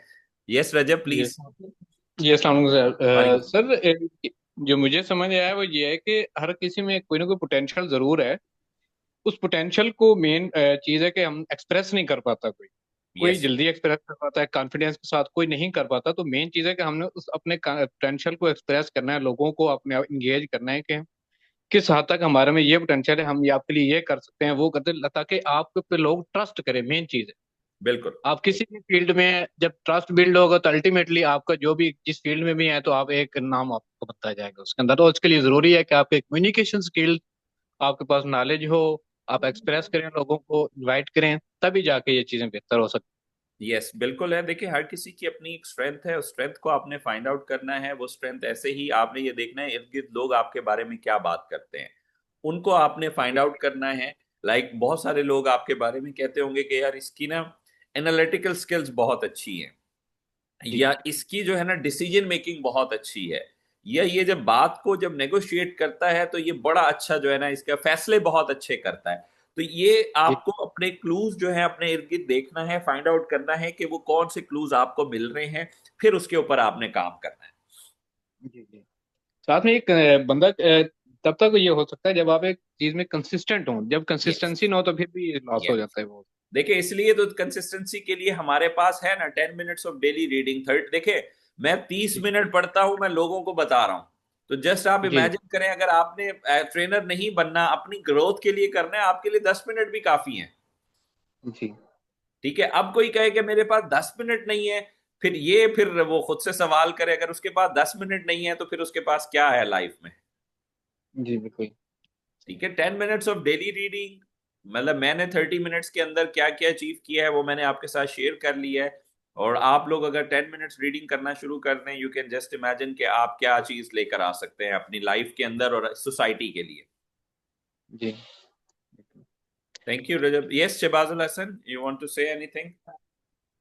Yes Recep please. जी अस्सलाम वालेकुम सर। जो मुझे समझ आया वो ये है कि हर किसी में कोई ना कोई पोटेंशियल जरूर है। उस पोटेंशियल को मेन चीज है कि हम एक्सप्रेस नहीं कर पाता। कोई Yes. जल्दी एक्सप्रेस कर पाता है कॉन्फिडेंस के साथ, कोई नहीं कर पाता। तो मेन चीज है कि हमने उस अपने पोटेंशियल को एक्सप्रेस करना है, लोगों को अपने इंगेज करना है कि किस हद तक हमारे में ये पोटेंशियल है, हम ये आपके लिए ये कर सकते हैं, वो करते हैं, ताकि आप पे लोग ट्रस्ट करें। मेन चीज है बिल्कुल। आप किसी भी फील्ड में जब ट्रस्ट बिल्ड होगा तो अल्टीमेटली आपका जो भी जिस फील्ड में भी है तो आप एक नाम आपको बताया जाएगा उसके अंदर। तो उसके लिए जरूरी है कि आपके कम्युनिकेशन स्किल, आपके पास नॉलेज हो, आप एक्सप्रेस करें, लोगों को इनवाइट करें, तभी जाके ये चीजें बेहतर हो सकती यस बिल्कुल है। देखिए हर किसी की अपनी एक स्ट्रेंथ है, उस स्ट्रेंथ को आपने फाइंड आउट करना है। वो स्ट्रेंथ ऐसे ही आपने ये देखना है इर्द गिर्द लोग आपके बारे में क्या बात करते हैं, उनको आपने फाइंड आउट करना है। लाइक बहुत सारे लोग आपके बारे में कहते होंगे कि यार इसकी ना एनालिटिकल स्किल्स बहुत अच्छी है, जी। या इसकी जो है ना डिसीजन मेकिंग बहुत अच्छी है, या ये जब बात को जब नेगोशिएट करता है तो ये बड़ा अच्छा जो है ना इसका फैसले बहुत अच्छे करता है। तो ये जी आपको अपने क्लूज जो है अपने इर्द गिर्द देखना है, फाइंड आउट करना है कि वो कौन से क्लूज आपको मिल रहे हैं, फिर उसके ऊपर आपने काम करना है। जी जी। साथ में एक बंदा तब तक ये हो सकता है जब आप एक चीज में कंसिस्टेंट हो। जब यस कंसिस्टेंसी ना हो तो फिर भी लॉस हो यस। जाता है वो। देखिए इसलिए तो कंसिस्टेंसी के लिए हमारे पास है ना 10 minutes of daily reading. Third देखिए मैं 30 मिनट पढ़ता हूं, मैं लोगों को बता रहा हूं। तो जस्ट आप जी इमेजिन करें, अगर आपने ट्रेनर नहीं बनना, अपनी ग्रोथ के लिए करना है, आपके लिए 10 मिनट भी काफी है। जी ठीक है, अब कोई कहे कि मेरे पास 10 मिनट नहीं है, फिर वो खुद से सवाल करे, अगर उसके पास 10 मिनट नहीं है तो फिर उसके पास क्या है लाइफ में। जी बिल्कुल। ठीक है, 10 मिनट्स ऑफ डेली रीडिंग, मतलब मैंने 30 मिनट्स के अंदर क्या क्या अचीव किया है वो मैंने आपके साथ शेयर कर लिया है। और आप लोग अगर 10 मिनट्स रीडिंग करना शुरू कर दें, यू कैन जस्ट इमेजिन कि आप क्या चीज लेकर आ सकते हैं अपनी लाइफ के अंदर और सोसाइटी के लिए। जी thank you Rajab. Yes Shahbazul Hasan, you want to say anything?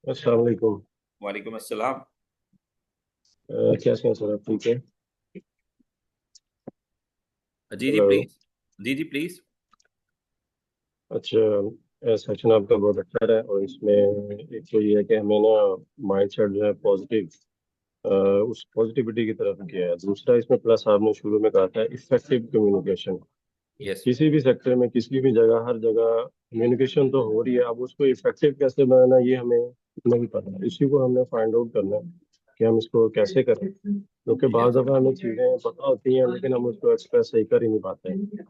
अस्सलाम वालेकुम। वालेकुम अस्सलाम। कैसे हैं सर आप, ठीक है? जी जी हेलो। प्लीज। जी जी प्लीज। अच्छा, सेशन आपका बहुत अच्छा है, और इसमें एक तो ये है कि हमें ना माइंड सेट जो है पॉजिटिव, उस पॉजिटिविटी की तरफ किया है। दूसरा इसमें प्लस आपने शुरू में कहा था इफेक्टिव कम्युनिकेशन। यस किसी भी सेक्टर में, किसी भी जगह, हर जगह कम्युनिकेशन तो हो रही है, अब उसको इफेक्टिव कैसे बनाना ये हमें नहीं पता है। इसी को हमने फाइंड आउट करना है कि हम इसको कैसे करें, क्योंकि यस बाज़ दफ़ा हमें चीज़ें पता होती हैं लेकिन हम उसको एक्सप्रेस सही कर ही नहीं पाते हैं।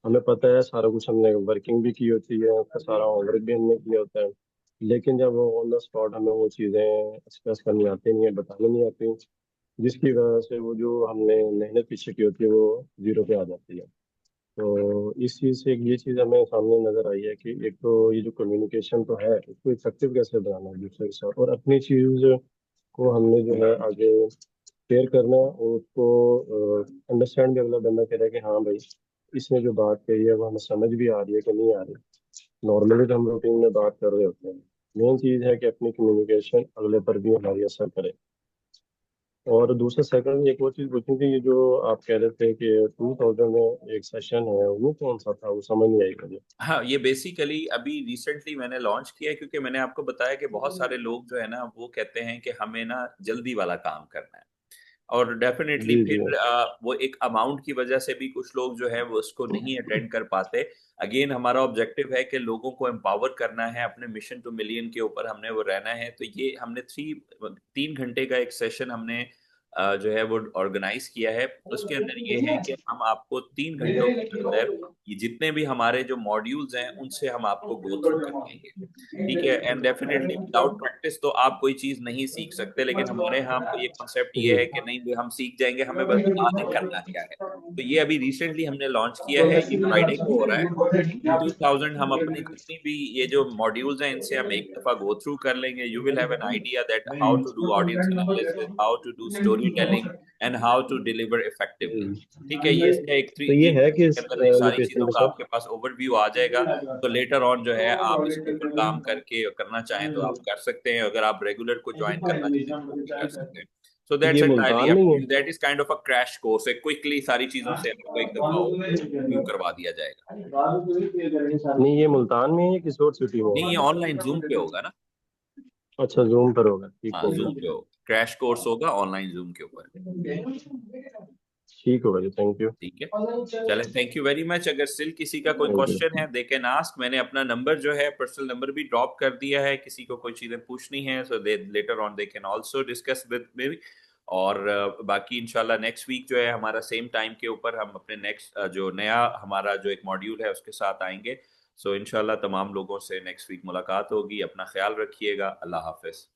हमें पता है सारा कुछ, हमने वर्किंग भी की होती है, उसका सारा होमवर्क भी हमने किया होता है, लेकिन जब वो ऑन द स्पॉट हमें वो चीज़ें एक्सप्रेस करनी आती नहीं है, बतानी नहीं आती, जिसकी वजह से वो जो हमने मेहनत पीछे की होती है वो जीरो पे आ जाती है। तो इस चीज़ से एक ये चीज़ हमें सामने नजर आई है कि एक तो ये जो कम्युनिकेशन तो है, उसको इफेक्टिव कैसे बनाना है दूसरे के साथ, और अपनी चीज़ को हमने जो है आगे शेयर करना है, और उसको अंडरस्टैंड भी अगला बंदा कह रहा है कि हाँ भाई, इसने जो बात कही है वो हमें समझ भी आ रही है कि नहीं आ रही। नॉर्मली तो हम रूटीन में बात कर रहे होते हैं, मेन चीज़ है कि अपनी कम्युनिकेशन अगले पर भी हमारी असर करे। और दूसरा सेकंड एक और चीज़ पूछनी थी, ये जो आप कह रहे थे कि 2000 में एक सेशन है, वो कौन सा था? वो समझ नहीं आई मुझे। हाँ, ये बेसिकली अभी रिसेंटली मैंने लॉन्च किया है, क्योंकि मैंने आपको बताया कि बहुत सारे लोग जो है ना वो कहते हैं कि हमें ना जल्दी वाला काम करना है, और डेफिनेटली जी जी। फिर वो एक अमाउंट की वजह से भी कुछ लोग जो है वो उसको नहीं अटेंड कर पाते। अगेन हमारा ऑब्जेक्टिव है कि लोगों को एम्पावर करना है, अपने मिशन टू मिलियन के ऊपर हमने वो रहना है। तो ये हमने 3 घंटे का एक सेशन हमने जो है वो ऑर्गेनाइज किया है। उसके अंदर ये है कि हम आपको 3 घंटों के अंदर ये जितने भी हमारे जो मॉड्यूल्स हैं उनसे हम आपको गो थ्रू करवाएंगे। ठीक है, एंड डेफिनेटली विदाउट प्रैक्टिस तो आप कोई चीज नहीं सीख सकते, लेकिन हमारे यहाँ पे ये कॉन्सेप्ट ये जी। है कि नहीं भी हम सीख जाएंगे, हमें बस बता दें करना क्या है। तो ये अभी रिसेंटली हमने लॉन्च किया है, ये फ्राइडे को हो रहा है। इन 2000 हम अपनी जितनी भी ये जो मॉड्यूल्स हैं इनसे हम एक दफा गो थ्रू कर लेंगे। You will have an idea that how to do audience analysis, how to do story telling, and how to deliver effectively. ठीक है, ये इसका एक तो ये तीन है घंटे कि के अंदर इन सारी चीजों लोकेशन का पे आपके पास ओवरव्यू आ जाएगा। तो लेटर ऑन जो है आप इसके ऊपर काम करके करना चाहें तो आप कर सकते हैं, अगर आप रेगुलर को ज्वाइन करना चाहें तो वो भी कर सकते हैं। सो सर, दैट्स ये एंटायरली मुल्तान अप नहीं टू है? You, that is kind of a crash course है, क्विकली सारी चीजों से आपको एक दफा ओवरव्यू करवा दिया जाएगा। नहीं, ये मुल्तान में है या किसी और सिटी में नहीं, ये है? ऑनलाइन जूम पे होगा ना। अच्छा, जूम पर होगा, ठीक हाँ होगा। जूम पे होगा, क्रैश कोर्स होगा ऑनलाइन जूम के ऊपर। ठीक होगा जी, थैंक यू। ठीक है, चलें, थैंक यू वेरी मच। अगर स्टिल किसी का कोई थैंक यू। क्वेश्चन है दे कैन आस्क। मैंने अपना नंबर जो है पर्सनल नंबर भी ड्रॉप कर दिया है, किसी को कोई चीजें पूछनी है so they later on they can also discuss with me. और बाकी इंशाल्लाह नेक्स्ट वीक जो है हमारा सेम टाइम के ऊपर हम अपने नेक्स्ट जो नया हमारा जो एक मॉड्यूल है उसके साथ आएंगे। सो इंशाल्लाह तमाम लोगों से नेक्स्ट वीक मुलाकात होगी। अपना ख्याल रखिएगा। अल्लाह हाफिज।